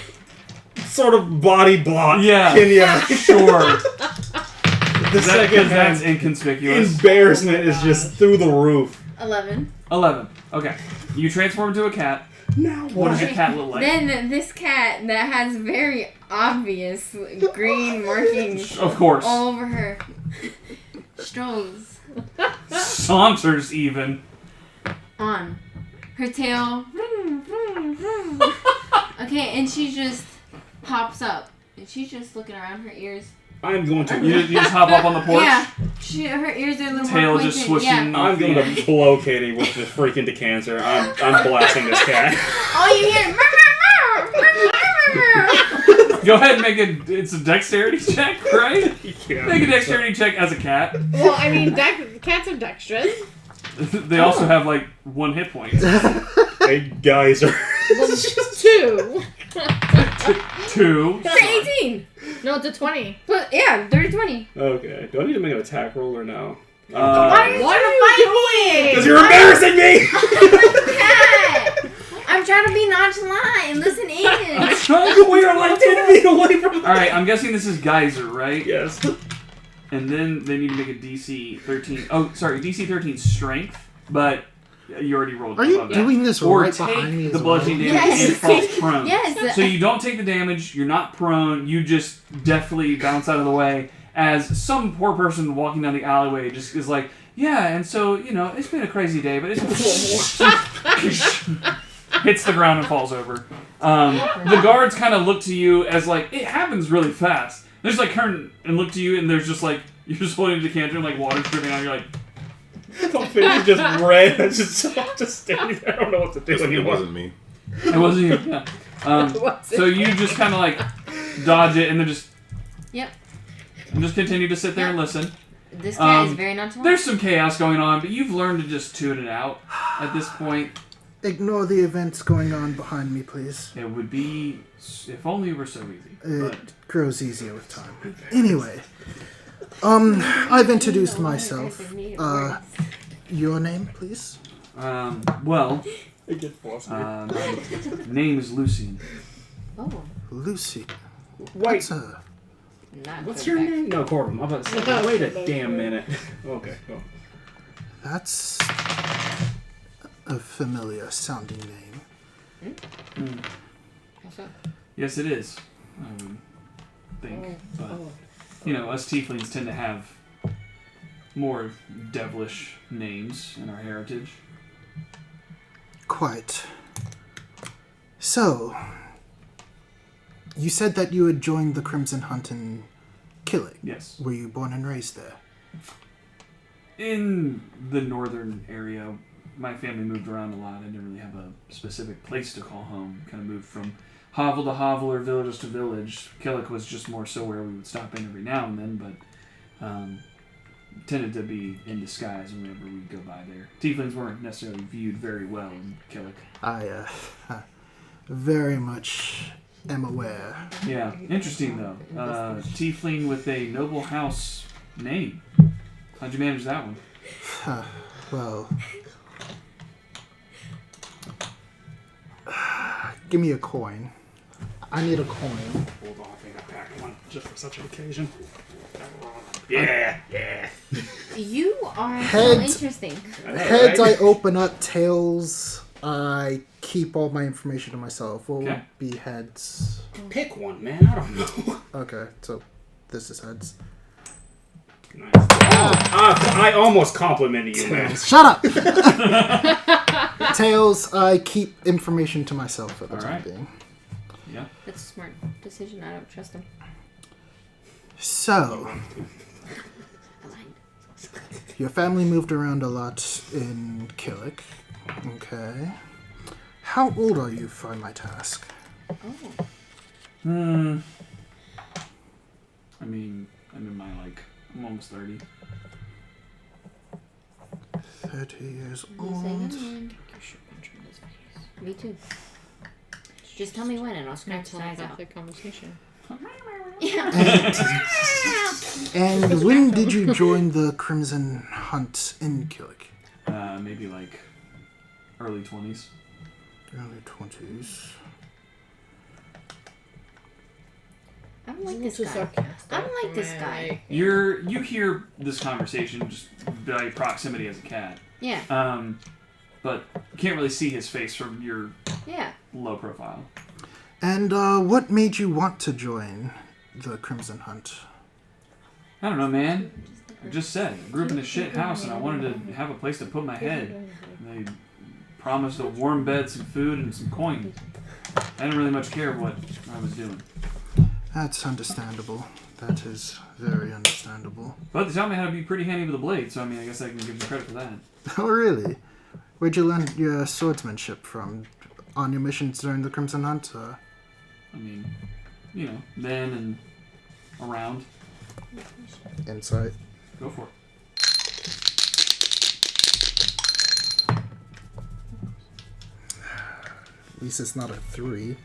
sort of body block. Yeah. Kenya. Sure. The second That's that's inconspicuous. embarrassment is just through the roof. 11. 11. Okay. You transform into a cat. Now What does your cat look like? Then this cat that has very obvious green markings Of course. all over her strolls Saunters even. on her tail. Okay, and she just pops up. And she's just looking around her ears. I'm going to. You just hop up on the porch. Yeah, her ears are a little Tail more just pointed. swishing. Yeah. I'm going to blow Katie with the freaking decanter. I'm blasting this cat. All you hear, "Meow, meow, meow, meow, meow, meow, meow." Go ahead and make it. It's a dexterity check, right? Yeah. Make a dexterity check as a cat. Well, I mean, cats are dexterous. They also have like 1 hit point. Hey, guys are. Well, 2. 2. It's 18. No, it's a 20. But yeah, 30-20. Okay. Do I need to make an attack roll or no? Why are you trying to fight me? Because you're embarrassing me! Cat. I'm trying to be nonchalant and listen in. We are like 10 feet away from. Alright, I'm guessing this is Geyser, right? Yes. And then they need to make a DC 13. Oh, sorry, DC 13 strength, but you already rolled. Are you above that. doing this Or right take behind me the as well? bludgeoning damage Yes. and fall prone. Yes. So you don't take the damage, you're not prone, you just deftly bounce out of the way as some poor person walking down the alleyway just is like, yeah, and so, you know, it's been a crazy day, but it's... hits the ground and falls over. The guards kind of look to you as like, it happens really fast. They just like turn and look to you and there's just like, you're just holding the decanter and like water's dripping out and you're like... My face is just red. I'm just standing there. I don't know what to do It anymore. wasn't me. It wasn't you, yeah. So you just kind of like dodge it and then just... Yep. And just continue to sit there and listen. This cat is very nonchalant. There's some chaos going on, but you've learned to just tune it out at this point. Ignore the events going on behind me, please. It would be... If only it were so easy. But It grows easier with time. Anyway, I've introduced myself. Your name, please? well, It gets flustered. my name is Lucian. Oh, Lucy. Wait, That's a... not what's good your back. name? No, Corbin. I'm about to say, wait a damn minute. Okay, go. That's a familiar sounding name. What's up? Yes, it is. I would think. But, you know, us tieflings tend to have more devilish names in our heritage. Quite. So, you said that you had joined the Crimson Hunt in Killick. Yes. Were you born and raised there? In the northern area, my family moved around a lot. I didn't really have a specific place to call home. Kind of moved from hovel to hovel or village to village. Killick was just more so where we would stop in every now and then, but tended to be in disguise whenever we'd go by there. Tieflings weren't necessarily viewed very well in Killick. I, very much am aware. Yeah, interesting though. Tiefling with a noble house name. How'd you manage that one? Well, give me a coin. I need a coin. Hold on, I think I packed one just for such an occasion. Yeah. You are so Heads. interesting. Heads, I open up. Tails, I keep all my information to myself. What Okay. would be heads? Pick one, man. I don't know. Okay, so this is heads. Nice. I almost complimented you, man. Shut up! Tails, I keep information to myself for the time Alright. being. Yeah. That's a smart decision. I don't trust him. So, your family moved around a lot in Killick. Okay. How old are you, if I might ask? Oh. I mean, I'm in my I'm almost 30. 30 years You say old. good. Me too. Just tell me when and I'll scratch his eyes out. the conversation. Yeah. And when did you join the Crimson Hunt in Killick? Maybe early 20s. Early 20s. I don't like this guy. I don't like this guy. You hear this conversation just by proximity as a cat. Yeah. But you can't really see his face from your Yeah. low profile. And what made you want to join the Crimson Hunt? I don't know, man. I just said, I grew up in a shit house and I wanted to have a place to put my head. They promised a warm bed, some food, and some coin. I didn't really much care what I was doing. That's understandable. That is very understandable. But they taught me how to be pretty handy with a blade, so I mean, I guess I can give them credit for that. Oh, really? Where'd you learn your swordsmanship from? On your missions during the Crimson Hunt? I mean, then and around. Insight. Go for it. At least it's not a 3.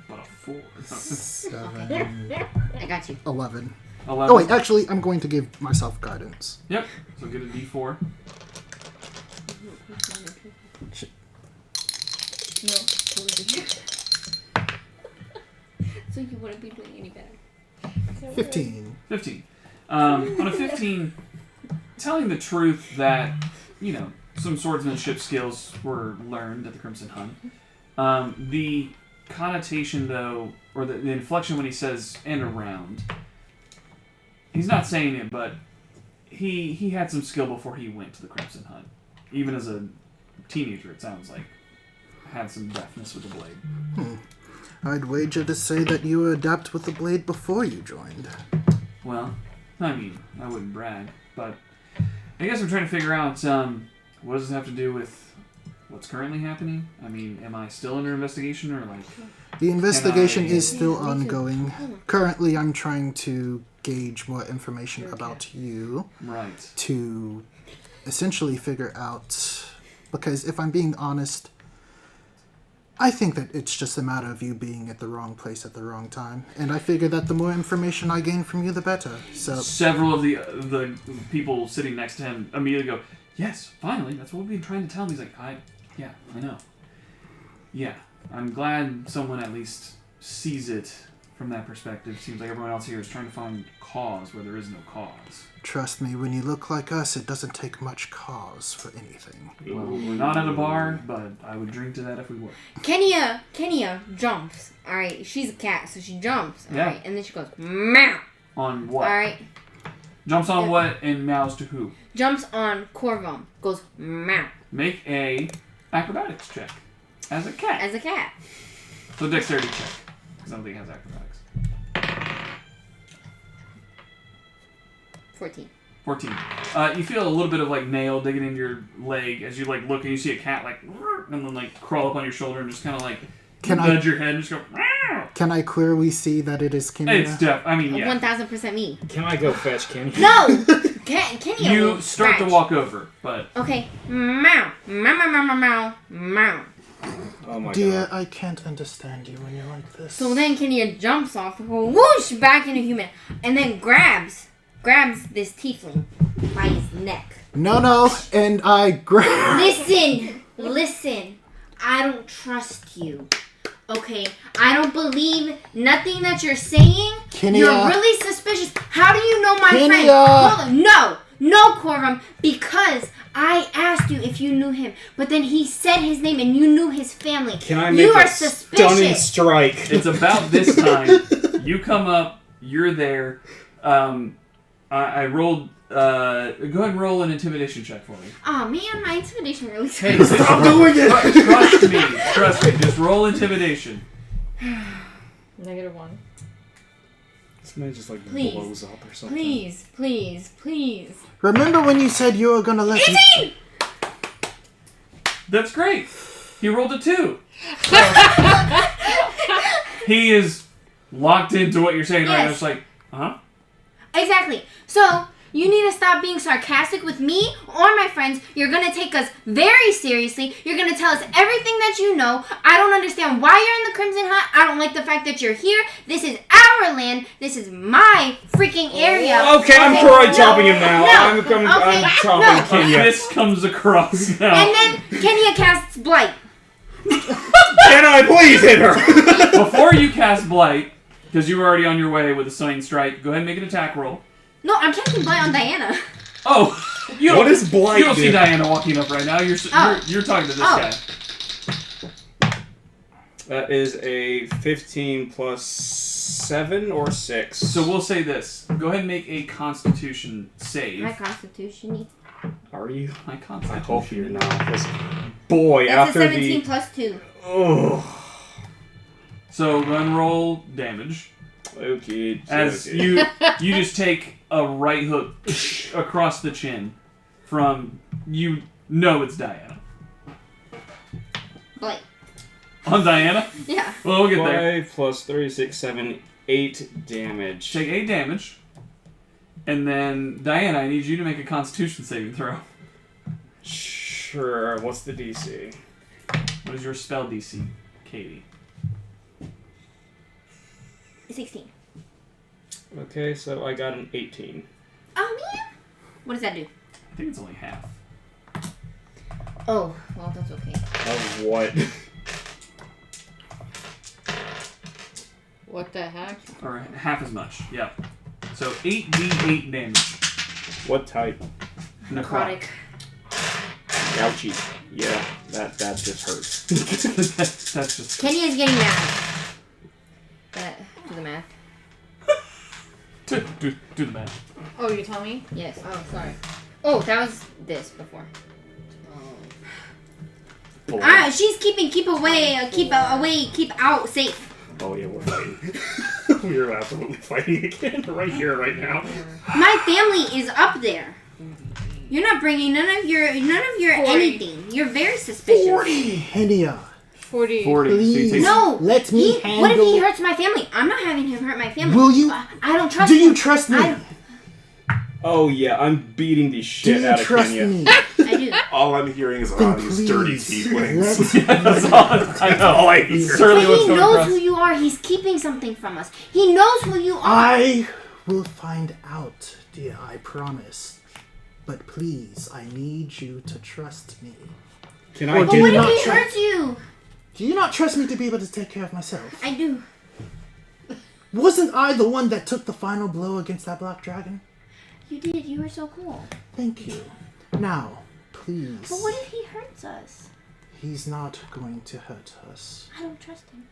What a 4. 7. I got you. 11. 11. Oh wait, actually, I'm going to give myself guidance. Yep. So get a D4. No. So you wouldn't be doing any better. 15. 15. On a 15, telling the truth that, some swordsmanship skills were learned at the Crimson Hunt. The connotation, though, or the inflection when he says "and around," he's not saying it, but he had some skill before he went to the Crimson Hunt. Even as a teenager, it sounds like. Had some deftness with the blade. I'd wager to say that you were adept with the blade before you joined. Well, I mean, I wouldn't brag, but I guess I'm trying to figure out what does this have to do with what's currently happening? I mean, am I still under investigation or like... The investigation is still ongoing. Currently, I'm trying to gauge more information about you. Right. To essentially figure out... Because if I'm being honest, I think that it's just a matter of you being at the wrong place at the wrong time. And I figure that the more information I gain from you, the better. So several of the people sitting next to him immediately go, yes, finally, that's what we've been trying to tell him. He's like, I know. Yeah, I'm glad someone at least sees it from that perspective. Seems like everyone else here is trying to find cause where there is no cause. Trust me, when you look like us, it doesn't take much cause for anything. Well, we're not at a bar, but I would drink to that if we were. Kenya jumps. All right, she's a cat, so she jumps. All Yeah. right, and then she goes meow. On what? All right, Jumps on what and meows to who? jumps on Corvum, goes meow Make a acrobatics check as a cat. as a cat. So dexterity check, because I don't think it has acrobatics. 14. You feel a little bit of like nail digging into your leg as you like look and you see a cat like and then like crawl up on your shoulder and just kind of like nudge your head and just go. Can I clearly see that it is Kenya? It's I mean, yeah. 1000% me. Can I go fetch Kenny? No, Kenya. You will start to scratch. walk over, but Okay, meow, meow, meow, meow, meow, meow. Oh my Dear, god. I can't understand you when you're like this. So then Kenya jumps off, whoosh, back into human, and then grabs this tiefling by his neck. No, and I grab... Listen. I don't trust you. Okay? I don't believe nothing that you're saying. Kenya. You're really suspicious. How do you know my friend? Kenya. Hold on. No, Corvum, because I asked you if you knew him, but then he said his name and you knew his family. Can I make you are a stunning suspicious. strike? it's about this time. You come up, you're there. I rolled. Go ahead and roll an intimidation check for me. Oh man, my intimidation really Hey, sucks. stop doing it! Trust me. Just roll intimidation. -1. This man just like Please. blows up or something. Please. Remember when you said you were gonna let me... 18! That's great. He rolled a 2. He is locked into what you're saying right now. Yes. It's like, huh? Exactly. So, you need to stop being sarcastic with me or my friends. You're going to take us very seriously. You're going to tell us everything that you know. I don't understand why you're in the Crimson Hut. I don't like the fact that you're here. This is our land. This is my freaking area. Okay, I'm karate chopping him now. I'm chopping Kenya. This comes across now. And then Kenya casts Blight. Can I please hit her? Before you cast Blight, because you were already on your way with a Stunning Strike, go ahead and make an attack roll. No, I'm casting Blight on Diana. Oh, What is Blight You don't do? see Diana walking up right now. You're talking to this guy. That is a 15 plus 7 or 6. So we'll say this. Go ahead and make a Constitution save. My constitution. Are you? My I Constitution. hope you're not. 'Cause boy, That's after a 17 the... plus 2. Oh. So go ahead and roll damage. Okay. As okay. you just take a right hook across the chin from, it's Diana. Blight. On Diana? Yeah. Well, we'll get there. 5 plus 36, 7, 8 damage. Take 8 damage. And then, Diana, I need you to make a Constitution saving throw. Sure. What's the DC? What is your spell DC, Katie? 16. Okay, so I got an 18. Oh, man. What does that do? I think it's only half. Oh, well, that's okay. Of what? What the heck? Or half as much, yeah. So 8d8 damage. What type? Necrotic. Ouchie. Yeah, that just hurts. That's just... Kenny is getting mad. Do the math. Do the math. Oh, you tell me? Yes. Oh, sorry. Oh, that was this before. Oh. She's keep away, keep out, safe. Oh yeah, we're fighting. We're absolutely fighting again, right here, right now. My family is up there. You're not bringing none of your 40. anything. You're very suspicious. 40! Henia, 40. 40. So you please. take... No, let me handle... What if he hurts my family? I'm not having him hurt my family. Will you... I don't trust Do him. you trust me? Oh yeah, I'm beating the Do shit you out of trust Kenya. me? I do. All I'm hearing is, Then these dirty please, tieflings. That's all I know. all I hear. Certainly But what's he going knows across. who you are. He's keeping something from us. He knows who you are. I will find out, dear, I promise. But please, I need you to trust me. Can Or I But do what not if he try- hurts you? Do you not trust me to be able to take care of myself? I do. Wasn't I the one that took the final blow against that black dragon? You did. You were so cool. Thank you. Now, please. But what if he hurts us? He's not going to hurt us. I don't trust him.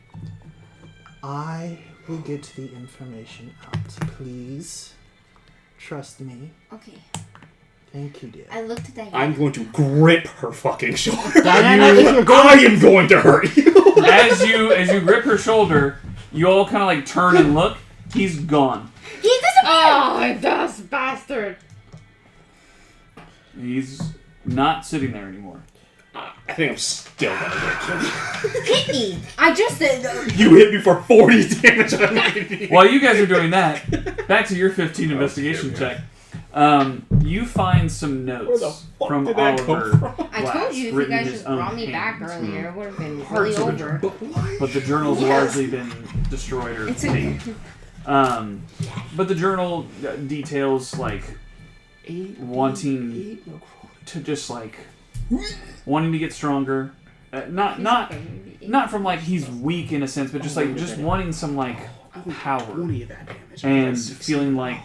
I will get the information out. Please. Trust me. Okay. Thank you, dear. I looked at that. I'm going to grip her fucking shoulder. Diana, if you're I going... am going to hurt you. As you grip her shoulder, you all kind of like turn and look. He's gone. He disappeared. Oh, das bastard. He's not sitting there anymore. I think I'm still gonna get killed. Hit me. I just said. You hit me for 40 damage on my knee. While you guys are doing that, back to your 15 investigation check. You find some Where the notes fuck from did that come Oliver from? I Glass, told you if you written in guys his just own brought me back hand. earlier, it would have been Parts really of the over. But the journal's Yes. largely been destroyed or It's taped. But the journal details like wanting to just like wanting to get stronger. Not from like he's weak in a sense, but just like just wanting some like power 20 of that damage. and feeling like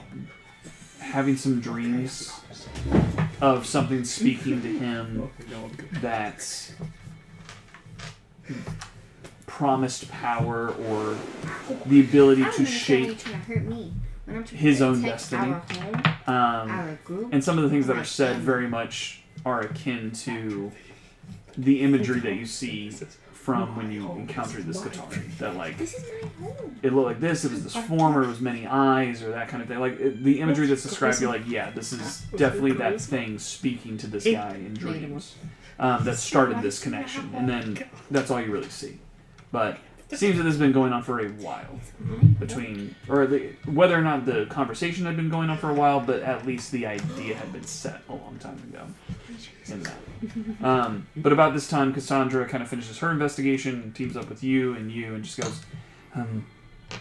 having some dreams of something speaking to him that promised power or the ability I don't to understand why shape you're trying to hurt me when I'm trying his to own protect destiny. our home, our group, And some of the things that our are said family. very much are akin to the imagery that you see from when you encountered this Qatari. That like This is my home. it looked like this, it was this form, or it was many eyes, or that kind of thing. Like the imagery that's described, you're like, yeah, this is definitely that thing speaking to this guy in dreams that started this connection, and then that's all you really see. But it seems that this has been going on for a while between, or whether or not the conversation had been going on for a while, but at least the idea had been set a long time ago. In that. But about this time, Cassandra kind of finishes her investigation, teams up with you, and just goes,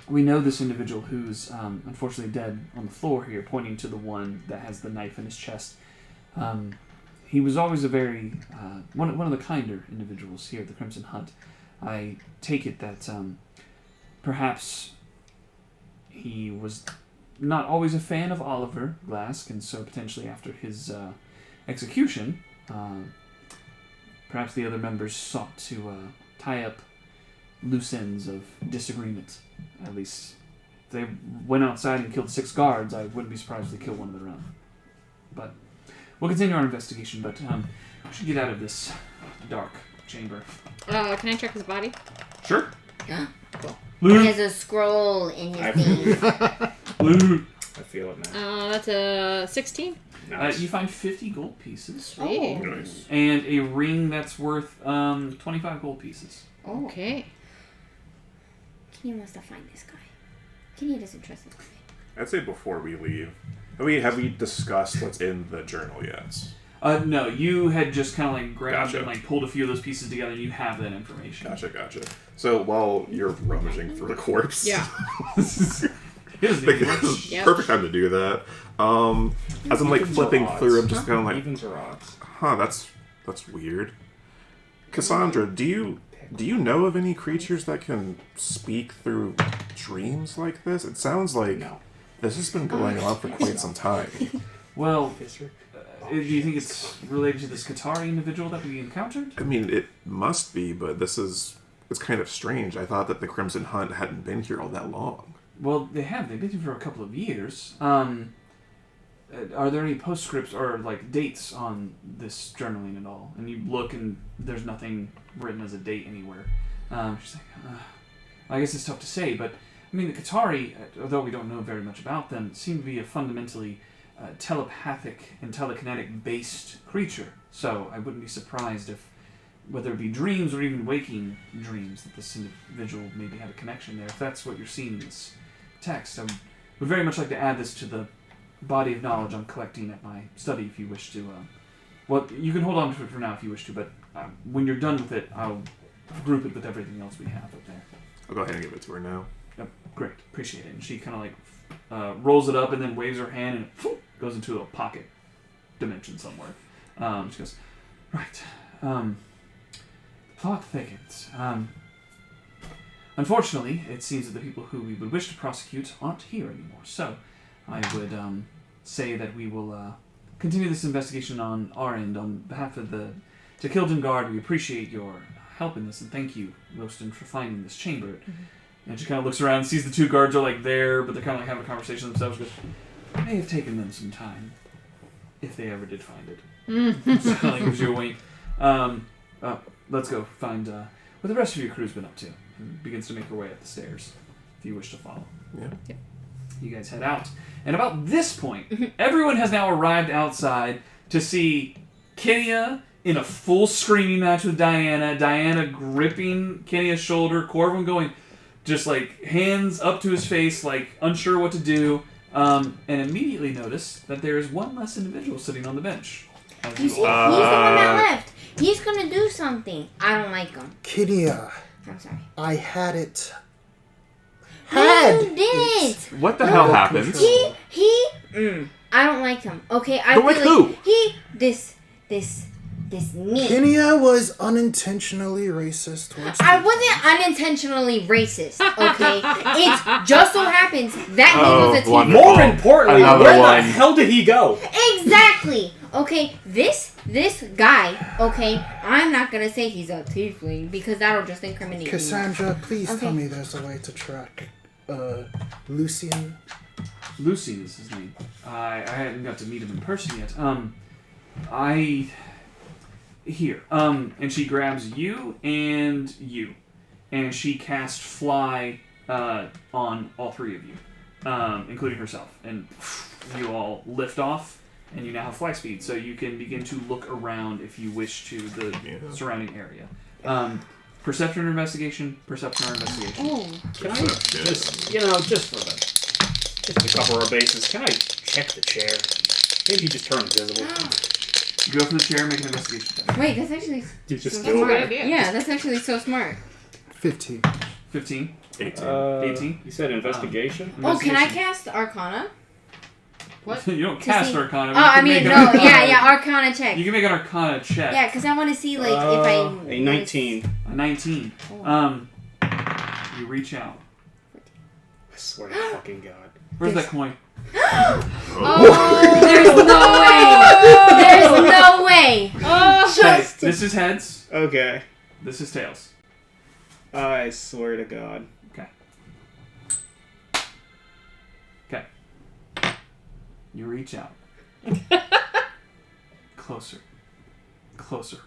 we know this individual who's unfortunately dead on the floor here, pointing to the one that has the knife in his chest. He was always a very, one of the kinder individuals here at the Crimson Hunt. I take it that perhaps he was not always a fan of Oliver Glass, and so potentially after his execution, perhaps the other members sought to tie up loose ends of disagreement. At least if they went outside and killed 6 guards, I wouldn't be surprised if they killed one of their own. But we'll continue our investigation, but we should get out of this dark chamber. Can I check his body? Sure. Cool. He has a scroll in his thing. I feel it now. That's a 16. Nice. You find 50 gold pieces. Oh. Nice. And a ring that's worth 25 gold pieces. Oh. Okay. Kenya wants to find this guy. Kenya doesn't trust this guy. I'd say before we leave, have we discussed what's in the journal yet? No, you had just kind of like grabbed Gotcha. and like pulled a few of those pieces together, and you have that information. Gotcha. So while you're rummaging for the corpse, Yeah. It doesn't like, even work. this is Yep. perfect time to do that. As I'm like Evens or flipping odds? through, I'm just kind of like, Evens or odds? that's weird. Cassandra, do you know of any creatures that can speak through dreams like this? It sounds like No. this has been going on for quite some time. Well, Fisher? do you think it's related to this Qatari individual that we encountered? I mean, it must be, but it's kind of strange. I thought that the Crimson Hunt hadn't been here all that long. Well, they have. They've been here for a couple of years. Are there any postscripts or like dates on this journaling at all? And you look, and there's nothing written as a date anywhere. She's like, I guess it's tough to say, but I mean, the Qatari, although we don't know very much about them, seem to be a fundamentally telepathic and telekinetic-based creature. So I wouldn't be surprised if, whether it be dreams or even waking dreams, that this individual maybe had a connection there. If that's what you're seeing in this text, I would very much like to add this to the body of knowledge I'm collecting at my study if you wish to. Well, you can hold on to it for now if you wish to, but when you're done with it, I'll group it with everything else we have up there. I'll go ahead and give it to her now. Yep, great, appreciate it. And she kind of like rolls it up and then waves her hand and it goes into a pocket dimension somewhere. She goes, right, the plot thickens. Unfortunately, it seems that the people who we would wish to prosecute aren't here anymore. So, I would say that we will continue this investigation on our end on behalf of the Tekilden Guard. We appreciate your help in this, and thank you, Roston, for finding this chamber. Mm-hmm. And she kind of looks around and sees the two guards are like there, but they're kind of like having a conversation themselves. She goes, it may have taken them some time, if they ever did find it. So kind of like gives you a wink. Let's go find what the rest of your crew's been up to. And begins to make her way up the stairs, if you wish to follow. Yeah. You guys head out. And about this point, everyone has now arrived outside to see Kenya in a full screaming match with Diana. Diana gripping Kenya's shoulder. Corvin going just like hands up to his face, like unsure what to do. And immediately notice that there is one less individual sitting on the bench. You see, he's the one that left. He's gonna do something. I don't like him. Kenya, I'm sorry. I had it. No, you didn't. What the hell happened? I don't like him. Okay, I Don't feel like who? This me. Kenya was unintentionally racist towards I people. wasn't unintentionally racist, okay? It just so happens that he was a tiefling. wonderful. More importantly, Another where one. the hell did he go? Exactly. Okay, this guy, okay, I'm not gonna say he's a tiefling because that'll just incriminate me. Cassandra, please Okay. tell me there's a way to track Lucian. Lucy is his name. I hadn't got to meet him in person yet. And she grabs you, and she casts fly on all three of you, including herself, and you all lift off, and you now have fly speed, so you can begin to look around if you wish to the surrounding area. Perception or investigation? Perception or investigation? Oh, Can I just to cover our bases, can I check the chair? Maybe he just turned invisible. Go for the chair, make an investigation check. wait, that's actually You just so killed smart. it. idea. Yeah, that's actually so smart. 15. 15. 18. 18? You said investigation? Oh, can I Investigation. cast Arcana? What? You don't To cast see- Arcana. Oh, but you I can mean, make an no, Arcana- yeah, Arcana check. You can make an Arcana check. Yeah, because I want to see, like, if I... A 19. A 19. Oh. You reach out. I swear to fucking God. Where's that coin? Oh, there's no way! There's no way! Oh, Okay, this is heads. Okay. This is tails. I swear to God. Okay. Okay. You reach out. Closer. Closer.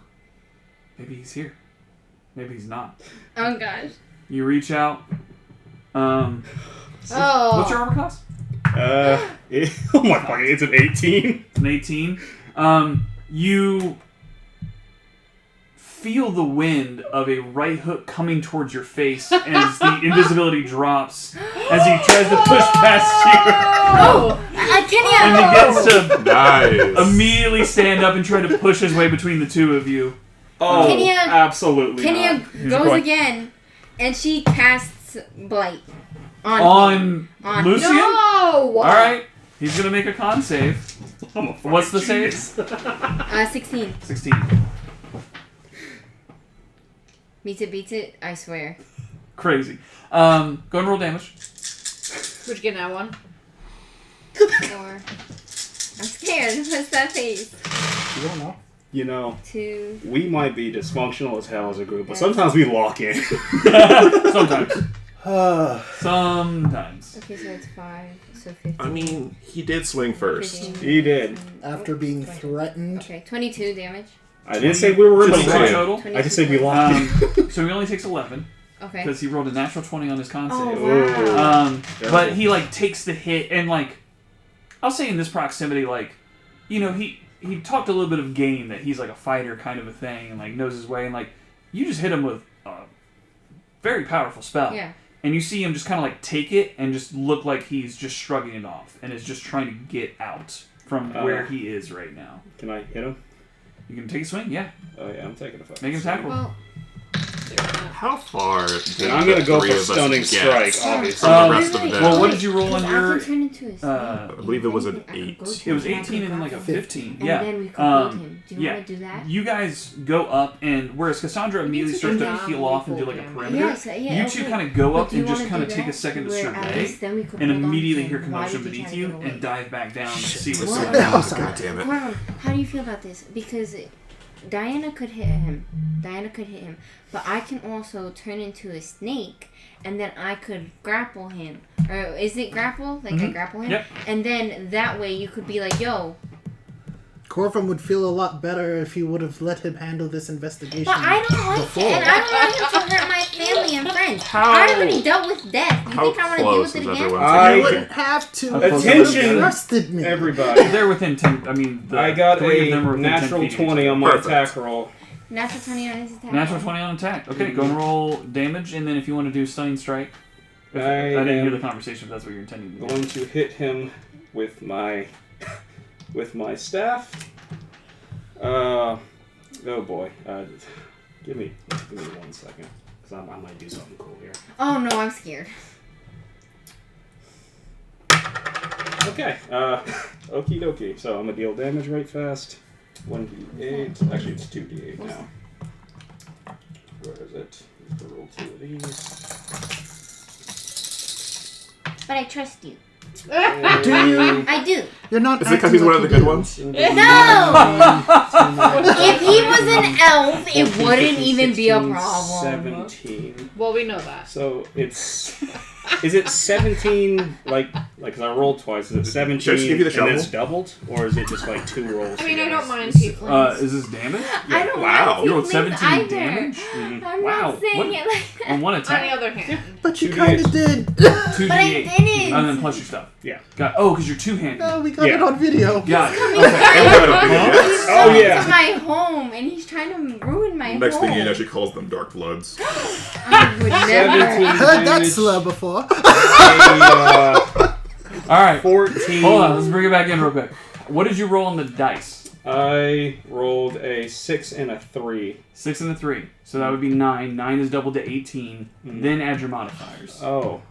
Maybe he's here. Maybe he's not. oh gosh. You reach out. Oh. What's your armor class? Oh my fucking, it's an 18. An 18. You feel the wind of a right hook coming towards your face as the invisibility drops as he tries to push past you. Oh! And he gets to Nice. immediately stand up and try to push his way between the two of you. Oh, Kenya- absolutely Kenya not. goes going- again, and she casts Blight On On- Lucian? No! Alright. He's going to make a con save. I'm a fucking What's the genius. save? 16. 16. Beats it, I swear. Crazy. Go and roll damage. Would you get that one? 4. I'm scared. What's that face? You don't know. You know, 2. we might be dysfunctional as hell as a group, but sometimes we lock in. Sometimes. Sometimes. Okay, so it's 5. So 15. I mean, he did swing first. 15, He did. After being threatened. Okay, 22 damage. I didn't say we were in the 22 fight. total. I just said we locked in. So he only takes 11 Okay. because he rolled a natural 20 on his con Oh, save. wow. But he like takes the hit and like I'll say in this proximity, like, you know, he talked a little bit of game that he's like a fighter kind of a thing and like knows his way and like you just hit him with a very powerful spell. Yeah. And you see him just kind of like take it and just look like he's just shrugging it off and is just trying to get out from where he is right now. Can I hit him? You can take a swing, yeah. Oh yeah, I'm taking a fucking Make him swing. tackle. Well, How far did And I'm the gonna go three for of us stunning get strike, obviously. from the rest of Really? them? Well, what did you roll on I your? can turn into a snake. I believe it was an I can 8. go to It was him and I 18 can and then like a grab him. 15. And Yeah. then we could hold him. Do you yeah. want to do that? You guys go up and whereas Cassandra immediately starts to down peel off and do like a before perimeter, Yes, yeah, you okay. two kind of go But up do you and just wanna kind of do take a that? second to Where at survey least then we could and hold on immediately to hear him. Why commotion did you beneath try to you get away? and dive back down to see what's What? going on. God damn it. Hold on. How do you feel about this? Because Diana could hit him. But I can also turn into a snake, and then I could grapple him. Or is it grapple? Like I grapple him? Yep. And then that way you could be like, yo. Corvum would feel a lot better if you would have let him handle this investigation. But I don't like before. it, and I don't want him to hurt my family and friends. How- I already dealt with death. You How think I want to deal close with is it again? everyone? I- You wouldn't have to. How close Attention! are they together? Trusted me. Everybody. They're within 10. I mean, the I got three of them are a within 10 natural feet of each 20 other. on my Perfect. attack roll. Natural 20 on his attack. Natural 20 on attack. Okay, go and roll damage, and then if you want to do stunning strike. I I didn't hear am the conversation. If that's what you're intending to do. going to hit him with my staff. Oh boy. Give me 1 second, because I might do something cool here. Oh no, I'm scared. Okay. Okie dokie. So I'm gonna deal damage right fast. 1d8. Actually, it's 2d8 now. Where is it? Let's go roll 2 of these. But I trust you. Do you? I do. You're not. Is it because he's one of the good ones? No! If he was an elf, it wouldn't even be a problem. 17. Well, we know that. So it's. Is it 17? Like, cause I rolled twice. Is it 17 Should I just give you the and then shovel? it's doubled, or is it just like 2 rolls? I mean, I together? don't mind people. Is this damage? I don't Wow. like You rolled tieflings 17 either. damage? I'm Wow. not saying What? it like that. On one On the attack? other hand, But you 2d8. kind of did. 2d8. But I didn't. And then plus your stuff. Yeah. Got because you're two-handed. No, we got Yeah. it on video. Got it. He's Oh, coming yeah. to my home, and he's trying to ruin my Next home. thing you know, she calls them Dark Bloods. I would 17 never. Heard that damage, slur before. All right. 14. Hold on. Let's bring it back in real quick. What did you roll on the dice? I rolled a 6 and a 3. 6 and a 3. So that would be 9. 9 is doubled to 18. Then add your modifiers. Oh.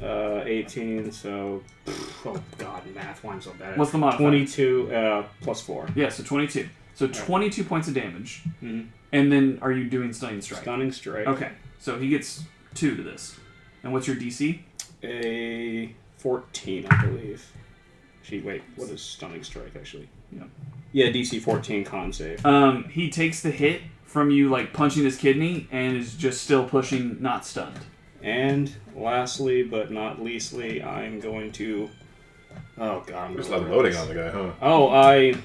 18, so... Oh, God, math. Why I'm so bad at it. What's the modifier? 22 plus 4. Yeah, so 22. So 22 points of damage. Mhm. And then are you doing stunning strike? Stunning strike. Okay. So he gets 2 to this. And what's your DC? A 14, I believe. Wait, what is stunning strike, actually? Yeah. Yeah, DC 14 con save. He takes the hit from you, like, punching his kidney and is just still pushing, not stunned. And lastly, but not leastly, I'm going to... Oh, God. There's a lot of loading on the guy, huh? Oh, I'm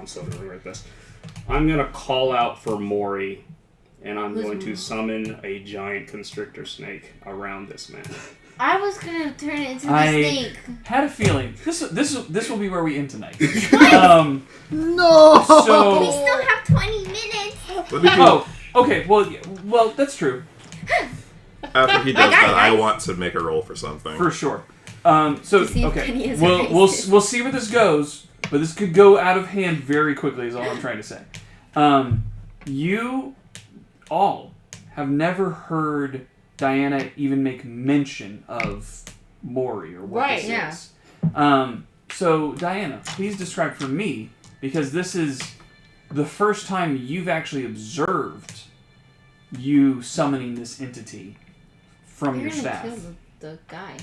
so going to write this. I'm going to call out for Mori, and I'm Who's going to Mori? summon a giant constrictor snake around this man. I was gonna turn it into the I snake. had a feeling this will be where we end tonight. No! So We still have 20 minutes. Let me do- oh, okay. Well, that's true After he does I got it, that, I guys. want to make a roll for something. for sure. So see if okay, Penny is we'll racist. see where this goes, but this could go out of hand very quickly. Is all I'm trying to say. You all have never heard Diana even make mention of Mori or what Right, this yeah. is. So Diana, please describe for me, because this is the first time you've actually observed you summoning this entity from You're your gonna staff. kill the guy.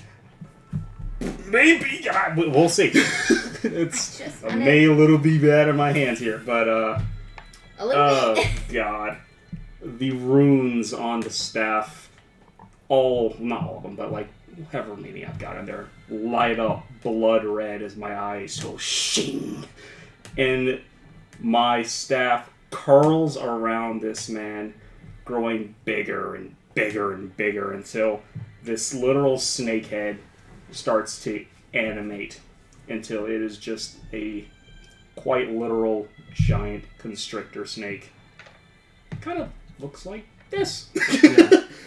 Maybe. We'll see. It's Just I may a little be bad in my hands here, but A little oh bit. god, the runes on the staff, not all of them, but like however many I've got in there, light up blood red as my eyes go shing, and my staff curls around this man, growing bigger and bigger and bigger until this literal snake head starts to animate until it is just a quite literal giant constrictor snake. Kind of looks like this.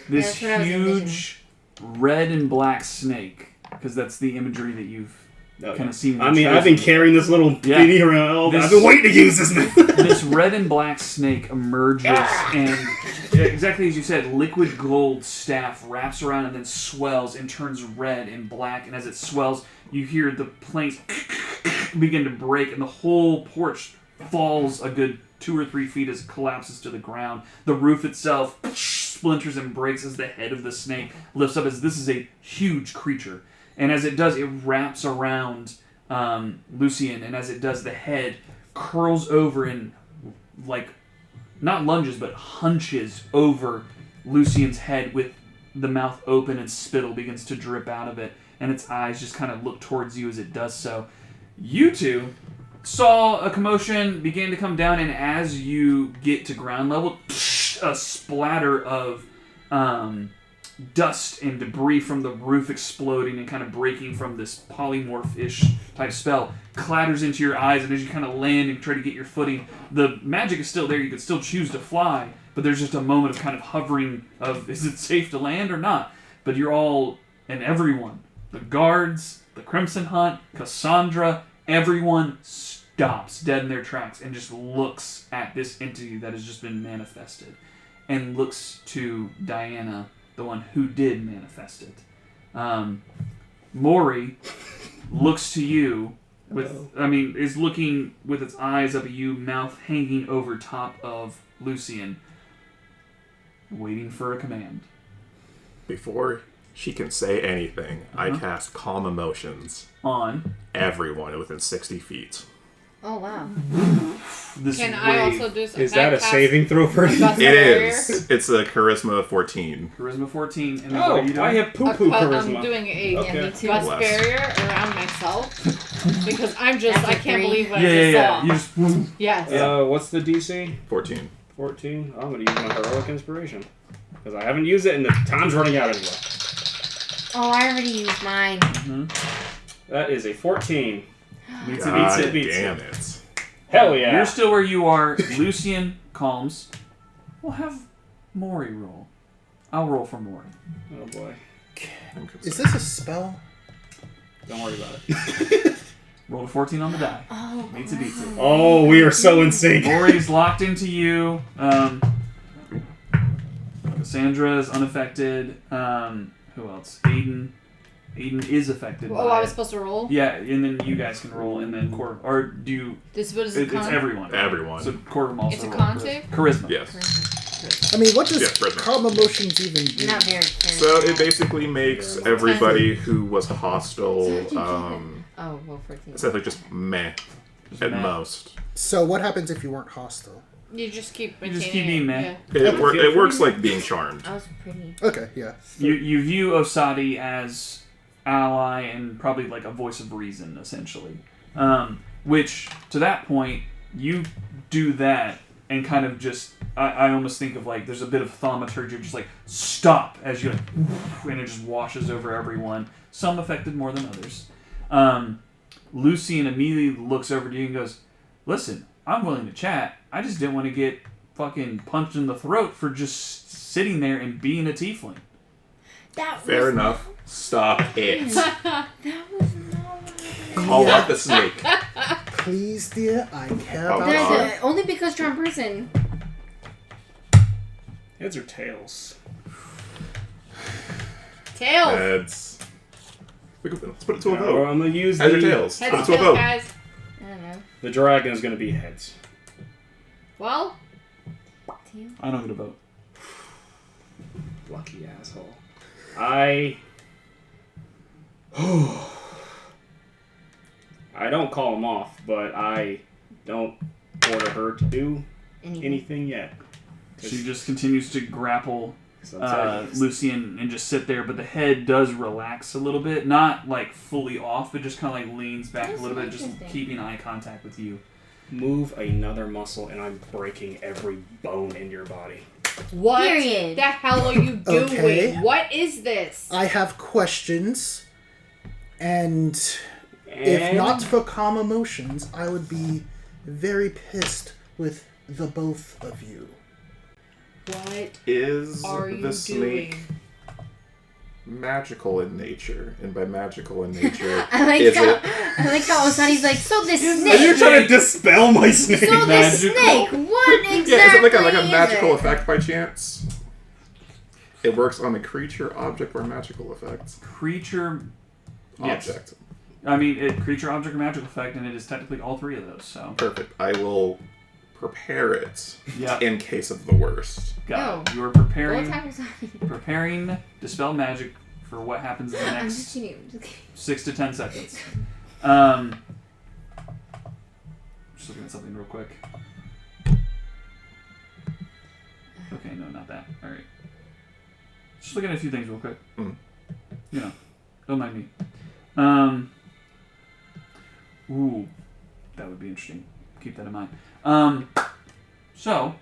This That's what I was huge red and black snake, because that's the imagery that you've kind of seen. I mean, I've been carrying this little Yeah. bitty around. This- I've been waiting to use this now. This red and black snake emerges and, exactly as you said, liquid gold staff wraps around and then swells and turns red and black. And as it swells, you hear the planks begin to break, and the whole porch falls a good 2 or 3 feet as it collapses to the ground. The roof itself splinters and breaks as the head of the snake lifts up, as this is a huge creature. And as it does, it wraps around Lucian, and as it does, the head curls over and, like, not lunges, but hunches over Lucian's head with the mouth open, and spittle begins to drip out of it, and its eyes just kind of look towards you as it does so. You two saw a commotion begin to come down, and as you get to ground level, a splatter of dust and debris from the roof exploding and kind of breaking from this polymorph-ish type spell clatters into your eyes, and as you kind of land and try to get your footing, the magic is still there. You could still choose to fly, but there's just a moment of kind of hovering of, is it safe to land or not? But you're all, and everyone, the guards, the Crimson Hunt, Cassandra, everyone stops dead in their tracks and just looks at this entity that has just been manifested, and looks to Diana, the one who did manifest it. Mori looks to you is looking with its eyes up at you, mouth hanging over top of Lucian, waiting for a command. Before she can say anything, I cast Calm Emotions. On Everyone within 60 feet. Oh, wow. this Can wave. I also just... Is can I that a cast saving throw for you? Bust It barrier? is. It's a Charisma 14. Charisma 14, and then Oh, what are you doing? I have poo-poo I'm charisma. doing a Okay. Yeah, me too. bust Bless. barrier around myself because I'm just... That's a I can't 3. believe what yeah, I just yeah. saw. You just Yes. What's the DC? 14. 14. I'm going to use my heroic inspiration. Because I haven't used it and the time's running out anyway. Oh, I already used mine. That is a 14. beats God it. damn it. Hell yeah. You're still where you are. Lucian calms. We'll have Mori roll. I'll roll for Mori. Oh boy. I'm Is concerned. this a spell? Don't worry about it. Roll a 14 on the die. Oh, Beats it, beats it. Oh, we are so in sync. Mori's locked into you. Cassandra is unaffected. Who else? Aiden. Aiden is affected. Oh, by I was it. supposed to roll? Yeah, and then you guys can roll, and then or do you? What is It's con? everyone. Everyone. So Corbin also. It's a roll con charisma. save? Charisma. Yes. I mean, what does Yeah, charisma. calm emotions even do? Not very So it basically makes everybody who was hostile, Oh, well, 14. essentially just meh at meh. most. So what happens if you weren't hostile? You just keep You just maintaining keep being it, meh. yeah. It works like being charmed. I was pretty. Okay, yeah. You view Osadi as ally and probably like a voice of reason, essentially. Which, to that point, you do that and kind of just I almost think of like there's a bit of thaumaturgy, just like stop as you and it just washes over everyone. Some affected more than others. Lucian immediately looks over to you and goes, "Listen, I'm willing to chat. I just didn't want to get fucking punched in the throat for just sitting there and being a tiefling." Fair enough. Stop it. That was not. Call out the snake. Please, dear, I care Oh, about God. you. Only because you're in prison. Heads or tails? Tails. Heads. Let's put it to a Or vote. I'm gonna use Heads or the tails? Heads Put or it to a tails, vote. guys. I don't know. the dragon is gonna be heads. Well, I'm not gonna vote. Lucky asshole. I don't call him off, but I don't order her to do anything yet. She just continues to grapple So I'm telling you, Lucian and just sit there, but the head does relax a little bit. Not like fully off, but just kind of like leans back That's a little bit, just interesting. keeping eye contact with you. move another muscle and I'm breaking every bone in your body. what Period. the hell are you doing? Okay. What is this? I have questions, and if not for calm emotions, I would be very pissed with the both of you. What Is are you the snake doing? magical in nature? And by magical in nature, I like is how it... I like how Osani's like, so this Are snake. you trying to dispel my snake? So this Magical? snake, what exactly Yeah, is it like a is magical it? effect by chance? It works on a creature, object, or magical effect. Creature, yes. Object. I mean, creature, object, or magical effect, and it is technically all three of those. So, Perfect. I will prepare it yeah, in case of the worst. got it. You are Go preparing, attack Osani. preparing dispel magic for what happens in the I'm just next kidding. I'm just kidding. 6 to 10 seconds. Just looking at something real quick. Okay, no, not that. All right. Just looking at a few things real quick. Mm. You know, don't mind me. Ooh, that would be interesting. Keep that in mind. So,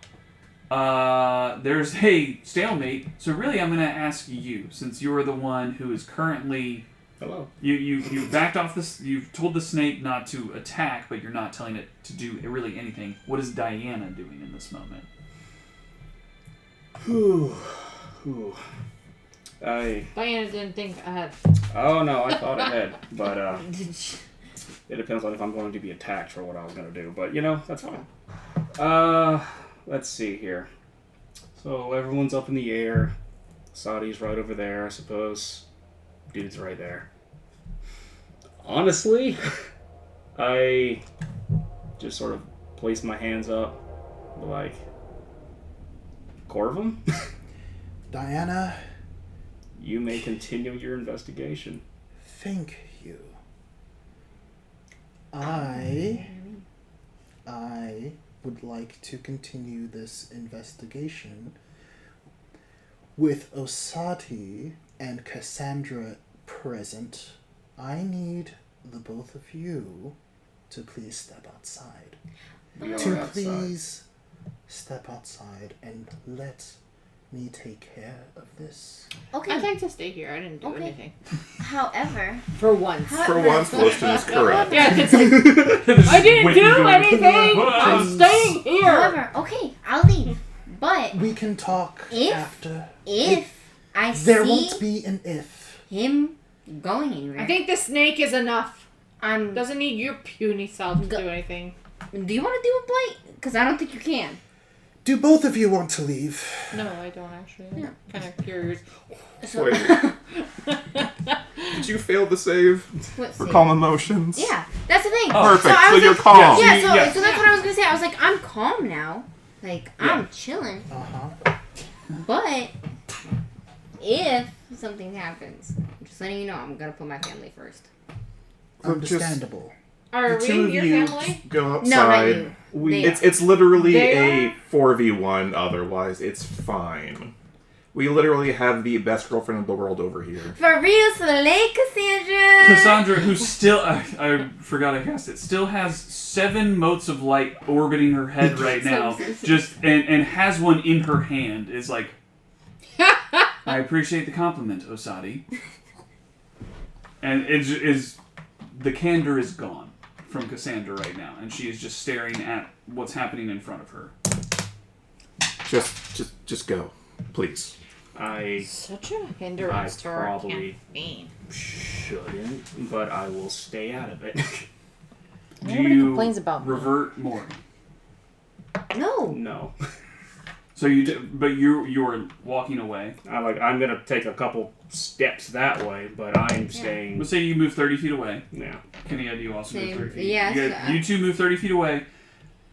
there's a stalemate. So really, I'm going to ask you, since you're the one who is currently... Hello. You backed off this. You've told the snake not to attack, but you're not telling it to do really anything. What is Diana doing in this moment? Whew. Diana didn't think ahead. Oh no, I thought ahead, but it depends on if I'm going to be attacked for what I was going to do. But you know, that's fine. Let's see here. So everyone's up in the air. Sadi's right over there, I suppose. Dude's right there. Honestly, I just sort of place my hands up, like Corvum. Diana, You may continue your investigation. thank you. I would like to continue this investigation with Osati and Cassandra present. I need the both of you to please step outside. We are To outside. please step outside and let me take care of this. I'd like to stay here. I didn't do Okay. anything. However, For once. For once, Wilson is correct. Yeah, it's like, I didn't do anything! I'm Please. staying here! however, okay, I'll leave. But We can talk If- after. if I There see won't be an if. him going anywhere, I think the snake is enough. I'm. Doesn't need your puny self to Go- do anything. Do you want to do a blight? Because I don't think you can. Do both of you want to leave? No, I don't actually. Yeah. I'm kind of curious. So, Wait. Did you fail the save let's for see. calm emotions? Yeah, that's the thing. Perfect. So, I So was you're like, calm. Yeah, so, Yeah. so that's what I was gonna say. I was like, I'm calm now. Like I'm chilling. Uh-huh. But if something happens, I'm just letting you know, I'm gonna put my family first. So just Understandable. Are the two we of your you family? just go No, outside. not you. We- They It's literally They a are? 4v1 otherwise. It's fine. We literally have the best girlfriend in the world over here. For real, Slay, Cassandra. Cassandra, who still, I forgot I cast it, still has 7 motes of light orbiting her head right now, just and has one in her hand, is like, I appreciate the compliment, Osadi. And the candor is gone from Cassandra right now, and she is just staring at what's happening in front of her. Just go, please. Such a hindrance to our probably campaign. shouldn't, but I will stay out of it. Do Nobody you complains about me. revert more? No. No. So you're walking away. I'm gonna take a couple steps that way, but I'm staying. Let's say you move 30 feet away. Yeah. Kenia, do you also move Same. 30 feet? Yes. You two move 30 feet away.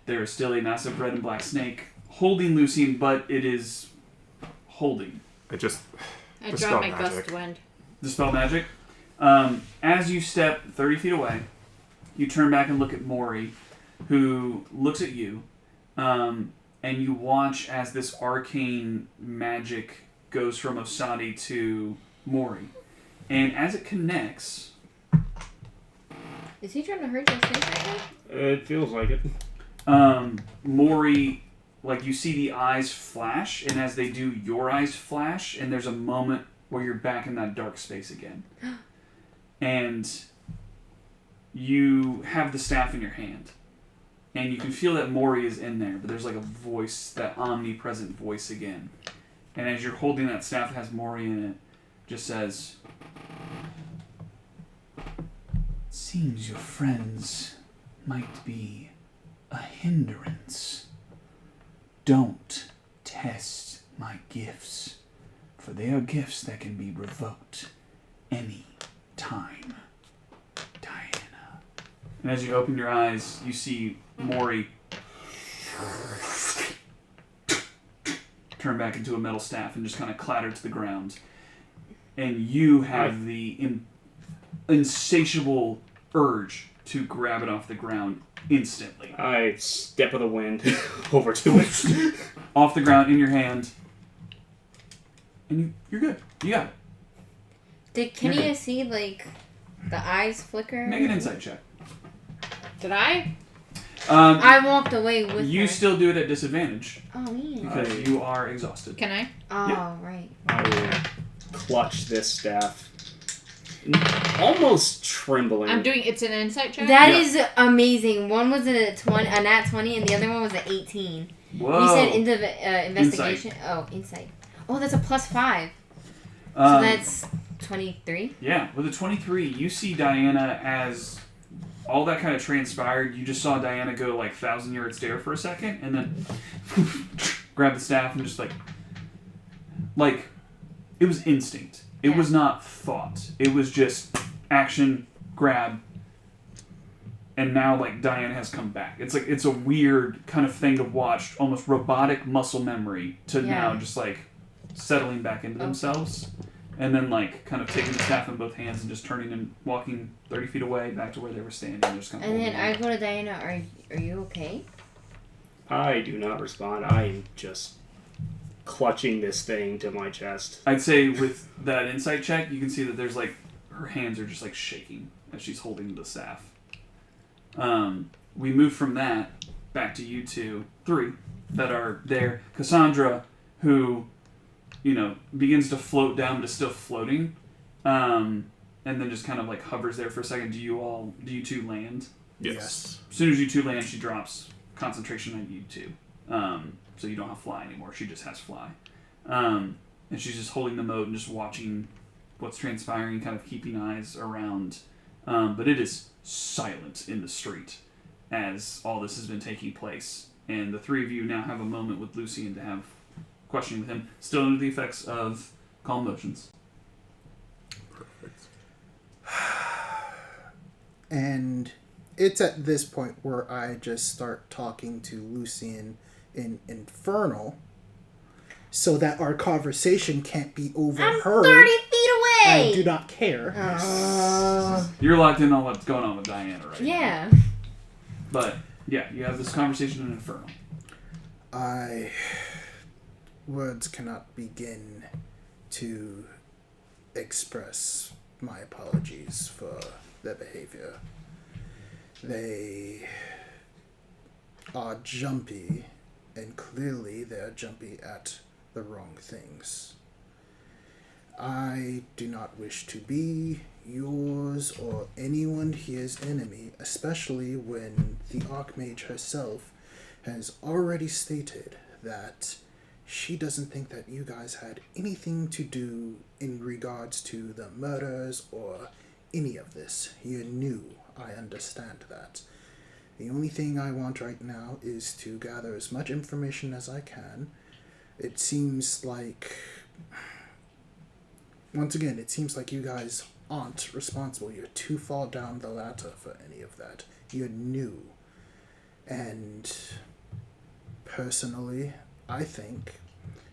There is still a massive red and black snake holding Lucien, but it is holding. I Dispel draw my magic. gust wind. Dispel magic. As you step 30 feet away, you turn back and look at Mori, who looks at you, and you watch as this arcane magic goes from Osadi to Mori. And as it connects... Is he trying to hurt your snake right now? It feels like it. Mori, like you see the eyes flash, and as they do, your eyes flash, and there's a moment where you're back in that dark space again. And you have the staff in your hand. And you can feel that Mori is in there, but there's like a voice, that omnipresent voice again. And as you're holding that staff that has Mori in it, just says, "Seems your friends might be a hindrance. Don't test my gifts, for they are gifts that can be revoked any time. Diana." And as you open your eyes, you see Mori turn back into a metal staff and just kind of clatter to the ground. And you have the insatiable urge to grab it off the ground instantly. I step of the wind over to it. Off the ground, in your hand. And you're good. You got it. Did Kenia see, like, the eyes flicker? Make an insight check. Did I? I walked away with You her. still do it at disadvantage Oh, man. because you are exhausted. Can I? Oh, Yeah. right. I will clutch this staff, almost trembling. I'm doing. It's an insight check. That Yeah. is amazing. One was a nat 20, and the other one was an 18. Whoa. You said investigation? Oh, insight. Oh, that's a +5. So that's 23. Yeah, with a 23, you see Diana as all that kind of transpired. You just saw Diana go like 1,000-yard stare for a second, and then grab the staff and just like it was instinct. It was not thought. It was just action, grab, and now like Diana has come back. It's a weird kind of thing to watch, almost robotic muscle memory to now just like settling back into themselves. And then, like, kind of taking the staff in both hands and just turning and walking 30 feet away back to where they were standing. Just kind of And then I go to Diana. Are you okay? I do not respond. I am just clutching this thing to my chest. I'd say with that insight check, you can see that there's, like, her hands are just, like, shaking as she's holding the staff. We move from that back to you three that are there. Cassandra, who... begins to float down, but is still floating, and then just kind of like hovers there for a second. Do you two land? Yes. As soon as you two land, she drops concentration on you two, so you don't have fly anymore. She just has fly, and she's just holding the mode and just watching what's transpiring, kind of keeping eyes around. But it is silent in the street as all this has been taking place, and the three of you now have a moment with Lucien to have questioning with him, still under the effects of calm motions. Perfect. And it's at this point where I just start talking to Lucien in Infernal so that our conversation can't be overheard. I'm 30 feet away! I do not care. You're locked in on what's going on with Diana right now. Yeah. But, yeah, you have this conversation in Infernal. I words cannot begin to express my apologies for their behavior. They are jumpy, and clearly they are jumpy at the wrong things. I do not wish to be yours or anyone here's enemy, especially when the Archmage herself has already stated that she doesn't think that you guys had anything to do in regards to the murders or any of this. You're new, I understand that. The only thing I want right now is to gather as much information as I can. It seems like... Once again, it seems like you guys aren't responsible. You're too far down the ladder for any of that. You're new. And personally, I think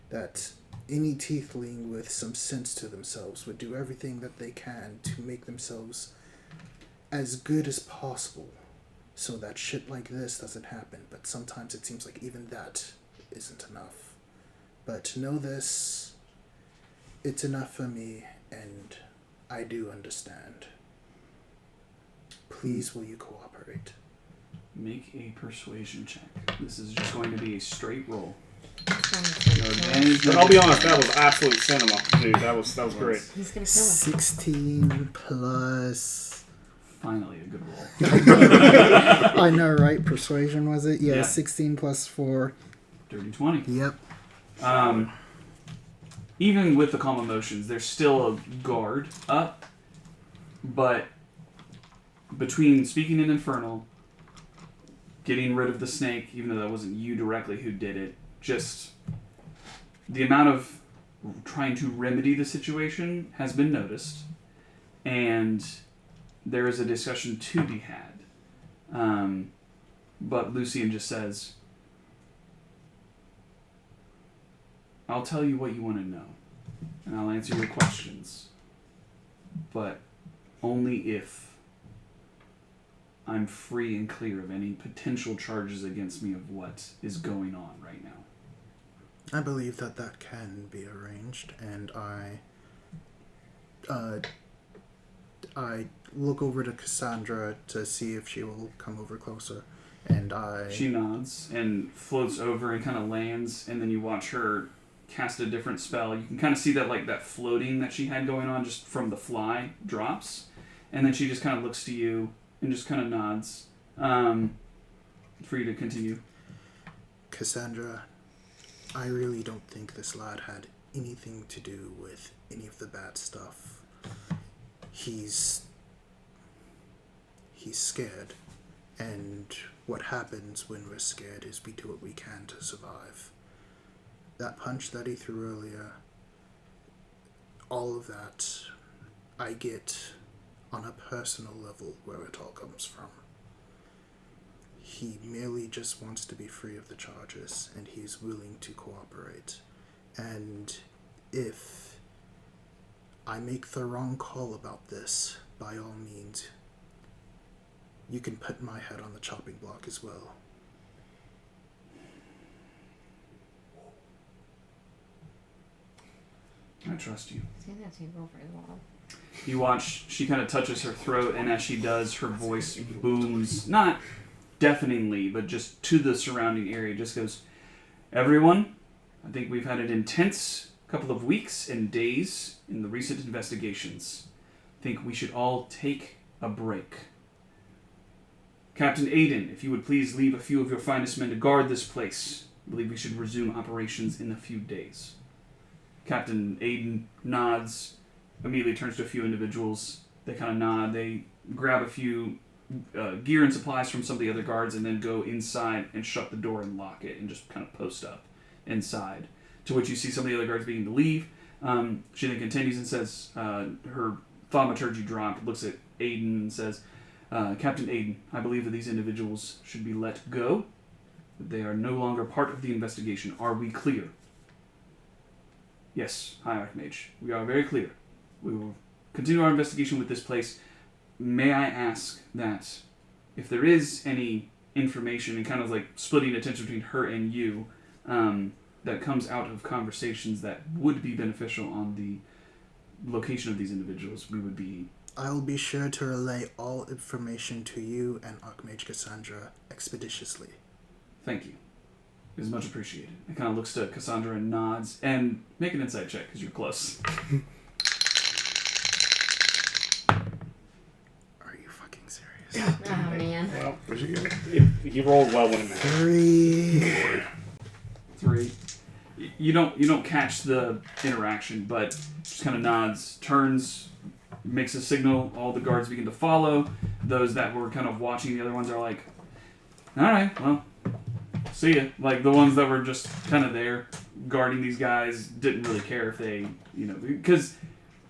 that any tiefling with some sense to themselves would do everything that they can to make themselves as good as possible so that shit like this doesn't happen. But sometimes it seems like even that isn't enough. But to know this, it's enough for me, and I do understand. Please, will you cooperate? Make a persuasion check. This is just going to be a straight roll. But I'll be honest, that was absolute cinema, dude. That was great. He's gonna kill us. 16 plus... Finally, a good roll. I know, right? Persuasion, was it? Yeah, Yeah. 16 plus 4. Dirty 20. Yep. Even with the calm emotions, there's still a guard up, but between speaking in Infernal, getting rid of the snake, even though that wasn't you directly who did it, just the amount of trying to remedy the situation has been noticed, and there is a discussion to be had. But Lucian just says, I'll tell you what you want to know, and I'll answer your questions, but only if I'm free and clear of any potential charges against me of what is going on right now. I believe that that can be arranged, and I look over to Cassandra to see if she will come over closer, and She nods and floats over and kind of lands, and then you watch her cast a different spell. You can kind of see that that floating that she had going on just from the fly drops, and then she just kind of looks to you and just kind of nods for you to continue. Cassandra, I really don't think this lad had anything to do with any of the bad stuff. He's scared, and what happens when we're scared is we do what we can to survive. That punch that he threw earlier, all of that, I get on a personal level where it all comes from. He merely just wants to be free of the charges, and he's willing to cooperate. And if I make the wrong call about this, by all means, you can put my head on the chopping block as well. I trust you. Say that to roll very well. You watch, she kind of touches her throat, and as she does, her voice booms, not deafeningly, but just to the surrounding area, just goes, everyone, I think we've had an intense couple of weeks and days in the recent investigations. I think we should all take a break. Captain Aiden, if you would please leave a few of your finest men to guard this place. I believe we should resume operations in a few days. Captain Aiden nods, immediately turns to a few individuals. They kind of nod. They grab a few gear and supplies from some of the other guards and then go inside and shut the door and lock it and just kind of post up inside. To which you see some of the other guards beginning to leave. She then continues and says, her thaumaturgy dropped, looks at Aiden and says, Captain Aiden, I believe that these individuals should be let go. That they are no longer part of the investigation. Are we clear? Yes, High Archmage. We are very clear. We will continue our investigation with this place. May I ask that if there is any information and kind of like splitting attention between her and you, that comes out of conversations that would be beneficial on the location of these individuals, we would be... I'll be sure to relay all information to you and Archmage Cassandra expeditiously. Thank you. It is much appreciated. It kind of looks to Cassandra and nods, and make an insight check, because you're close. Are you fucking serious? Oh, man. Well, What'd you get? he rolled well when it mattered. 3. 3. You don't catch the interaction, but just kind of nods, turns, makes a signal. All the guards begin to follow. Those that were kind of watching the other ones are like, all right, well, see ya. Like, the ones that were just kind of there guarding these guys didn't really care if they, because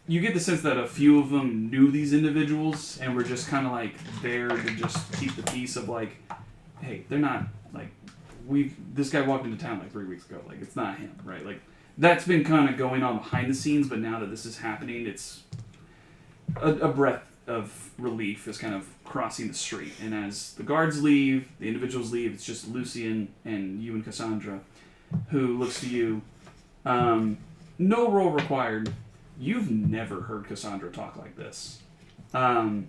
you get the sense that a few of them knew these individuals and were just kind of like there to just keep the peace of like, hey, they're not like, this guy walked into town like 3 weeks ago. Like, it's not him, right? Like, that's been kind of going on behind the scenes, but now that this is happening, it's a breath of relief is kind of crossing the street. And as the guards leave, the individuals leave, it's just Lucian and you and Cassandra, who looks to you. No role required. You've never heard Cassandra talk like this. Even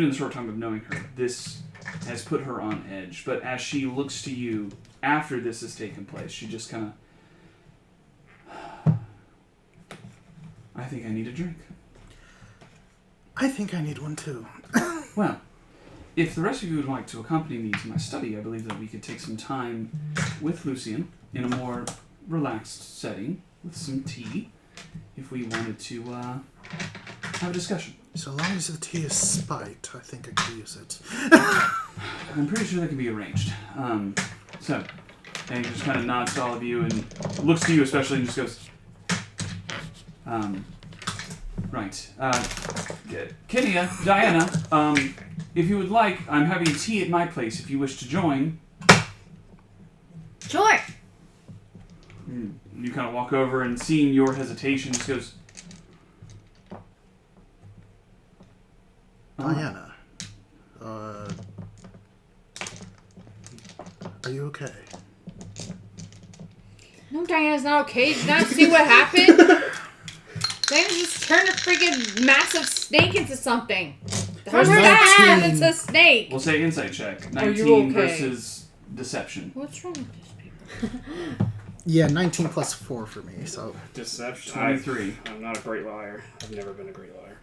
in the short time of knowing her, this has put her on edge. But as she looks to you after this has taken place, she just kind of... I think I need a drink. I think I need one too. Well, if the rest of you would like to accompany me to my study, I believe that we could take some time with Lucian in a more relaxed setting with some tea, if we wanted to have a discussion. So long as the tea is spiked, I think I could use it. I'm pretty sure that can be arranged. And he just kind of nods to all of you and looks to you especially and just goes, right. Kenia, Diana, if you would like, I'm having tea at my place if you wish to join. Sure. You kind of walk over and seeing your hesitation, just goes, Diana, are you okay? No, Diana's not okay. Did you not see what happened? Diana just turned a freaking massive snake into something. How's that? It's a snake. We'll say insight check. Are 19 you okay? versus deception. What's wrong with this people? Yeah, 19 plus 4 for me, so... Deception. 23. I'm not a great liar. I've never been a great liar.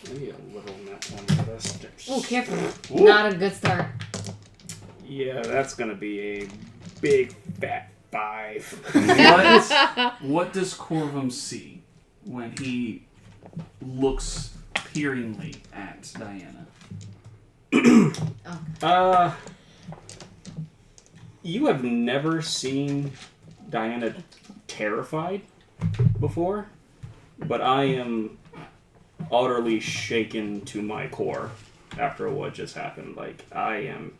Maybe a little net one for this. Oh, careful. Ooh. Not a good start. Yeah, that's gonna be a big fat 5. What does Corvum see when he looks peeringly at Diana? You have never seen Diana terrified before, but I am utterly shaken to my core after what just happened. Like, I am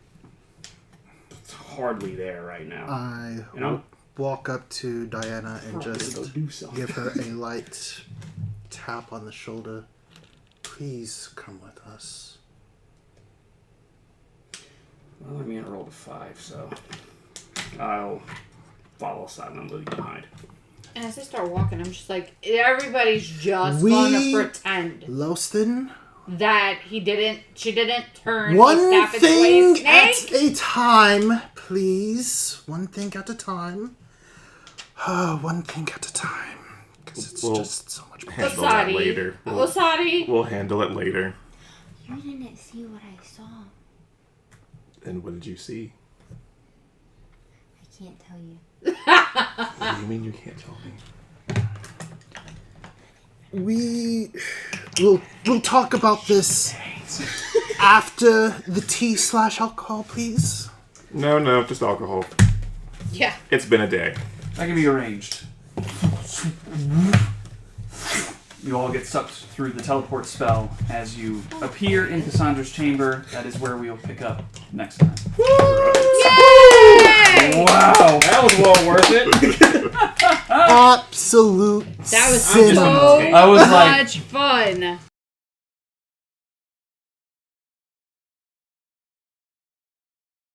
hardly there right now. I walk up to Diana and just give her a light tap on the shoulder. Please come with us. Well, I mean, I rolled a 5, so I'll follow Simon and leave behind. And as I start walking, I'm just like, everybody's just gonna pretend Loston, that she didn't turn one the staff into a thing snake. at a time, please. One thing at a time. One thing at a time. Because it's just so much better. Handle that later. Osadi. We'll handle it later. You didn't see what I saw. And what did you see? I can't tell you. What do you mean you can't tell me? We'll talk about this after the tea/alcohol, please. No, just alcohol. Yeah. It's been a day. That can be arranged. You all get sucked through the teleport spell as you appear in Cassandra's chamber. That is where we'll pick up next time. Yay! Wow! That was well worth it. Absolute That was cinema. so I was like, much fun.